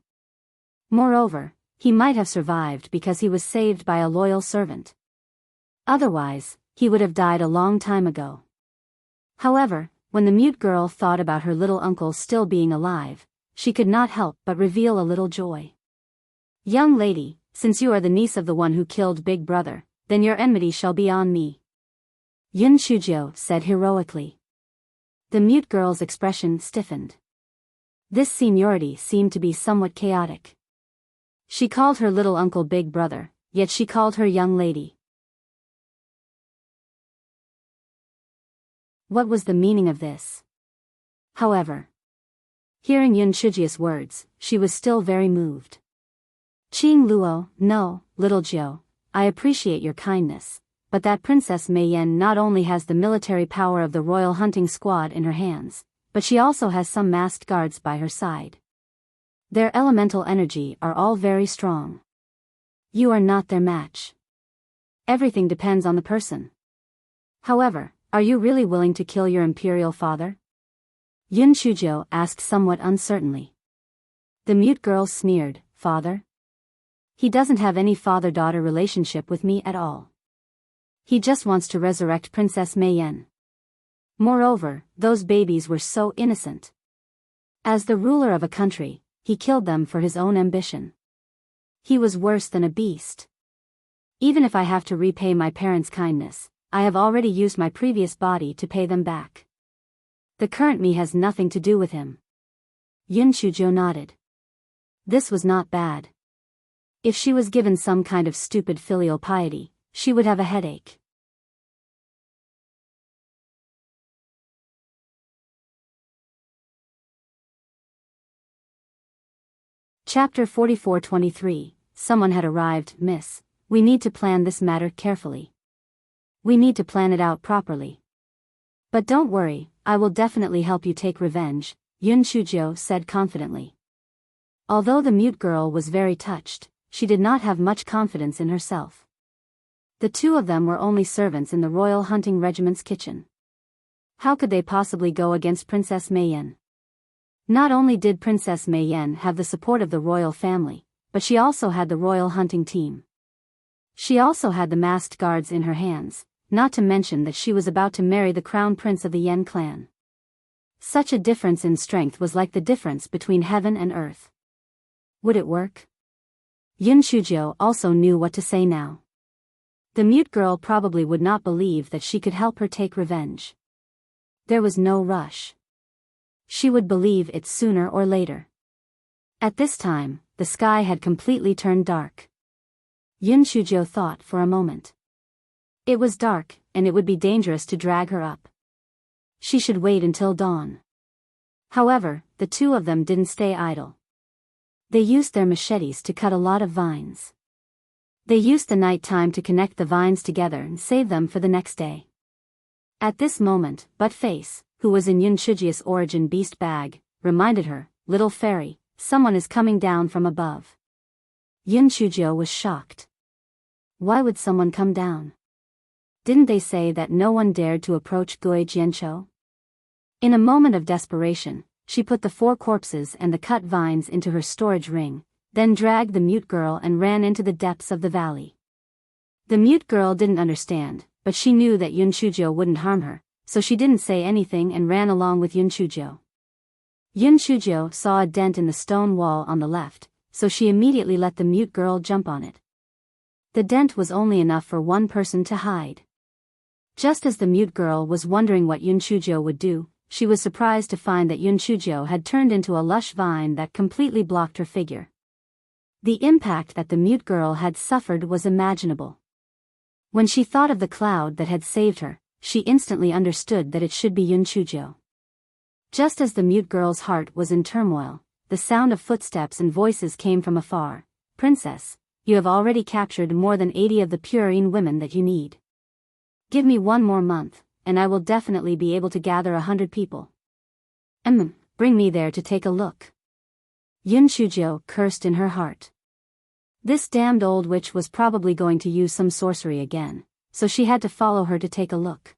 Moreover, he might have survived because he was saved by a loyal servant. Otherwise, he would have died a long time ago." However, when the mute girl thought about her little uncle still being alive, she could not help but reveal a little joy. "Young lady, since you are the niece of the one who killed Big Brother, then your enmity shall be on me," Yun Shujo said heroically. The mute girl's expression stiffened. This seniority seemed to be somewhat chaotic. She called her little uncle Big Brother, yet she called her young lady. What was the meaning of this? However, hearing Yun Shujia's words, she was still very moved. "Qing Luo, no, little Jiu, I appreciate your kindness, but that Princess Mei Yan not only has the military power of the royal hunting squad in her hands, but she also has some masked guards by her side. Their elemental energy are all very strong. You are not their match. Everything depends on the person. However, are you really willing to kill your imperial father?" Yun Shujo asked somewhat uncertainly. The mute girl sneered, "Father? He doesn't have any father-daughter relationship with me at all. He just wants to resurrect Princess Mei Yan. Moreover, those babies were so innocent. As the ruler of a country, he killed them for his own ambition. He was worse than a beast. Even if I have to repay my parents' kindness, I have already used my previous body to pay them back. The current me has nothing to do with him." Yun Shujo nodded. This was not bad. If she was given some kind of stupid filial piety, she would have a headache. Chapter 44-23. Someone had arrived, miss. We need to plan this matter carefully. We need to plan it out properly. But don't worry, I will definitely help you take revenge, Yun Shujo said confidently. Although the mute girl was very touched, she did not have much confidence in herself. The two of them were only servants in the Royal Hunting Regiment's kitchen. How could they possibly go against Princess Meiyan? Not only did Princess Meiyan have the support of the royal family, but she also had the royal hunting team. She also had the masked guards in her hands, not to mention that she was about to marry the crown prince of the Yen clan. Such a difference in strength was like the difference between heaven and earth. Would it work? Yun Shujo also knew what to say now. The mute girl probably would not believe that she could help her take revenge. There was no rush. She would believe it sooner or later. At this time, the sky had completely turned dark. Yun Shujo thought for a moment. It was dark, and it would be dangerous to drag her up. She should wait until dawn. However, the two of them didn't stay idle. They used their machetes to cut a lot of vines. They used the night time to connect the vines together and save them for the next day. At this moment, Buttface, who was in Yun Shuji's origin beast bag, reminded her, "Little fairy, someone is coming down from above." Yun Shujo was shocked. Why would someone come down? Didn't they say that no one dared to approach Gui Jiancho? In a moment of desperation, she put the 4 corpses and the cut vines into her storage ring, then dragged the mute girl and ran into the depths of the valley. The mute girl didn't understand, but she knew that Yun Shujo wouldn't harm her, so she didn't say anything and ran along with Yun Shujo. Yun Shujo saw a dent in the stone wall on the left, so she immediately let the mute girl jump on it. The dent was only enough for one person to hide. Just as the mute girl was wondering what Yun Shujo would do, she was surprised to find that Yun Shujo had turned into a lush vine that completely blocked her figure. The impact that the mute girl had suffered was imaginable. When she thought of the cloud that had saved her, she instantly understood that it should be Yun Shujo. Just as the mute girl's heart was in turmoil, the sound of footsteps and voices came from afar. "Princess, you have already captured more than 80 of the Purine women that you need. Give me 1 more month, and I will definitely be able to gather 100 people. Bring me there to take a look." Yun Shujo cursed in her heart. This damned old witch was probably going to use some sorcery again, so she had to follow her to take a look.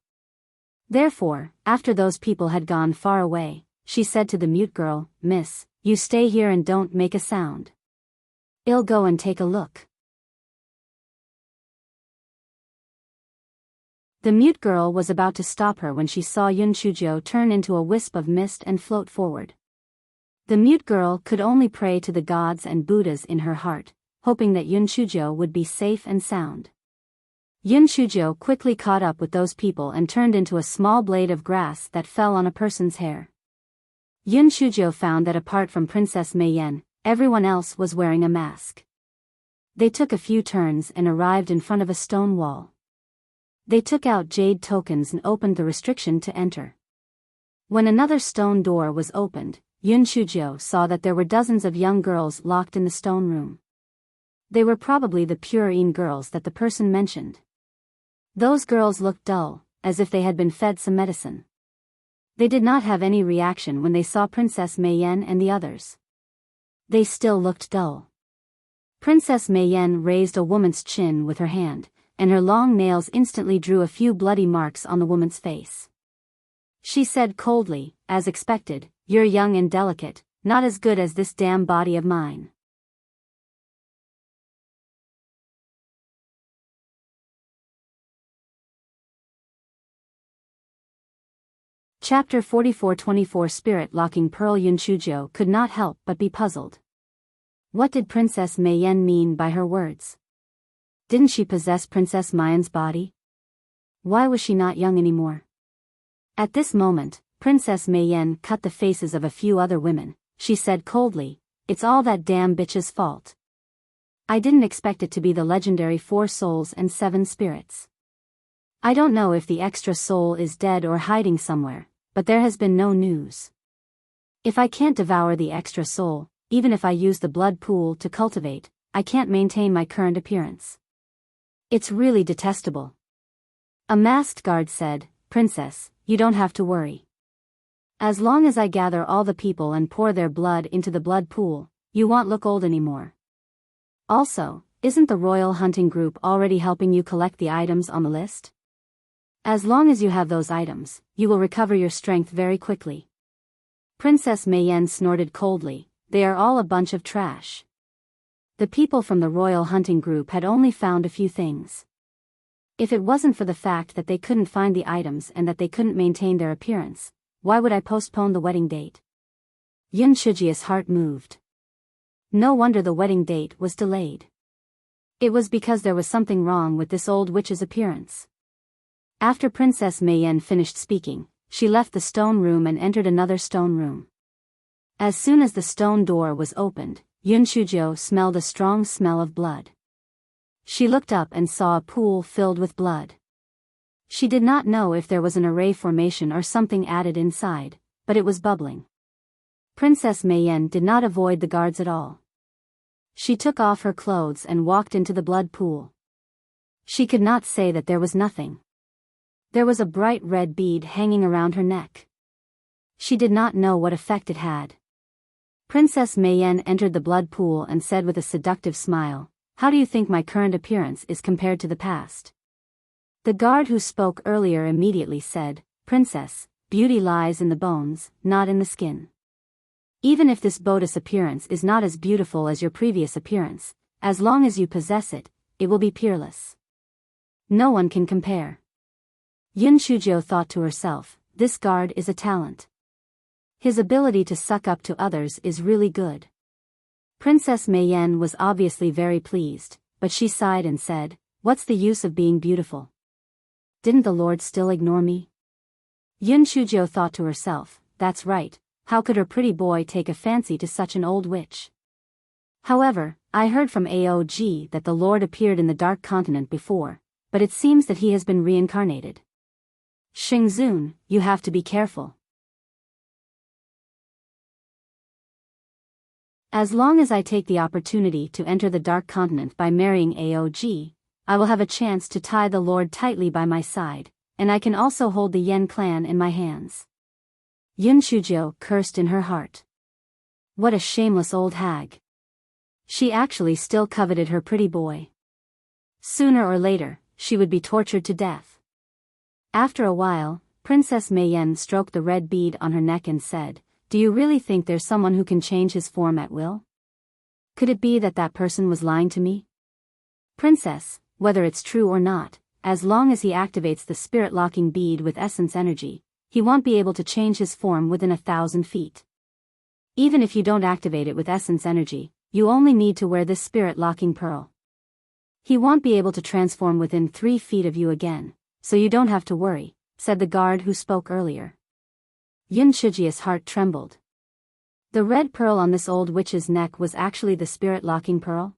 Therefore, after those people had gone far away, she said to the mute girl, "Miss, you stay here and don't make a sound. I'll go and take a look." The mute girl was about to stop her when she saw Yun Shujo turn into a wisp of mist and float forward. The mute girl could only pray to the gods and Buddhas in her heart, hoping that Yun Shujo would be safe and sound. Yun Shujo quickly caught up with those people and turned into a small blade of grass that fell on a person's hair. Yun Shujo found that apart from Princess Meiyan, everyone else was wearing a mask. They took a few turns and arrived in front of a stone wall. They took out jade tokens and opened the restriction to enter. When another stone door was opened, Yun Shujo saw that there were dozens of young girls locked in the stone room. They were probably the Purine girls that the person mentioned. Those girls looked dull, as if they had been fed some medicine. They did not have any reaction when they saw Princess Meiyan and the others. They still looked dull. Princess Meiyan raised a woman's chin with her hand, and her long nails instantly drew a few bloody marks on the woman's face. She said coldly, as expected, "You're young and delicate, not as good as this damn body of mine." Chapter 44-24 Spirit-locking Pearl. Yun Shujo could not help but be puzzled. What did Princess Meiyan mean by her words? Didn't she possess Princess Meiyan's body? Why was she not young anymore? At this moment, Princess Meiyan cut the faces of a few other women. She said coldly, "It's all that damn bitch's fault. I didn't expect it to be the legendary 4 souls and 7 spirits. I don't know if the extra soul is dead or hiding somewhere, but there has been no news. If I can't devour the extra soul, even if I use the blood pool to cultivate, I can't maintain my current appearance. It's really detestable. A masked guard said, Princess, you don't have to worry. As long as I gather all the people and pour their blood into the blood pool, you won't look old anymore. Also, isn't the Royal Hunting Group already helping you collect the items on the list? As long as you have those items, you will recover your strength very quickly. Princess Mayenne snorted coldly, they are all a bunch of trash. The people from the Royal Hunting Group had only found a few things. If it wasn't for the fact that they couldn't find the items and that they couldn't maintain their appearance, why would I postpone the wedding date? Yun Shujia's heart moved. No wonder the wedding date was delayed. It was because there was something wrong with this old witch's appearance. After Princess Mayenne finished speaking, she left the stone room and entered another stone room. As soon as the stone door was opened, Yun Shujio smelled a strong smell of blood. She looked up and saw a pool filled with blood. She did not know if there was an array formation or something added inside, but it was bubbling. Princess Mayenne did not avoid the guards at all. She took off her clothes and walked into the blood pool. She could not say that there was nothing. There was a bright red bead hanging around her neck. She did not know what effect it had. Princess Mayenne entered the blood pool and said with a seductive smile, How do you think my current appearance is compared to the past? The guard who spoke earlier immediately said, Princess, beauty lies in the bones, not in the skin. Even if this bodice appearance is not as beautiful as your previous appearance, as long as you possess it, it will be peerless. No one can compare. Yun Shujio thought to herself, this guard is a talent. His ability to suck up to others is really good. Princess Mayenne was obviously very pleased, but she sighed and said, What's the use of being beautiful? Didn't the Lord still ignore me? Yun Shujio thought to herself, that's right, how could her pretty boy take a fancy to such an old witch? However, I heard from Aog that the Lord appeared in the Dark Continent before, but it seems that he has been reincarnated. Xingzun, you have to be careful. As long as I take the opportunity to enter the Dark Continent by marrying Aog, I will have a chance to tie the Lord tightly by my side, and I can also hold the Yen clan in my hands. Yun Shujio cursed in her heart. What a shameless old hag. She actually still coveted her pretty boy. Sooner or later, she would be tortured to death. After a while, Princess Mayenne stroked the red bead on her neck and said, Do you really think there's someone who can change his form at will? Could it be that that person was lying to me? Princess, whether it's true or not, as long as he activates the spirit-locking bead with essence energy, he won't be able to change his form within 1,000 feet. Even if you don't activate it with essence energy, you only need to wear this spirit-locking pearl. He won't be able to transform within 3 feet of you again, so you don't have to worry, said the guard who spoke earlier. Yun Shijia's heart trembled. The red pearl on this old witch's neck was actually the spirit-locking pearl?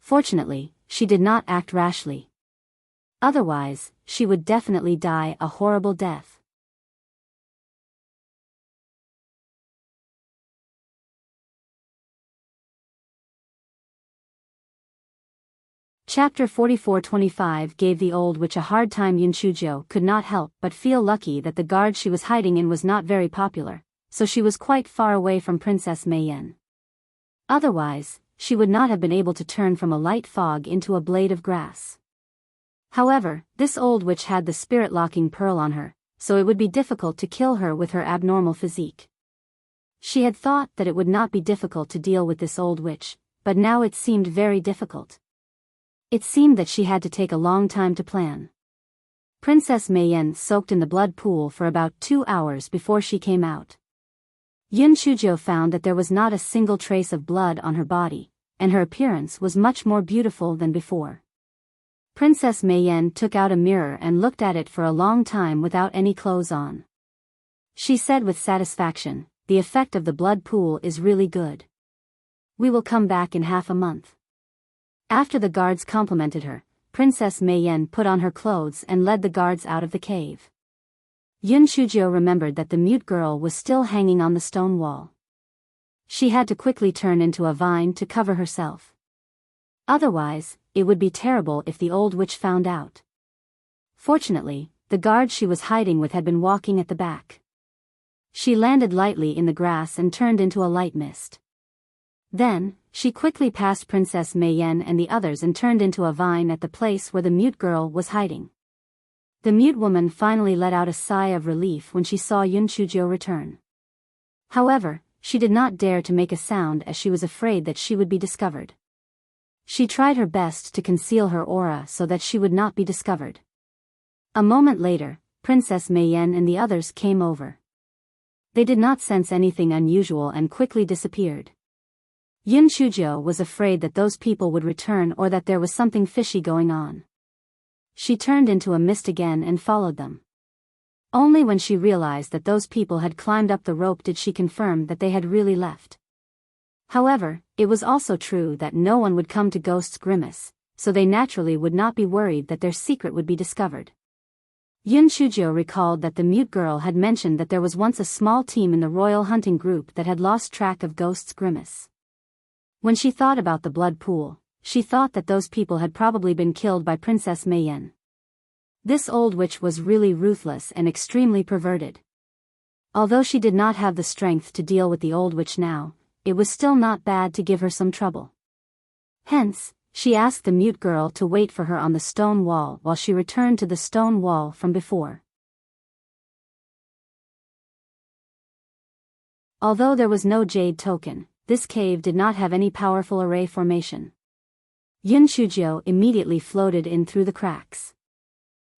Fortunately, she did not act rashly. Otherwise, she would definitely die a horrible death. Chapter 44-25 gave the old witch a hard time. Yun Shujio could not help but feel lucky that the guard she was hiding in was not very popular, so she was quite far away from Princess Mayenne. Otherwise, she would not have been able to turn from a light fog into a blade of grass. However, this old witch had the spirit-locking pearl on her, so it would be difficult to kill her with her abnormal physique. She had thought that it would not be difficult to deal with this old witch, but now it seemed very difficult. It seemed that she had to take a long time to plan. Princess Mayenne soaked in the blood pool for about 2 hours before she came out. Yun Shujio found that there was not a single trace of blood on her body, and her appearance was much more beautiful than before. Princess Mayenne took out a mirror and looked at it for a long time without any clothes on. She said with satisfaction, the effect of the blood pool is really good. We will come back in half a month. After the guards complimented her, Princess Meiyan put on her clothes and led the guards out of the cave. Yun Shujo remembered that the mute girl was still hanging on the stone wall. She had to quickly turn into a vine to cover herself. Otherwise, it would be terrible if the old witch found out. Fortunately, the guard she was hiding with had been walking at the back. She landed lightly in the grass and turned into a light mist. Then, she quickly passed Princess Meiyan and the others and turned into a vine at the place where the mute girl was hiding. The mute woman finally let out a sigh of relief when she saw Yun Shujo return. However, she did not dare to make a sound as she was afraid that she would be discovered. She tried her best to conceal her aura so that she would not be discovered. A moment later, Princess Meiyan and the others came over. They did not sense anything unusual and quickly disappeared. Yun Shujo was afraid that those people would return or that there was something fishy going on. She turned into a mist again and followed them. Only when she realized that those people had climbed up the rope did she confirm that they had really left. However, it was also true that no one would come to Ghost's Grimace, so they naturally would not be worried that their secret would be discovered. Yun Shujo recalled that the mute girl had mentioned that there was once a small team in the royal hunting group that had lost track of Ghost's Grimace. When she thought about the blood pool, she thought that those people had probably been killed by Princess Meiyan. This old witch was really ruthless and extremely perverted. Although she did not have the strength to deal with the old witch now, it was still not bad to give her some trouble. Hence, she asked the mute girl to wait for her on the stone wall while she returned to the stone wall from before. Although there was no jade token, this cave did not have any powerful array formation. Yun Shujo immediately floated in through the cracks.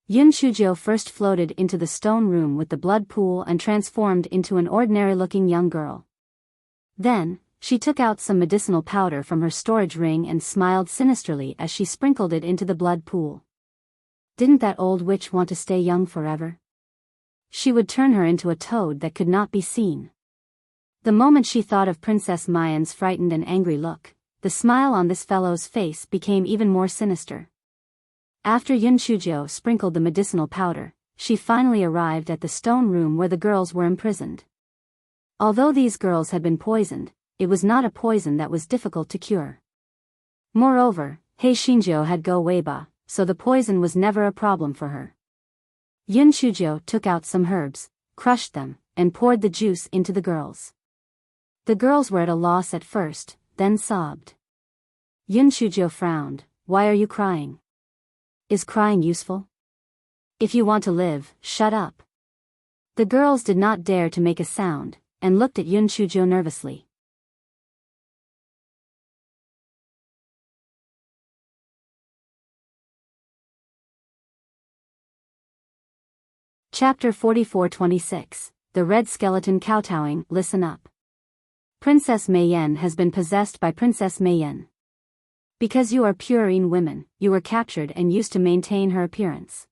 Yun Shujo first floated into the stone room with the blood pool and transformed into an ordinary-looking young girl. Then, she took out some medicinal powder from her storage ring and smiled sinisterly as she sprinkled it into the blood pool. Didn't that old witch want to stay young forever? She would turn her into a toad that could not be seen. The moment she thought of Princess Meiyan's frightened and angry look, the smile on this fellow's face became even more sinister. After Yun Shujo sprinkled the medicinal powder, she finally arrived at the stone room where the girls were imprisoned. Although these girls had been poisoned, it was not a poison that was difficult to cure. Moreover, Hei Shinjo had Go Weiba, so the poison was never a problem for her. Yun Shujo took out some herbs, crushed them, and poured the juice into the girls. The girls were at a loss at first, then sobbed. Yun Shujo frowned. Why are you crying? Is crying useful? If you want to live, shut up. The girls did not dare to make a sound, and looked at Yun Shujo nervously. Chapter 44-26, The Red Skeleton Kowtowing. Listen up. Princess Meiyan has been possessed by Princess Meiyan. Because you are purine women, you were captured and used to maintain her appearance.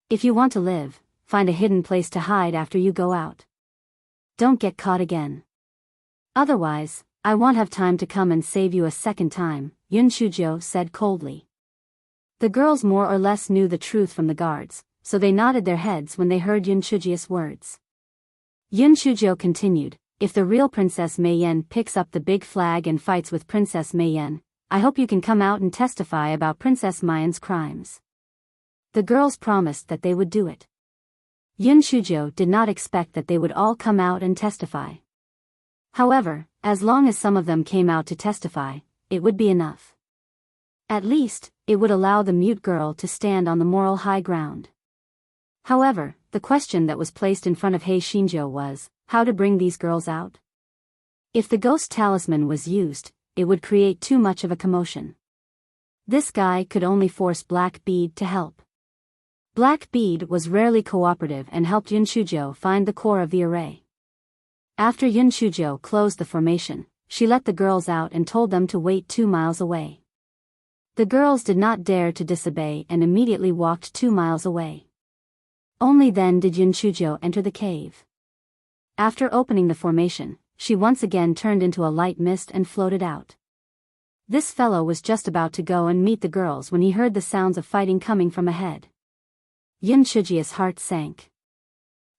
If you want to live, find a hidden place to hide after you go out. Don't get caught again. Otherwise, I won't have time to come and save you a second time, Yun Shujo said coldly. The girls more or less knew the truth from the guards, so they nodded their heads when they heard Yun Shujo's words. Yun Shujo continued, if the real Princess Meiyan picks up the big flag and fights with Princess Meiyan, I hope you can come out and testify about Princess Meiyan's crimes. The girls promised that they would do it. Yun Shujo did not expect that they would all come out and testify. However, as long as some of them came out to testify, it would be enough. At least, it would allow the mute girl to stand on the moral high ground. However, the question that was placed in front of Hei Shinjo was, how to bring these girls out? If the ghost talisman was used, it would create too much of a commotion. This guy could only force Black Bead to help. Black Bead was rarely cooperative and helped Yun Shujo find the core of the array. After Yun Shujo closed the formation, she let the girls out and told them to wait 2 miles away. The girls did not dare to disobey and immediately walked 2 miles away. Only then did Yun Shujo enter the cave. After opening the formation, she once again turned into a light mist and floated out. This fellow was just about to go and meet the girls when he heard the sounds of fighting coming from ahead. Yun Shujia's heart sank.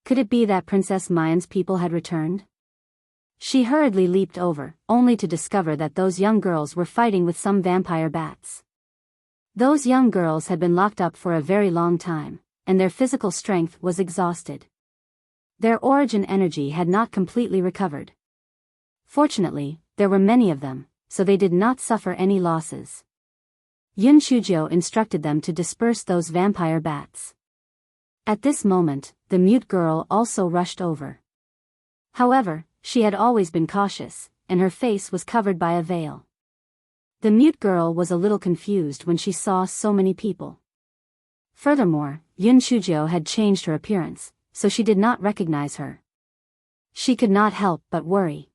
Could it be that Princess Mayan's people had returned? She hurriedly leaped over, only to discover that those young girls were fighting with some vampire bats. Those young girls had been locked up for a very long time, and their physical strength was exhausted. Their origin energy had not completely recovered. Fortunately, there were many of them, so they did not suffer any losses. Yun Shujiao instructed them to disperse those vampire bats. At this moment, the mute girl also rushed over. However, she had always been cautious, and her face was covered by a veil. The mute girl was a little confused when she saw so many people. Furthermore, Yun Shujiao had changed her appearance, so she did not recognize her. She could not help but worry.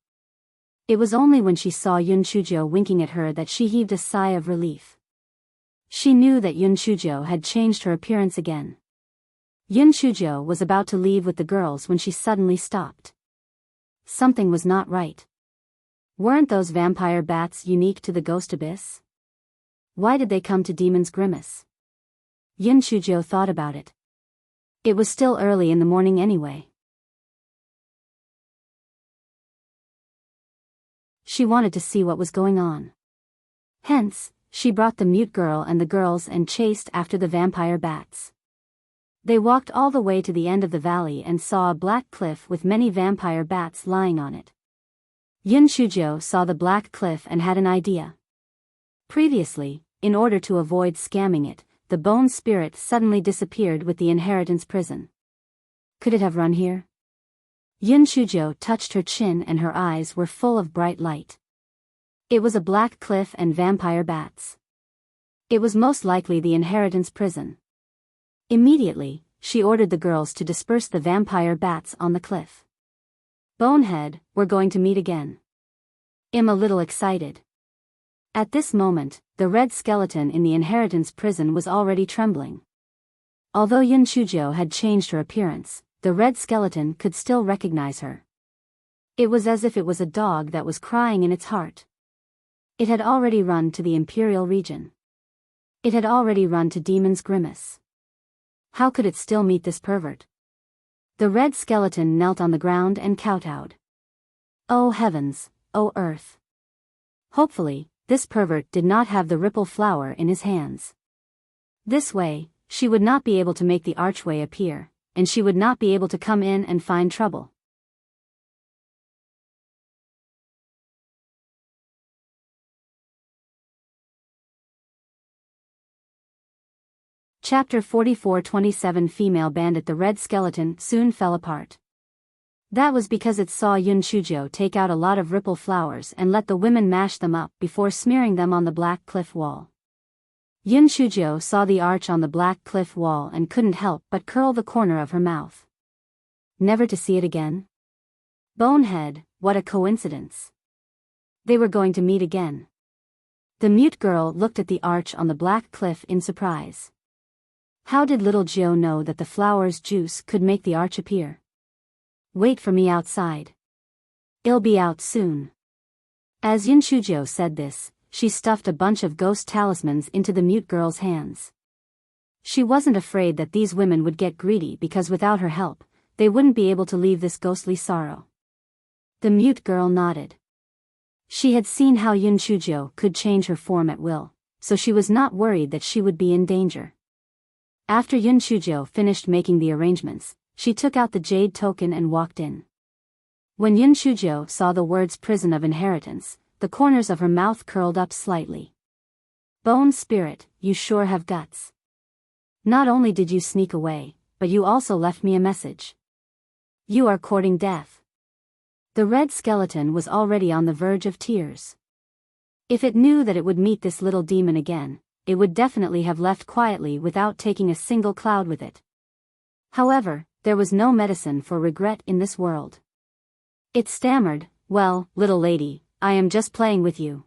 It was only when she saw Yun Shujiao winking at her that she heaved a sigh of relief. She knew that Yun Shujiao had changed her appearance again. Yun Shujiao was about to leave with the girls when she suddenly stopped. Something was not right. Weren't those vampire bats unique to the Ghost Abyss? Why did they come to Demon's Grimace? Yun Shujiao thought about it. It was still early in the morning anyway. She wanted to see what was going on. Hence, she brought the mute girl and the girls and chased after the vampire bats. They walked all the way to the end of the valley and saw a black cliff with many vampire bats lying on it. Yun Shujiao saw the black cliff and had an idea. Previously, in order to avoid scamming it, the bone spirit suddenly disappeared with the inheritance prison. Could it have run here? Yun Shujiao touched her chin and her eyes were full of bright light. It was a black cliff and vampire bats. It was most likely the inheritance prison. Immediately, she ordered the girls to disperse the vampire bats on the cliff. Bonehead, we're going to meet again. I'm a little excited. At this moment, the red skeleton in the inheritance prison was already trembling. Although Yun Shujiao had changed her appearance, the red skeleton could still recognize her. It was as if it was a dog that was crying in its heart. It had already run to the Imperial region. It had already run to Demon's Grimace. How could it still meet this pervert? The red skeleton knelt on the ground and kowtowed. Oh heavens, oh earth. Hopefully, this pervert did not have the ripple flower in his hands. This way, she would not be able to make the archway appear, and she would not be able to come in and find trouble. Chapter 44-27 Female Bandit. The red skeleton soon fell apart. That was because it saw Yun Shujiao take out a lot of ripple flowers and let the women mash them up before smearing them on the black cliff wall. Yun Shujiao saw the arch on the black cliff wall and couldn't help but curl the corner of her mouth. Never to see it again? Bonehead, what a coincidence. They were going to meet again. The mute girl looked at the arch on the black cliff in surprise. How did little Jiao know that the flower's juice could make the arch appear? Wait for me outside. I'll be out soon. As Yun Shujiao said this, she stuffed a bunch of ghost talismans into the mute girl's hands. She wasn't afraid that these women would get greedy because without her help, they wouldn't be able to leave this ghostly sorrow. The mute girl nodded. She had seen how Yun Shujiao could change her form at will, so she was not worried that she would be in danger. After Yun Shujiao finished making the arrangements, she took out the jade token and walked in. When Yun Shujiao saw the words Prison of Inheritance, the corners of her mouth curled up slightly. Bone spirit, you sure have guts. Not only did you sneak away, but you also left me a message. You are courting death. The red skeleton was already on the verge of tears. If it knew that it would meet this little demon again, it would definitely have left quietly without taking a single cloud with it. However, there was no medicine for regret in this world. It stammered, well, little lady, I am just playing with you.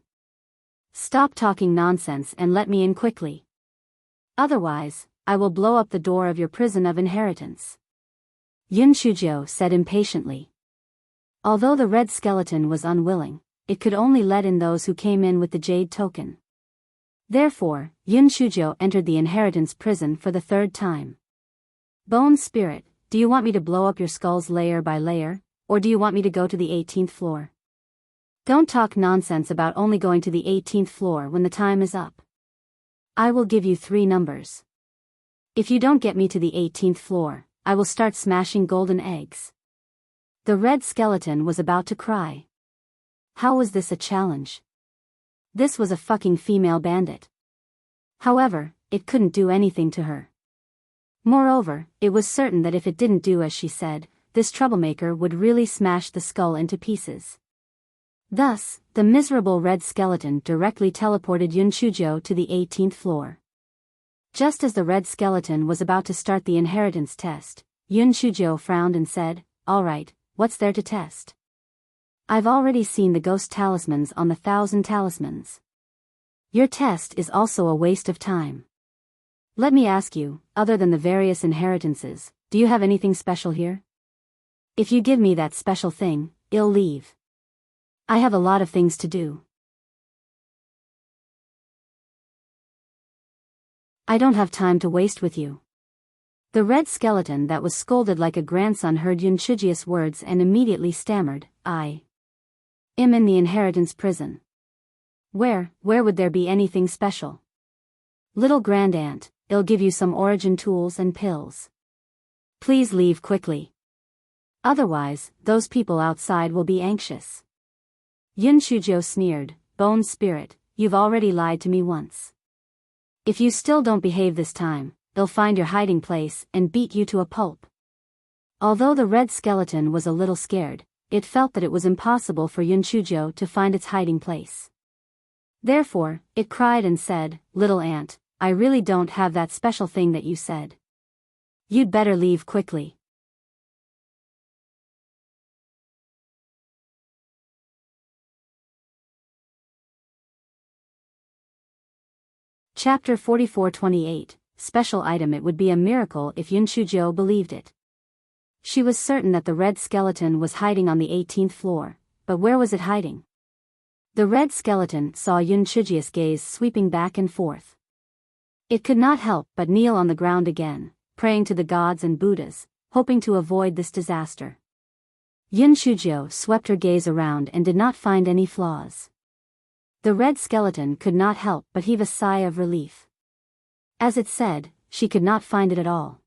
Stop talking nonsense and let me in quickly. Otherwise, I will blow up the door of your prison of inheritance. Yun Shujiao said impatiently. Although the red skeleton was unwilling, it could only let in those who came in with the jade token. Therefore, Yun Shujo entered the inheritance prison for the third time. Bone Spirit, do you want me to blow up your skulls layer by layer, or do you want me to go to the 18th floor? Don't talk nonsense about only going to the 18th floor when the time is up. I will give you 3 numbers. If you don't get me to the 18th floor, I will start smashing golden eggs. The red skeleton was about to cry. How was this a challenge? This was a fucking female bandit. However, it couldn't do anything to her. Moreover, it was certain that if it didn't do as she said, this troublemaker would really smash the skull into pieces. Thus, the miserable red skeleton directly teleported Yun Shujo to the 18th floor. Just as the red skeleton was about to start the inheritance test, Yun Shujo frowned and said, "Alright, what's there to test? I've already seen the ghost talismans on the 1,000 talismans. Your test is also a waste of time. Let me ask you, other than the various inheritances, do you have anything special here? If you give me that special thing, I'll leave. I have a lot of things to do. I don't have time to waste with you." The red skeleton that was scolded like a grandson heard Yun Shuji's words and immediately stammered, "I am in the inheritance prison. Where would there be anything special? Little grandaunt, I'll give you some origin tools and pills. Please leave quickly. Otherwise, those people outside will be anxious." Yun Shujo sneered, "Bone Spirit, you've already lied to me once. If you still don't behave this time, they'll find your hiding place and beat you to a pulp." Although the red skeleton was a little scared, it felt that it was impossible for Yun Shujo to find its hiding place. Therefore, it cried and said, "Little ant, I really don't have that special thing that you said. You'd better leave quickly." Chapter 44-28, Special Item. It would be a miracle if Yun Shujo believed it. She was certain that the red skeleton was hiding on the 18th floor, but where was it hiding? The red skeleton saw Yun Shuji's gaze sweeping back and forth. It could not help but kneel on the ground again, praying to the gods and Buddhas, hoping to avoid this disaster. Yun Shujo swept her gaze around and did not find any flaws. The red skeleton could not help but heave a sigh of relief. As it said, she could not find it at all.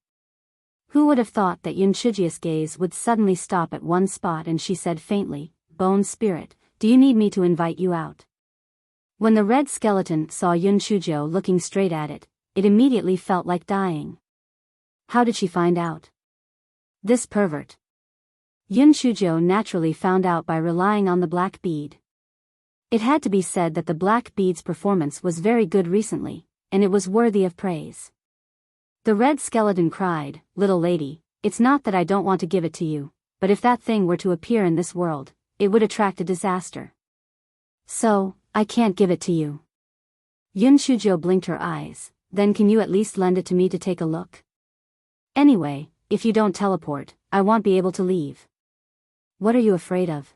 Who would have thought that Yun Shuji's gaze would suddenly stop at one spot, and she said faintly, "Bone Spirit, do you need me to invite you out?" When the red skeleton saw Yun Shujo looking straight at it, it immediately felt like dying. How did she find out? This pervert. Yun Shujo naturally found out by relying on the black bead. It had to be said that the black bead's performance was very good recently, and it was worthy of praise. The red skeleton cried, "Little lady, it's not that I don't want to give it to you, but if that thing were to appear in this world, it would attract a disaster. So, I can't give it to you." Yun Shujo blinked her eyes. "Then can you at least lend it to me to take a look? Anyway, if you don't teleport, I won't be able to leave." "What are you afraid of?"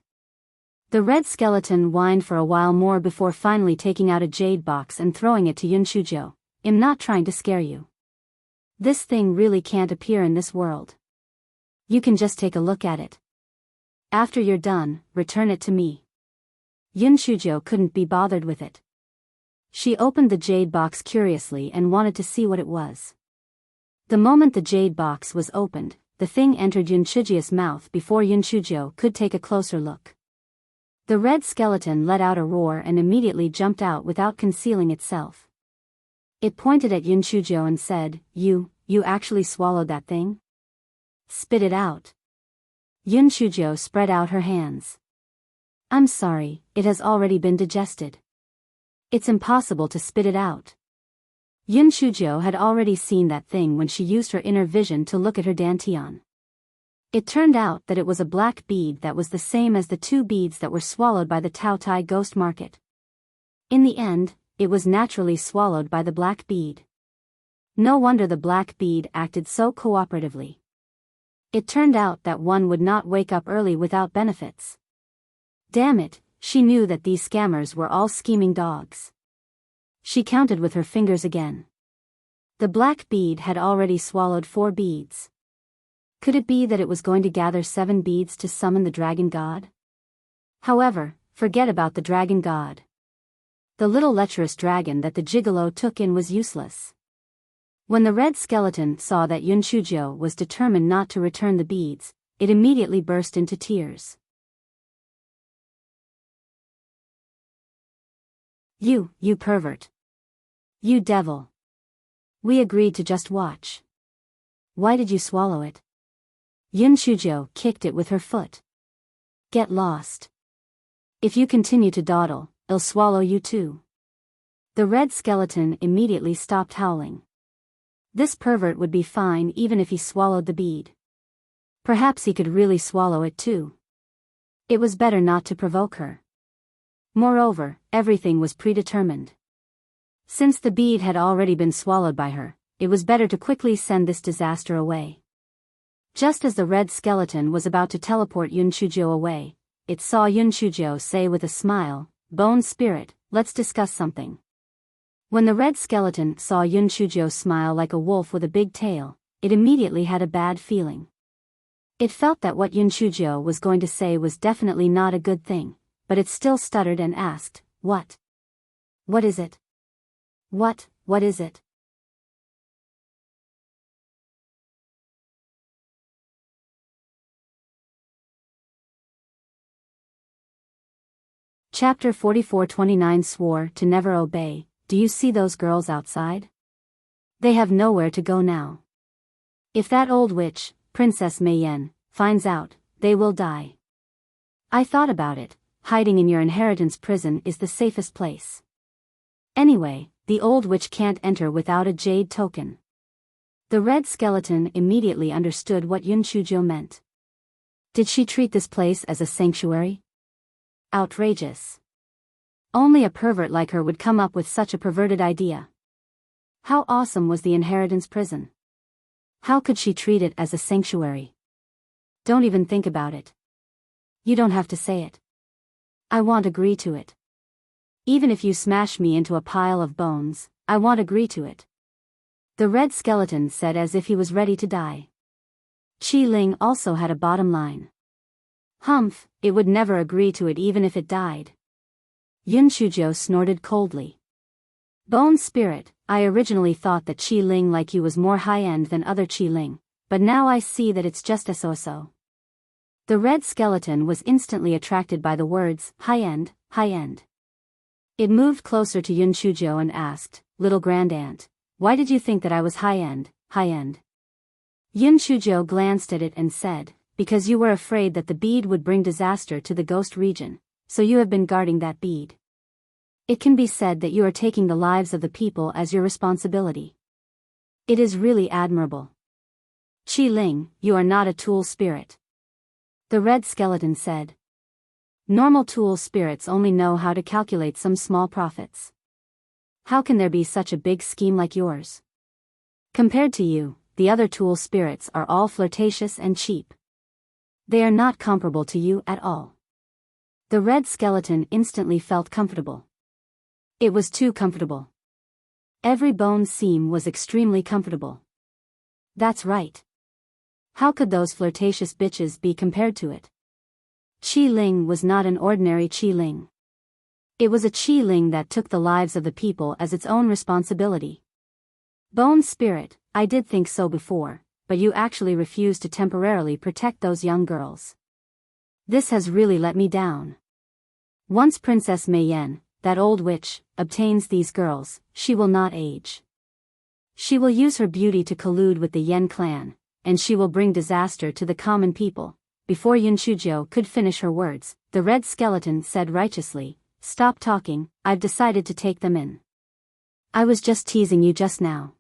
The red skeleton whined for a while more before finally taking out a jade box and throwing it to Yun Shujo. "I'm not trying to scare you. This thing really can't appear in this world. You can just take a look at it. After you're done, return it to me." Yun Shujo couldn't be bothered with it. She opened the jade box curiously and wanted to see what it was. The moment the jade box was opened, the thing entered Yun Shuji's mouth before Yun Shujo could take a closer look. The red skeleton let out a roar and immediately jumped out without concealing itself. It pointed at Yun Shujo and said, You actually swallowed that thing? Spit it out." Yun Shujo spread out her hands. "I'm sorry, it has already been digested. It's impossible to spit it out." Yun Shujo had already seen that thing when she used her inner vision to look at her dantian. It turned out that it was a black bead that was the same as the 2 beads that were swallowed by the Taotai ghost market. In the end, it was naturally swallowed by the black bead. No wonder the black bead acted so cooperatively. It turned out that one would not wake up early without benefits. Damn it, she knew that these scammers were all scheming dogs. She counted with her fingers again. The black bead had already swallowed 4 beads. Could it be that it was going to gather 7 beads to summon the dragon god? However, forget about the dragon god. The little lecherous dragon that the gigolo took in was useless. When the red skeleton saw that Yun Shujo was determined not to return the beads, it immediately burst into tears. You pervert. You devil. We agreed to just watch. Why did you swallow it? Yun Shujo kicked it with her foot. Get lost. If you continue to dawdle, I'll swallow you too. The red skeleton immediately stopped howling. This pervert would be fine even if he swallowed the bead. Perhaps he could really swallow it too. It was better not to provoke her. Moreover, everything was predetermined. Since the bead had already been swallowed by her, it was better to quickly send this disaster away. Just as the red skeleton was about to teleport Yun Shujo away, it saw Yun Shujo say with a smile, "Bone spirit, let's discuss something." When the red skeleton saw Yun Shujo smile like a wolf with a big tail, it immediately had a bad feeling. It felt that what Yun Shujo was going to say was definitely not a good thing, but it still stuttered and asked, "What? What is it? What is it?" Chapter 44-29 Swore to never obey. Do you see those girls outside? They have nowhere to go now. If that old witch, Princess Meiyen, finds out, they will die. I thought about it, hiding in your inheritance prison is the safest place. Anyway, the old witch can't enter without a jade token. The red skeleton immediately understood what Yun Shujo meant. Did she treat this place as a sanctuary? Outrageous. Only a pervert like her would come up with such a perverted idea. How awesome was the inheritance prison? How could she treat it as a sanctuary? Don't even think about it. You don't have to say it. I won't agree to it. Even if you smash me into a pile of bones, I won't agree to it. The red skeleton said as if he was ready to die. Qi Ling also had a bottom line. Humph, it would never agree to it even if it died. Yun Shujo snorted coldly. Bone spirit, I originally thought that Qi Ling like you was more high-end than other Qi Ling, but now I see that it's just a so-so. The red skeleton was instantly attracted by the words, high-end, high-end. It moved closer to Yun Shujo and asked, Little Grandaunt, why did you think that I was high-end, high-end? Yun Shujo glanced at it and said, because you were afraid that the bead would bring disaster to the ghost region, so you have been guarding that bead. It can be said that you are taking the lives of the people as your responsibility. It is really admirable. Qi Ling, you are not a tool spirit. The red skeleton said. Normal tool spirits only know how to calculate some small profits. How can there be such a big scheme like yours? Compared to you, the other tool spirits are all flirtatious and cheap. They are not comparable to you at all. The red skeleton instantly felt comfortable. It was too comfortable. Every bone seam was extremely comfortable. That's right. How could those flirtatious bitches be compared to it? Qi Ling was not an ordinary Qi Ling. It was a Qi Ling that took the lives of the people as its own responsibility. Bone spirit, I did think so before, but you actually refused to temporarily protect those young girls. This has really let me down. Once Princess Meiyen, that old witch, obtains these girls, she will not age. She will use her beauty to collude with the Yen clan, and she will bring disaster to the common people. Before Yun Shujo could finish her words, the red skeleton said righteously, Stop talking, I've decided to take them in. I was just teasing you just now.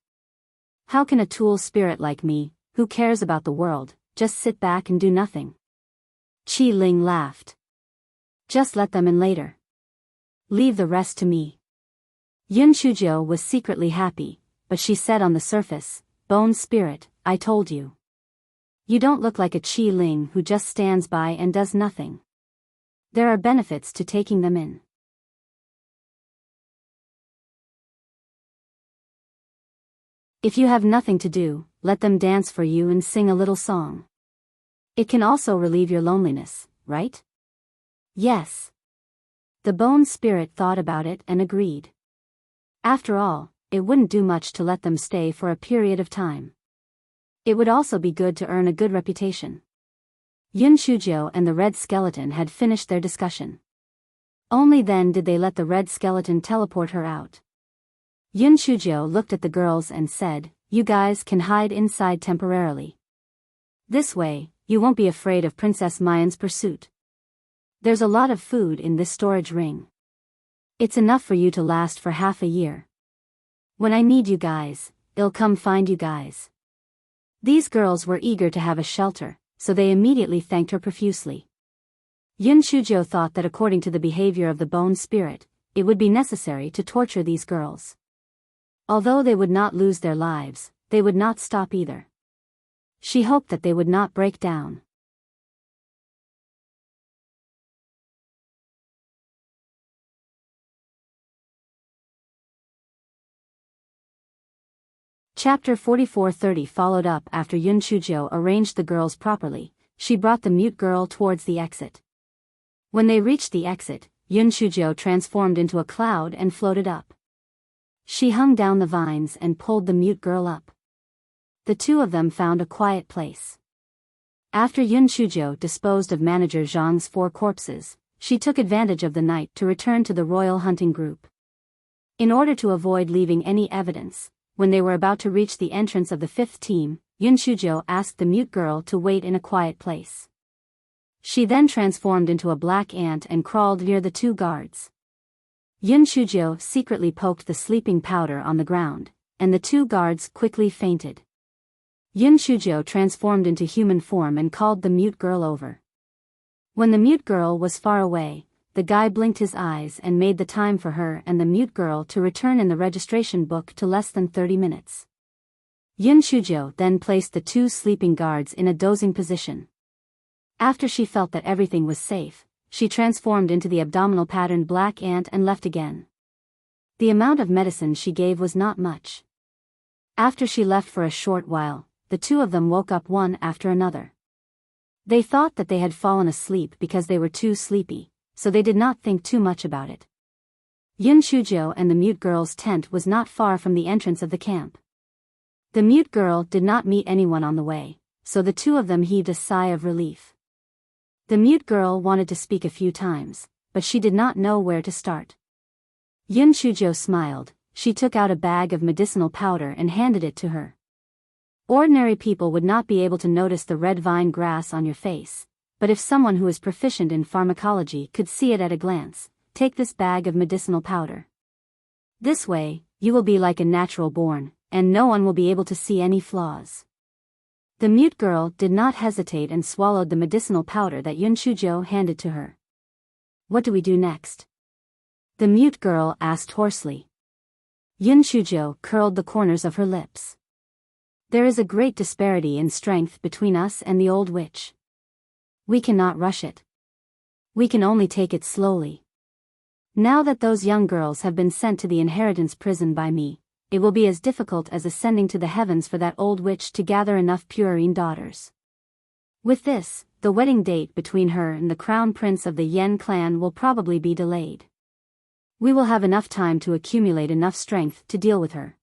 How can a tool spirit like me, who cares about the world, just sit back and do nothing? Qi Ling laughed. Just let them in later. Leave the rest to me. Yun Shujo was secretly happy, but she said on the surface, Bone spirit, I told you. You don't look like a Qi Ling who just stands by and does nothing. There are benefits to taking them in. If you have nothing to do, let them dance for you and sing a little song. It can also relieve your loneliness, right? Yes. The bone spirit thought about it and agreed. After all, it wouldn't do much to let them stay for a period of time. It would also be good to earn a good reputation. Yun Shujo and the red skeleton had finished their discussion. Only then did they let the red skeleton teleport her out. Yun Shujo looked at the girls and said, "You guys can hide inside temporarily. This way, you won't be afraid of Princess Mayan's pursuit. There's a lot of food in this storage ring. It's enough for you to last for half a year. When I need you guys, I'll come find you guys." These girls were eager to have a shelter, so they immediately thanked her profusely. Yun Shujo thought that according to the behavior of the bone spirit, it would be necessary to torture these girls. Although they would not lose their lives, they would not stop either. She hoped that they would not break down. Chapter 44:30 followed up after Yun Shujo arranged the girls properly. She brought the mute girl towards the exit. When they reached the exit, Yun Shujo transformed into a cloud and floated up. She hung down the vines and pulled the mute girl up. The two of them found a quiet place. After Yun Shujo disposed of Manager Zhang's 4 corpses, she took advantage of the night to return to the royal hunting group. In order to avoid leaving any evidence, when they were about to reach the entrance of the 5th team, Yun Shujo asked the mute girl to wait in a quiet place. She then transformed into a black ant and crawled near the 2 guards. Yun Shujo secretly poked the sleeping powder on the ground, and the 2 guards quickly fainted. Yun Shujo transformed into human form and called the mute girl over. When the mute girl was far away, the guy blinked his eyes and made the time for her and the mute girl to return in the registration book to less than 30 minutes. Yun Shujo then placed the 2 sleeping guards in a dozing position. After she felt that everything was safe, she transformed into the abdominal patterned black ant and left again. The amount of medicine she gave was not much. After she left for a short while, the 2 of them woke up one after another. They thought that they had fallen asleep because they were too sleepy, so they did not think too much about it. Yun Shujo and the mute girl's tent was not far from the entrance of the camp. The mute girl did not meet anyone on the way, so the 2 of them heaved a sigh of relief. The mute girl wanted to speak a few times, but she did not know where to start. Yun Shujo smiled. She took out a bag of medicinal powder and handed it to her. Ordinary people would not be able to notice the red vine grass on your face, but if someone who is proficient in pharmacology could see it at a glance, take this bag of medicinal powder. This way, you will be like a natural born, and no one will be able to see any flaws. The mute girl did not hesitate and swallowed the medicinal powder that Yun Shujo handed to her. "What do we do next?" the mute girl asked hoarsely. Yun Shujo curled the corners of her lips. "There is a great disparity in strength between us and the old witch. We cannot rush it. We can only take it slowly. Now that those young girls have been sent to the inheritance prison by me, it will be as difficult as ascending to the heavens for that old witch to gather enough purine daughters. With this, the wedding date between her and the crown prince of the Yen clan will probably be delayed. We will have enough time to accumulate enough strength to deal with her."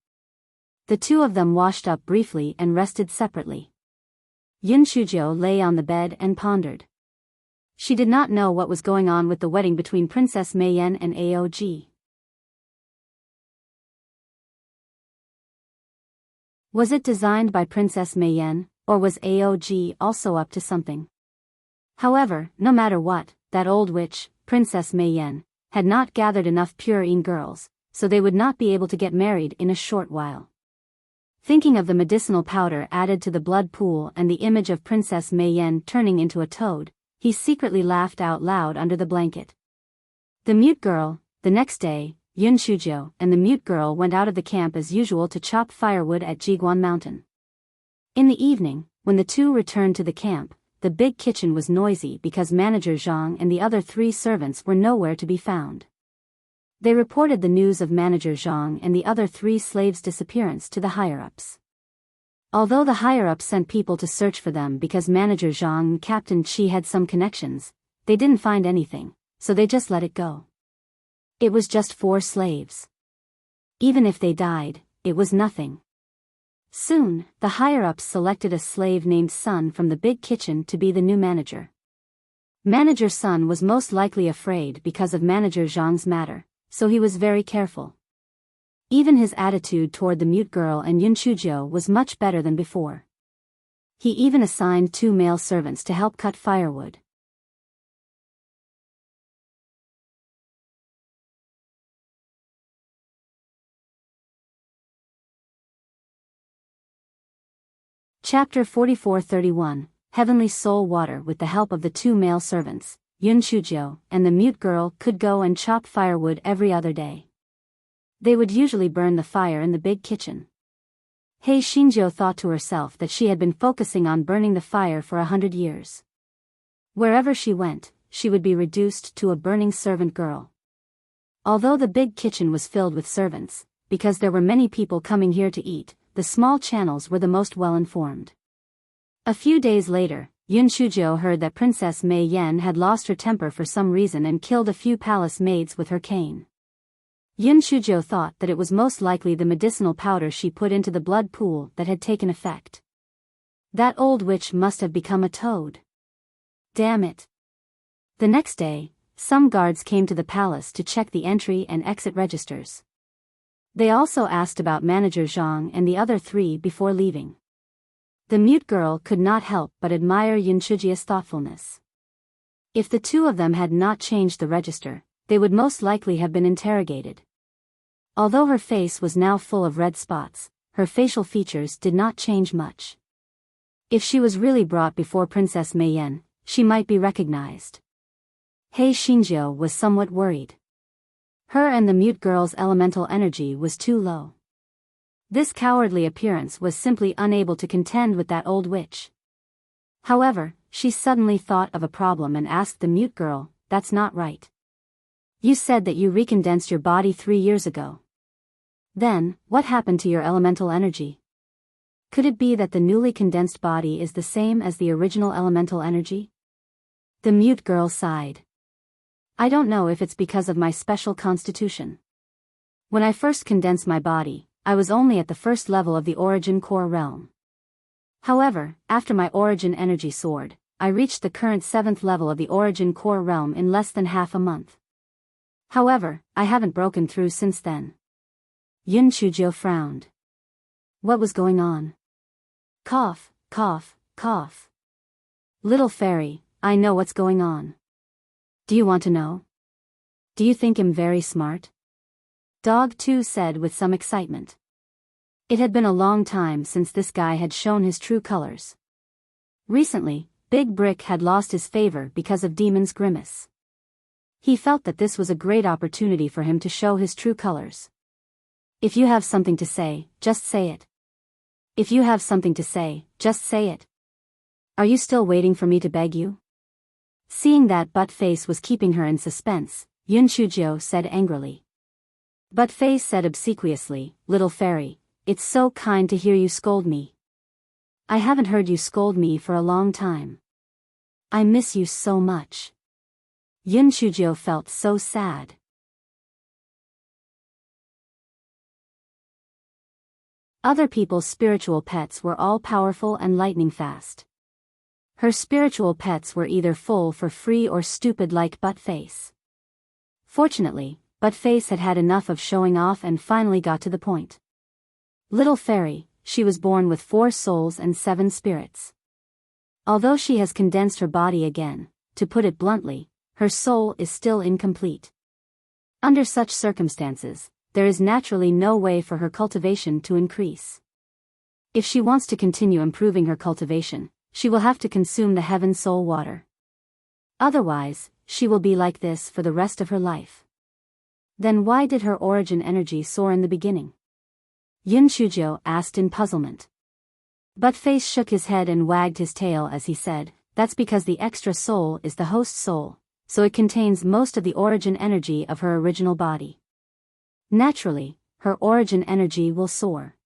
The 2 of them washed up briefly and rested separately. Yun Shujo lay on the bed and pondered. She did not know what was going on with the wedding between Princess Meiyan and Aog. Was it designed by Princess Meiyan, or was Aog also up to something? However, no matter what, that old witch, Princess Meiyan, had not gathered enough purine girls, so they would not be able to get married in a short while. Thinking of the medicinal powder added to the blood pool and the image of Princess Meiyan turning into a toad, he secretly laughed out loud under the blanket. The mute girl, the next day, Yun Shujo and the mute girl went out of the camp as usual to chop firewood at Jiguan Mountain. In the evening, when the 2 returned to the camp, the big kitchen was noisy because Manager Zhang and the other 3 servants were nowhere to be found. They reported the news of Manager Zhang and the other 3 slaves' disappearance to the higher-ups. Although the higher-ups sent people to search for them because Manager Zhang and Captain Qi had some connections, they didn't find anything, so they just let it go. It was just 4 slaves. Even if they died, it was nothing. Soon, the higher-ups selected a slave named Sun from the big kitchen to be the new manager. Manager Sun was most likely afraid because of Manager Zhang's matter, so he was very careful. Even his attitude toward the mute girl and Yun Chuzhou was much better than before. He even assigned 2 male servants to help cut firewood. Chapter 44-31, Heavenly Soul Water. With the help of the 2 male servants, Yun Chuzhou and the mute girl could go and chop firewood every other day. They would usually burn the fire in the big kitchen. He Xinjiu thought to herself that she had been focusing on burning the fire for 100 years. Wherever she went, she would be reduced to a burning servant girl. Although the big kitchen was filled with servants, because there were many people coming here to eat, the small channels were the most well-informed. A few days later, Yun Chuzhou heard that Princess Mei Yan had lost her temper for some reason and killed a few palace maids with her cane. Yun Chuzhou thought that it was most likely the medicinal powder she put into the blood pool that had taken effect. That old witch must have become a toad. Damn it. The next day, some guards came to the palace to check the entry and exit registers. They also asked about Manager Zhang and the other 3 before leaving. The mute girl could not help but admire Yun Chuzhou's thoughtfulness. If the 2 of them had not changed the register, they would most likely have been interrogated. Although her face was now full of red spots, her facial features did not change much. If she was really brought before Princess Mei Yan, she might be recognized. He Xinjiu was somewhat worried. Her and the mute girl's elemental energy was too low. This cowardly appearance was simply unable to contend with that old witch. However, she suddenly thought of a problem and asked the mute girl, "That's not right. You said that you recondensed your body 3 years ago. Then, what happened to your elemental energy? Could it be that the newly condensed body is the same as the original elemental energy?" The mute girl sighed. "I don't know if it's because of my special constitution. When I first condensed my body, I was only at the first level of the origin core realm. However, after my origin energy soared, I reached the current 7th level of the origin core realm in less than half a month. However, I haven't broken through since then." Yun Chuzhou frowned. What was going on? Cough, cough, cough. "Little fairy, I know what's going on. Do you want to know? Do you think I'm very smart?" Dog 2 said with some excitement. It had been a long time since this guy had shown his true colors. Recently, Big Brick had lost his favor because of Demon's Grimace. He felt that this was a great opportunity for him to show his true colors. If you have something to say, just say it. If you have something to say, just say it. Are you still waiting for me to beg you? Seeing that Butt-Face was keeping her in suspense, Yun Chuzhou said angrily. Butt-Face said obsequiously, "Little fairy, it's so kind to hear you scold me. I haven't heard you scold me for a long time. I miss you so much." Yun Chuzhou felt so sad. Other people's spiritual pets were all powerful and lightning fast. Her spiritual pets were either full for free or stupid like Butt-Face. Fortunately, Butt-Face had had enough of showing off and finally got to the point. Little fairy, she was born with 4 souls and 7 spirits. Although she has condensed her body again, to put it bluntly, her soul is still incomplete. Under such circumstances, there is naturally no way for her cultivation to increase. If she wants to continue improving her cultivation, she will have to consume the Heaven Soul Water. Otherwise, she will be like this for the rest of her life. Then why did her origin energy soar in the beginning? Yun Chuzhou asked in puzzlement. Butt-Face shook his head and wagged his tail as he said, That's because the extra soul is the host soul, so it contains most of the origin energy of her original body. Naturally, her origin energy will soar.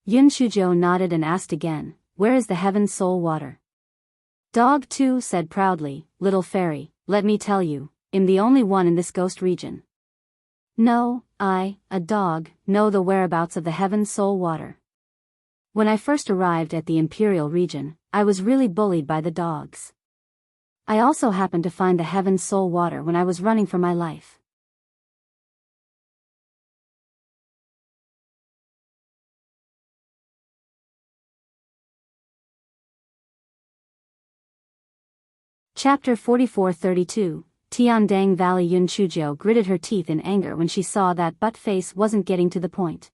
Yun Shujo nodded and asked again, "Where is the heaven soul water?" Dog 2 said proudly, "Little fairy, let me tell you, I'm the only one in this ghost region. No, I, a dog, know the whereabouts of the heaven soul water. When I first arrived at the Imperial region, I was really bullied by the dogs. I also happened to find the heaven soul water when I was running for my life." Chapter 44-32, Tiandang Valley. Yun Shujo gritted her teeth in anger when she saw that Buttface wasn't getting to the point.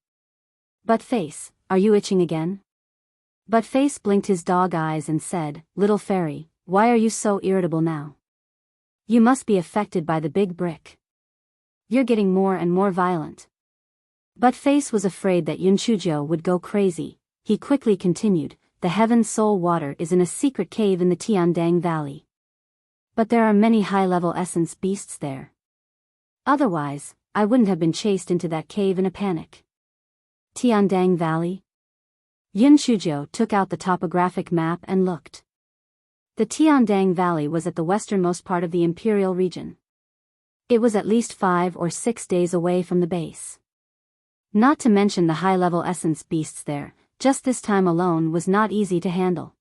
"Buttface, are you itching again?" Buttface blinked his dog eyes and said, "Little fairy, why are you so irritable now? You must be affected by the big brick. You're getting more and more violent." Buttface was afraid that Yun Shujo would go crazy. He quickly continued, "The heaven soul water is in a secret cave in the Tiandang Valley. But there are many high-level essence beasts there. Otherwise, I wouldn't have been chased into that cave in a panic." Tiandang Valley? Yun Shujo took out the topographic map and looked. The Tiandang Valley was at the westernmost part of the Imperial region. It was at least 5 or 6 days away from the base. Not to mention the high-level essence beasts there, just this time alone was not easy to handle.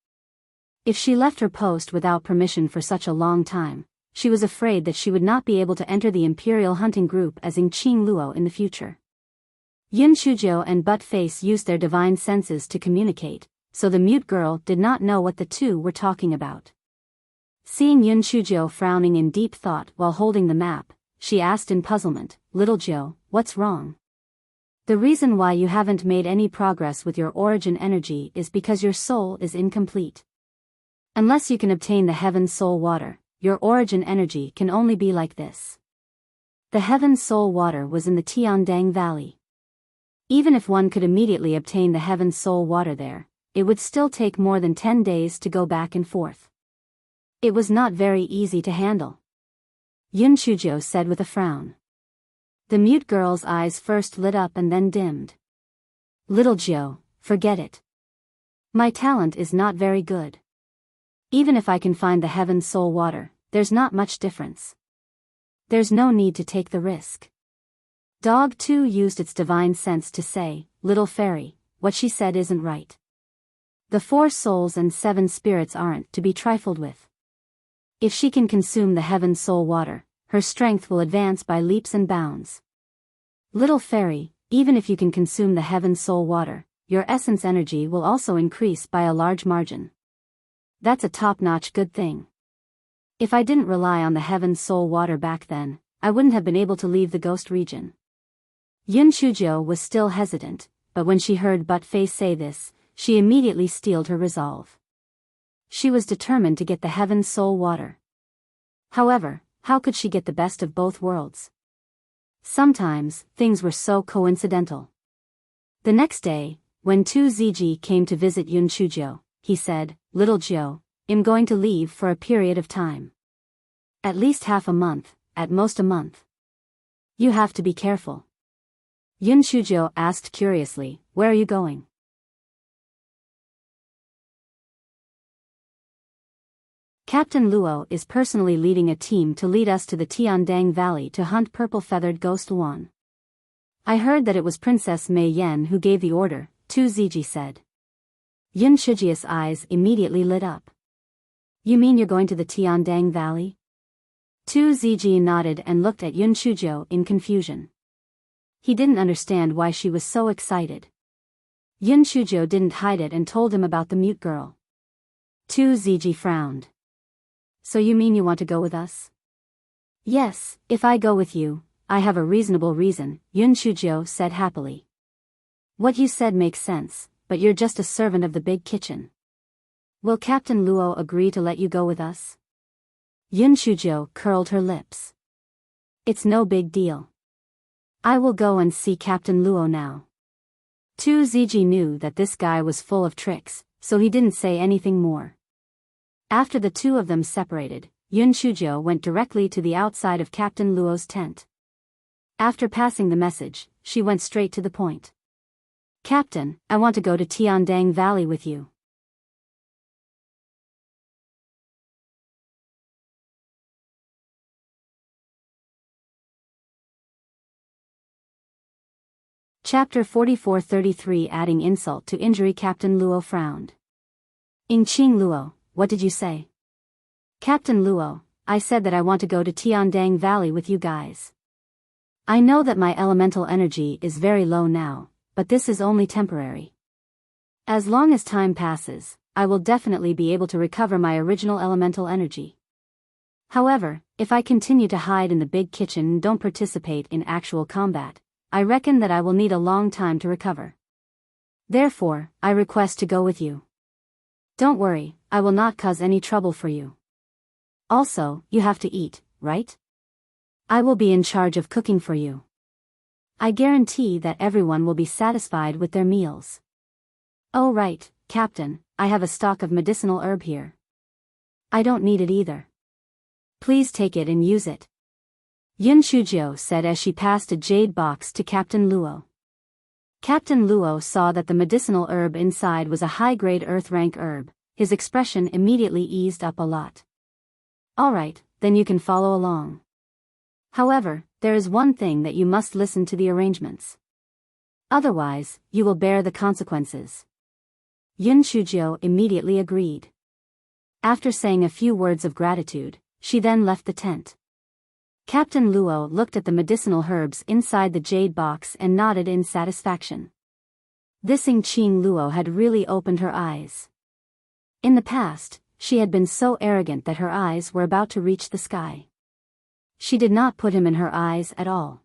If she left her post without permission for such a long time, she was afraid that she would not be able to enter the Imperial hunting group as Ingqing Luo in the future. Yun Shujo and Buttface used their divine senses to communicate, so the mute girl did not know what the two were talking about. Seeing Yun Shujo frowning in deep thought while holding the map, she asked in puzzlement, "Little Jo, what's wrong?" "The reason why you haven't made any progress with your origin energy is because your soul is incomplete. Unless you can obtain the heaven soul water, your origin energy can only be like this." The heaven soul water was in the Tiandang Valley. Even if one could immediately obtain the heaven soul water there, it would still take more than 10 days to go back and forth. It was not very easy to handle. Yun Shujo said with a frown. The mute girl's eyes first lit up and then dimmed. "Little Jo, forget it. My talent is not very good. Even if I can find the heaven soul water, there's not much difference. There's no need to take the risk." Dog 2 used its divine sense to say, "Little fairy, what she said isn't right. The 4 souls and 7 spirits aren't to be trifled with. If she can consume the heaven soul water, her strength will advance by leaps and bounds. Little fairy, even if you can consume the heaven soul water, your essence energy will also increase by a large margin. That's a top-notch good thing. If I didn't rely on the heaven soul water back then, I wouldn't have been able to leave the ghost region." Yun Shujo was still hesitant, but when she heard Buttface say this, she immediately steeled her resolve. She was determined to get the heaven soul water. However, how could she get the best of both worlds? Sometimes, things were so coincidental. The next day, when 2ZG came to visit Yun Shujo, he said, "Little Jo, I'm going to leave for a period of time. At least half a month, at most a month. You have to be careful." Yun Shujo asked curiously, "Where are you going?" "Captain Luo is personally leading a team to lead us to the Tiandang Valley to hunt purple-feathered ghost Luan. I heard that it was Princess Mei Yen who gave the order," 2ZG said. Yun Shuji's eyes immediately lit up. "You mean you're going to the Tiandang Valley?" 2ZG nodded and looked at Yun Shujo in confusion. He didn't understand why she was so excited. Yun Shujo didn't hide it and told him about the mute girl. 2ZG frowned. "So you mean you want to go with us?" "Yes, if I go with you, I have a reasonable reason," Yun Shujo said happily. "What you said makes sense, but you're just a servant of the big kitchen. Will Captain Luo agree to let you go with us?" Yun Shujo curled her lips. "It's no big deal. I will go and see Captain Luo now." 2ZG knew that this guy was full of tricks, so he didn't say anything more. After the two of them separated, Yun Shujo went directly to the outside of Captain Luo's tent. After passing the message, she went straight to the point. Captain, I want to go to Tiandang Valley with you. Chapter 44-33 Adding insult to injury. Captain Luo frowned. Qing Luo, what did you say? Captain Luo, I said that I want to go to Tiandang Valley with you guys. I know that my elemental energy is very low now, but this is only temporary. As long as time passes, I will definitely be able to recover my original elemental energy. However, if I continue to hide in the big kitchen and don't participate in actual combat, I reckon that I will need a long time to recover. Therefore, I request to go with you. Don't worry, I will not cause any trouble for you. Also, you have to eat, right? I will be in charge of cooking for you. I guarantee that everyone will be satisfied with their meals. Oh right, Captain, I have a stock of medicinal herb here. I don't need it either. Please take it and use it. Yun Shujo said as she passed a jade box to Captain Luo. Captain Luo saw that the medicinal herb inside was a high-grade earth-rank herb. His expression immediately eased up a lot. Alright, then you can follow along. However, there is one thing that you must listen to the arrangements. Otherwise, you will bear the consequences. Yun Shujo immediately agreed. After saying a few words of gratitude, she then left the tent. Captain Luo looked at the medicinal herbs inside the jade box and nodded in satisfaction. This Qing Luo had really opened her eyes. In the past, she had been so arrogant that her eyes were about to reach the sky. She did not put him in her eyes at all.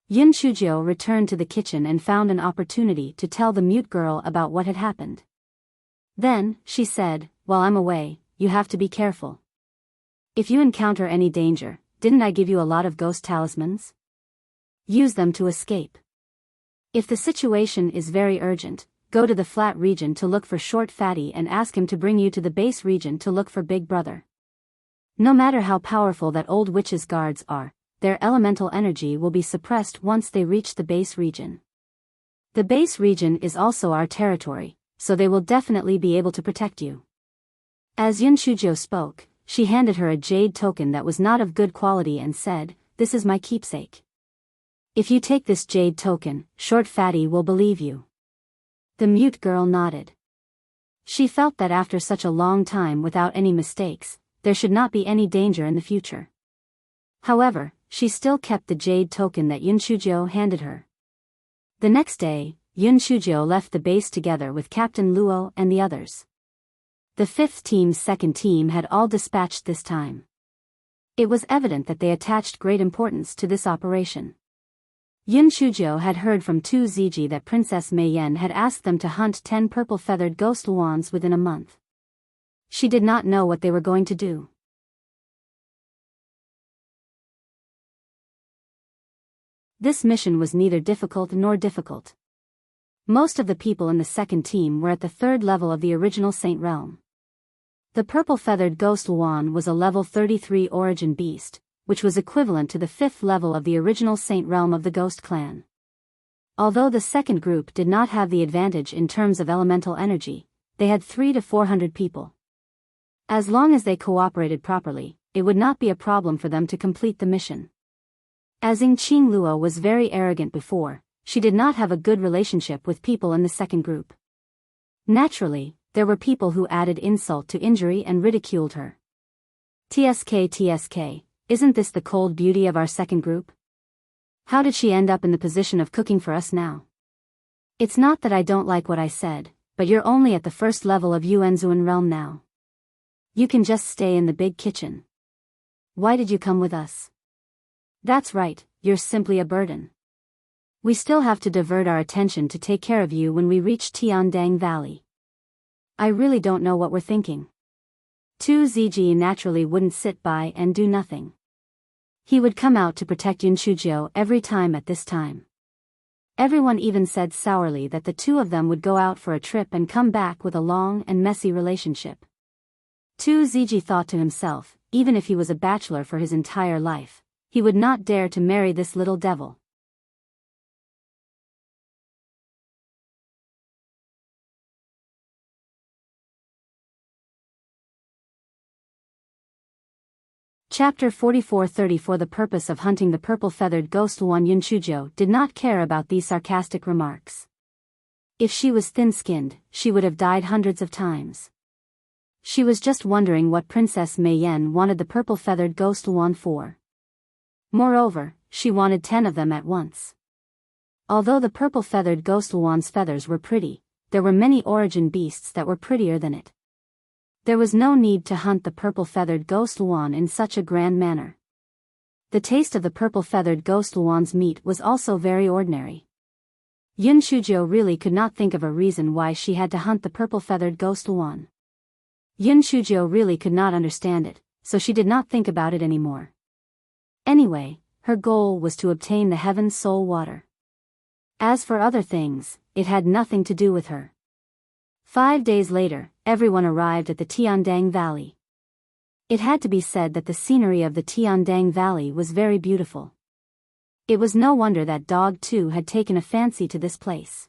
Yun Shujo returned to the kitchen and found an opportunity to tell the mute girl about what had happened. Then, she said, while I'm away, you have to be careful. If you encounter any danger, didn't I give you a lot of ghost talismans? Use them to escape. If the situation is very urgent, go to the flat region to look for Short Fatty and ask him to bring you to the base region to look for Big Brother. No matter how powerful that old witch's guards are, their elemental energy will be suppressed once they reach the base region. The base region is also our territory, so they will definitely be able to protect you. As Yun Shujo spoke, she handed her a jade token that was not of good quality and said, "This is my keepsake. If you take this jade token, Short Fatty will believe you." The mute girl nodded. She felt that after such a long time without any mistakes, there should not be any danger in the future. However, she still kept the jade token that Yun Shujo handed her. The next day, Yun Shujo left the base together with Captain Luo and the others. The fifth team's second team had all dispatched this time. It was evident that they attached great importance to this operation. Yun Shujo had heard from Tu Ziji that Princess Mei Yan had asked them to hunt 10 purple-feathered ghost luans within a month. She did not know what they were going to do. This mission was neither difficult nor difficult. Most of the people in the second team were at the third level of the original Saint Realm. The purple-feathered ghost luan was a level 33 origin beast, which was equivalent to the 5th level of the original Saint Realm of the Ghost Clan. Although the second group did not have the advantage in terms of elemental energy, they had 300 to 400 people. As long as they cooperated properly, it would not be a problem for them to complete the mission. As Qing Luo was very arrogant before, she did not have a good relationship with people in the second group. Naturally, there were people who added insult to injury and ridiculed her. TSK, isn't this the cold beauty of our second group? How did she end up in the position of cooking for us now? It's not that I don't like what I said, but you're only at the first level of Yuanzuan realm now. You can just stay in the big kitchen. Why did you come with us? That's right, you're simply a burden. We still have to divert our attention to take care of you when we reach Tiandang Valley. I really don't know what we're thinking. Tu Ziji naturally wouldn't sit by and do nothing. He would come out to protect Yun Shujo every time at this time. Everyone even said sourly that the two of them would go out for a trip and come back with a long and messy relationship. Tu Ziji thought to himself, even if he was a bachelor for his entire life, he would not dare to marry this little devil. Chapter 44:30 For the purpose of hunting the purple-feathered ghost one, Yun Shujo did not care about these sarcastic remarks. If she was thin-skinned, she would have died hundreds of times. She was just wondering what Princess Mei Yan wanted the purple-feathered ghost one for. Moreover, she wanted 10 of them at once. Although the purple-feathered ghost one's feathers were pretty, there were many origin beasts that were prettier than it. There was no need to hunt the purple-feathered ghost luan in such a grand manner. The taste of the purple-feathered ghost luan's meat was also very ordinary. Yun Shujo really could not think of a reason why she had to hunt the purple-feathered ghost luan. Yun Shujo really could not understand it, so she did not think about it anymore. Anyway, her goal was to obtain the Heaven Soul Water. As for other things, it had nothing to do with her. 5 days later, everyone arrived at the Tiandang Valley. It had to be said that the scenery of the Tiandang Valley was very beautiful. It was no wonder that Dog 2 had taken a fancy to this place.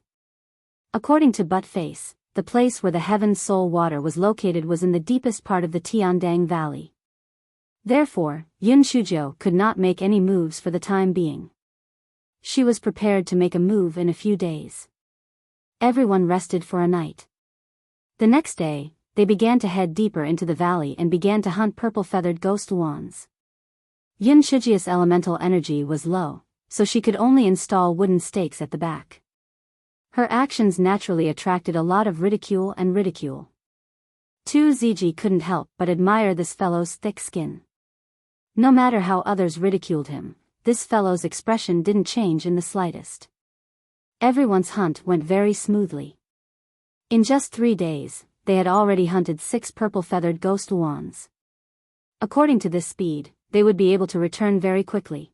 According to Buttface, the place where the Heaven Soul Water was located was in the deepest part of the Tiandang Valley. Therefore, Yun Shujo could not make any moves for the time being. She was prepared to make a move in a few days. Everyone rested for a night. The next day, they began to head deeper into the valley and began to hunt purple-feathered ghost luans. Yun Shujia's elemental energy was low, so she could only install wooden stakes at the back. Her actions naturally attracted a lot of ridicule. Tu Ziji couldn't help but admire this fellow's thick skin. No matter how others ridiculed him, this fellow's expression didn't change in the slightest. Everyone's hunt went very smoothly. In just 3 days, they had already hunted 6 purple-feathered ghost luans. According to this speed, they would be able to return very quickly.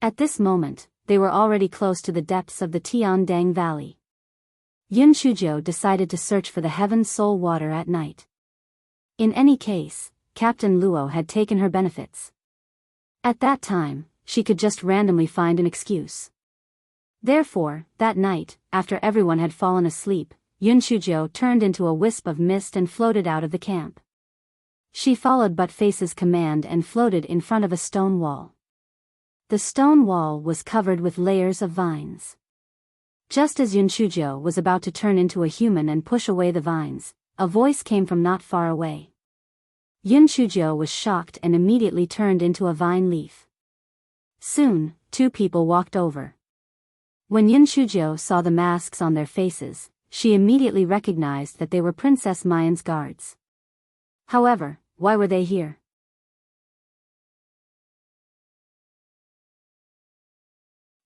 At this moment, they were already close to the depths of the Tiandang Valley. Yun Shujo decided to search for the Heaven Soul Water at night. In any case, Captain Luo had taken her benefits. At that time, she could just randomly find an excuse. Therefore, that night, after everyone had fallen asleep, Yun Shujo turned into a wisp of mist and floated out of the camp. She followed Buttface's command and floated in front of a stone wall. The stone wall was covered with layers of vines. Just as Yun Shujo was about to turn into a human and push away the vines, a voice came from not far away. Yun Shujo was shocked and immediately turned into a vine leaf. Soon, 2 people walked over. When Yun Shujo saw the masks on their faces, she immediately recognized that they were Princess Mayan's guards. However, why were they here?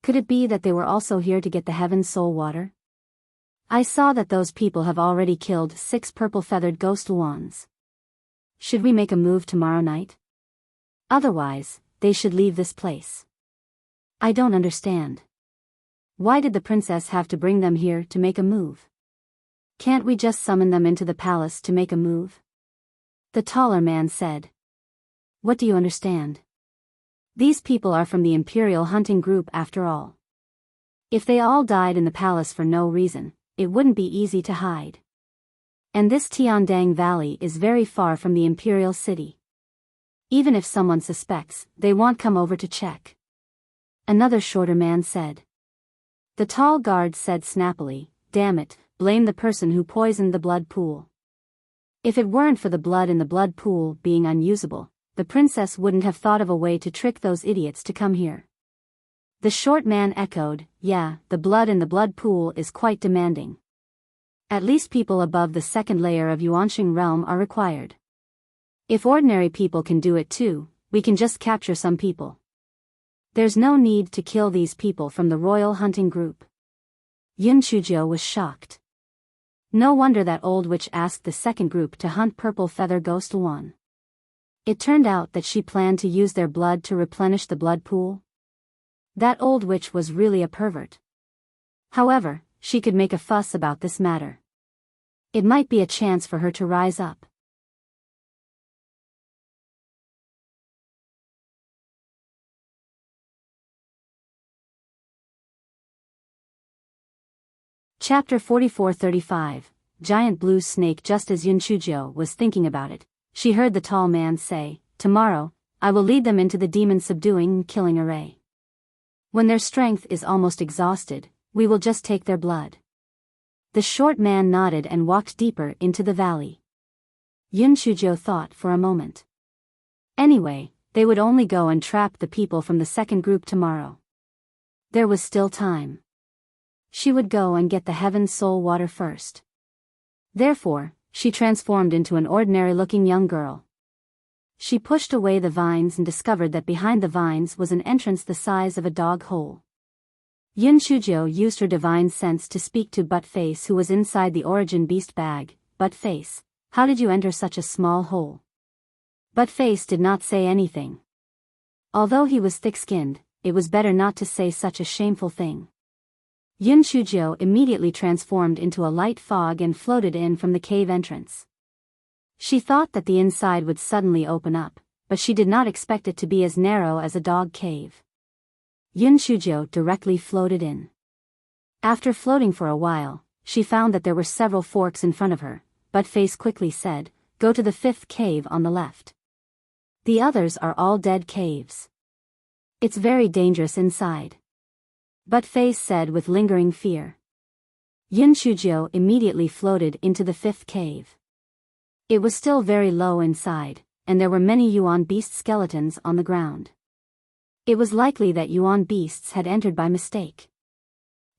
Could it be that they were also here to get the Heaven Soul Water? I saw that those people have already killed 6 purple-feathered ghost luans. Should we make a move tomorrow night? Otherwise, they should leave this place. I don't understand. Why did the princess have to bring them here to make a move? Can't we just summon them into the palace to make a move? The taller man said. What do you understand? These people are from the Imperial Hunting Group after all. If they all died in the palace for no reason, it wouldn't be easy to hide. And this Tiandang Valley is very far from the Imperial City. Even if someone suspects, they won't come over to check. Another shorter man said. The tall guard said snappily, damn it, blame the person who poisoned the blood pool. If it weren't for the blood in the blood pool being unusable, the princess wouldn't have thought of a way to trick those idiots to come here. The short man echoed, yeah, the blood in the blood pool is quite demanding. At least people above the 2nd layer of Yuanxing realm are required. If ordinary people can do it too, we can just capture some people. There's no need to kill these people from the Royal Hunting Group. Yun Shujo was shocked. No wonder that old witch asked the 2nd group to hunt purple feather ghost luan. It turned out that she planned to use their blood to replenish the blood pool. That old witch was really a pervert. However, she could make a fuss about this matter. It might be a chance for her to rise up. Chapter 44:35, Giant Blue Snake. Just as Yun Shujo was thinking about it, she heard the tall man say, "Tomorrow, I will lead them into the demon-subduing and killing array. When their strength is almost exhausted, we will just take their blood." The short man nodded and walked deeper into the valley. Yun Shujo thought for a moment. Anyway, they would only go and trap the people from the second group tomorrow. There was still time. She would go and get the Heaven Soul Water first. Therefore, she transformed into an ordinary-looking young girl. She pushed away the vines and discovered that behind the vines was an entrance the size of a dog hole. Yun Shujo used her divine sense to speak to Buttface, who was inside the origin beast bag. "Buttface, how did you enter such a small hole?" Buttface did not say anything. Although he was thick-skinned, it was better not to say such a shameful thing. Yun Shujo immediately transformed into a light fog and floated in from the cave entrance. She thought that the inside would suddenly open up, but she did not expect it to be as narrow as a dog cave. Yun Shujo directly floated in. After floating for a while, she found that there were several forks in front of her. Buttface quickly said, "Go to the 5th cave on the left. The others are all dead caves. It's very dangerous inside." Buttface said with lingering fear. Yun Shujo immediately floated into the 5th cave. It was still very low inside, and there were many Yuan beast skeletons on the ground. It was likely that Yuan beasts had entered by mistake.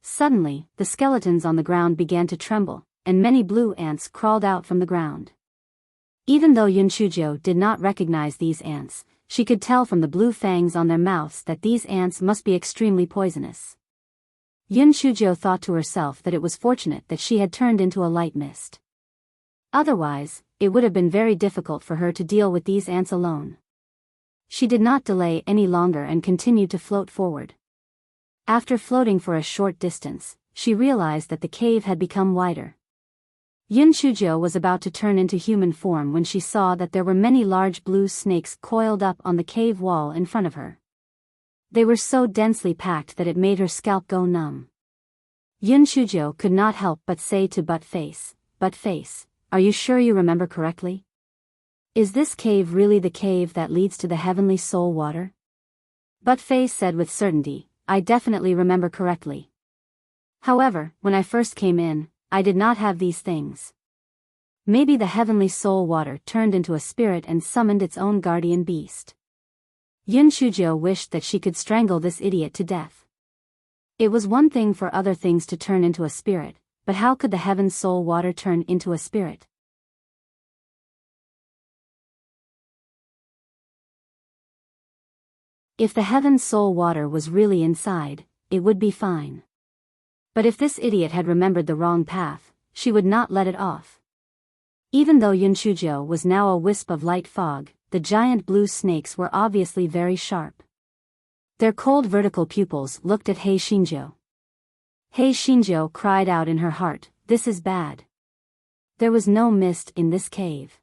Suddenly, the skeletons on the ground began to tremble, and many blue ants crawled out from the ground. Even though Yun Shujo did not recognize these ants, she could tell from the blue fangs on their mouths that these ants must be extremely poisonous. Yun Shujo thought to herself that it was fortunate that she had turned into a light mist. Otherwise, it would have been very difficult for her to deal with these ants alone. She did not delay any longer and continued to float forward. After floating for a short distance, she realized that the cave had become wider. Yun Shujo was about to turn into human form when she saw that there were many large blue snakes coiled up on the cave wall in front of her. They were so densely packed that it made her scalp go numb. Yun Shujo could not help but say to Buttface, "Buttface, are you sure you remember correctly? Is this cave really the cave that leads to the Heavenly Soul Water?" Buttface said with certainty, "I definitely remember correctly. However, when I first came in, I did not have these things. Maybe the Heavenly Soul Water turned into a spirit and summoned its own guardian beast." Yun Shujo wished that she could strangle this idiot to death. It was one thing for other things to turn into a spirit, but how could the Heaven Soul Water turn into a spirit? If the Heaven Soul Water was really inside, it would be fine. But if this idiot had remembered the wrong path, she would not let it off. Even though Yun Shujo was now a wisp of light fog, the giant blue snakes were obviously very sharp. Their cold vertical pupils looked at Hei Shinjo. Hei Shinjo cried out in her heart, "This is bad." There was no mist in this cave.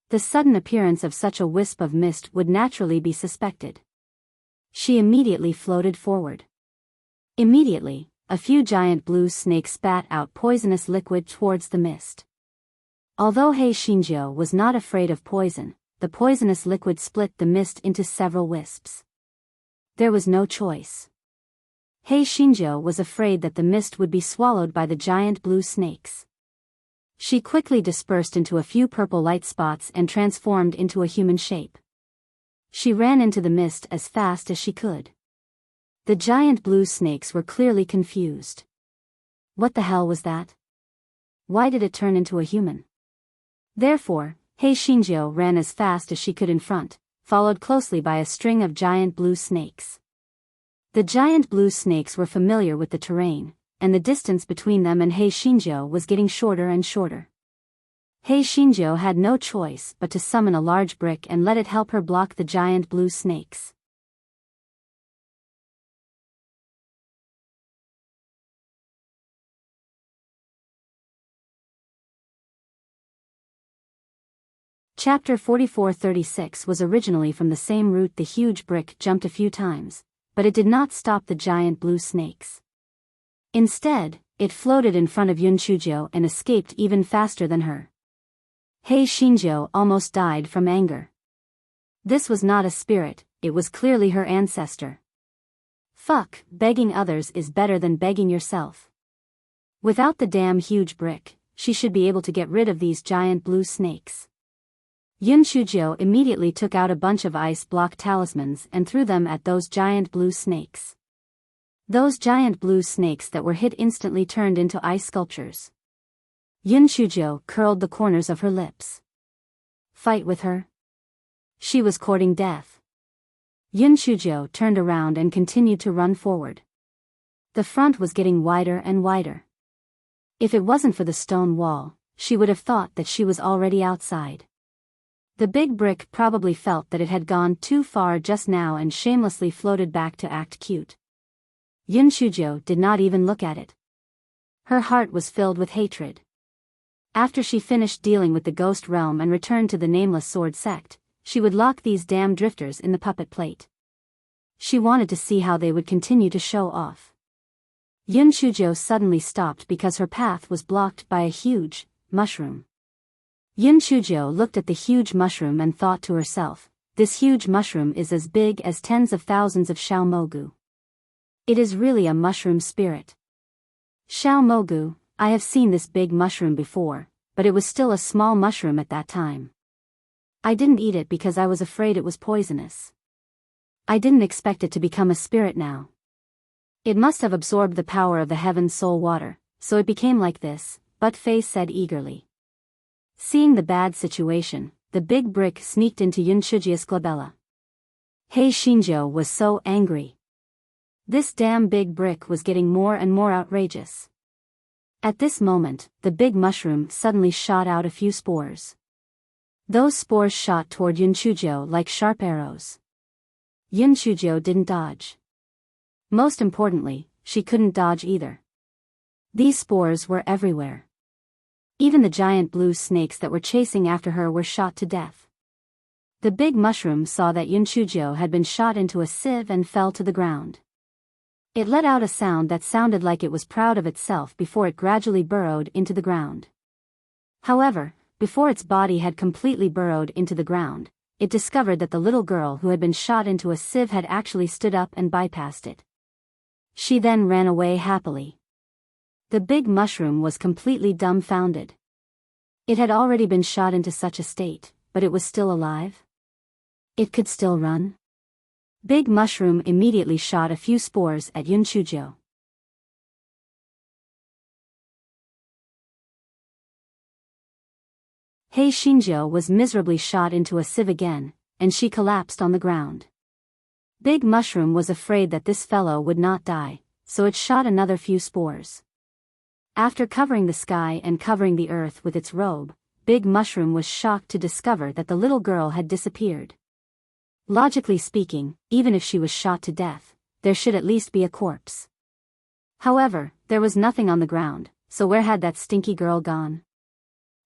The sudden appearance of such a wisp of mist would naturally be suspected. She immediately floated forward. Immediately, a few giant blue snakes spat out poisonous liquid towards the mist. Although Hei Shinjo was not afraid of poison, the poisonous liquid split the mist into several wisps. There was no choice. Hei Shinjo was afraid that the mist would be swallowed by the giant blue snakes. She quickly dispersed into a few purple light spots and transformed into a human shape. She ran into the mist as fast as she could. The giant blue snakes were clearly confused. What the hell was that? Why did it turn into a human? Therefore, Hei Shinjo ran as fast as she could in front, followed closely by a string of giant blue snakes. The giant blue snakes were familiar with the terrain, and the distance between them and Hei Shinjo was getting shorter and shorter. Hei Shinjo had no choice but to summon a large brick and let it help her block the giant blue snakes. Chapter 44:36 was originally from the same route. The huge brick jumped a few times, but it did not stop the giant blue snakes. Instead, it floated in front of Yun Shujo and escaped even faster than her. Hei Shinjo almost died from anger. This was not a spirit, it was clearly her ancestor. Fuck, begging others is better than begging yourself. Without the damn huge brick, she should be able to get rid of these giant blue snakes. Yun Shujo immediately took out a bunch of ice block talismans and threw them at those giant blue snakes. Those giant blue snakes that were hit instantly turned into ice sculptures. Yun Shujo curled the corners of her lips. Fight with her? She was courting death. Yun Shujo turned around and continued to run forward. The front was getting wider and wider. If it wasn't for the stone wall, she would have thought that she was already outside. The big brick probably felt that it had gone too far just now and shamelessly floated back to act cute. Yun Shujo did not even look at it. Her heart was filled with hatred. After she finished dealing with the ghost realm and returned to the nameless sword sect, she would lock these damn drifters in the puppet plate. She wanted to see how they would continue to show off. Yun Shujo suddenly stopped because her path was blocked by a huge mushroom. Yun Shujo looked at the huge mushroom and thought to herself, this huge mushroom is as big as tens of thousands of Xiao Mogu. It is really a mushroom spirit. Xiao Mogu, I have seen this big mushroom before, but it was still a small mushroom at that time. I didn't eat it because I was afraid it was poisonous. I didn't expect it to become a spirit now. It must have absorbed the power of the heaven soul water, so it became like this, Butt-Face said eagerly. Seeing the bad situation, the big brick sneaked into Yun Shujo's glabella. Hei Shinjo was so angry. This damn big brick was getting more and more outrageous. At this moment, the big mushroom suddenly shot out a few spores. Those spores shot toward Yun Shujo like sharp arrows. Yun Shujo didn't dodge. Most importantly, she couldn't dodge either. These spores were everywhere. Even the giant blue snakes that were chasing after her were shot to death. The big mushroom saw that Yun Shujo had been shot into a sieve and fell to the ground. It let out a sound that sounded like it was proud of itself before it gradually burrowed into the ground. However, before its body had completely burrowed into the ground, it discovered that the little girl who had been shot into a sieve had actually stood up and bypassed it. She then ran away happily. The big mushroom was completely dumbfounded. It had already been shot into such a state, but it was still alive? It could still run? Big mushroom immediately shot a few spores at Yun Shujo. Hei Shinjo was miserably shot into a sieve again, and she collapsed on the ground. Big mushroom was afraid that this fellow would not die, so it shot another few spores. After covering the sky and covering the earth with its robe, Big mushroom was shocked to discover that the little girl had disappeared. Logically speaking, even if she was shot to death, there should at least be a corpse. However, there was nothing on the ground, so where had that stinky girl gone?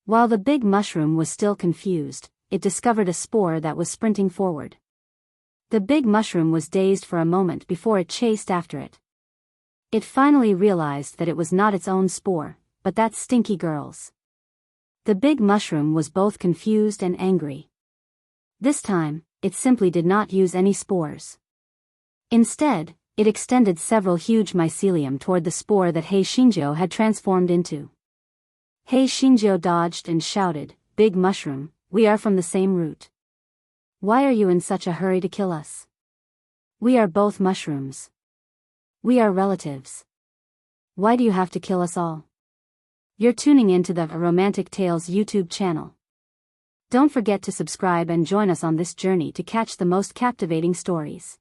While the big mushroom was still confused, it discovered a spore that was sprinting forward. The big mushroom was dazed for a moment before it chased after it. It finally realized that it was not its own spore, but that stinky girl's. The big mushroom was both confused and angry. This time, it simply did not use any spores. Instead, it extended several huge mycelium toward the spore that Hei Shinjo had transformed into. Hei Shinjo dodged and shouted, "Big mushroom, we are from the same root. Why are you in such a hurry to kill us? We are both mushrooms. We are relatives. Why do you have to kill us all?" You're tuning into the Romantic Tales YouTube channel. Don't forget to subscribe and join us on this journey to catch the most captivating stories.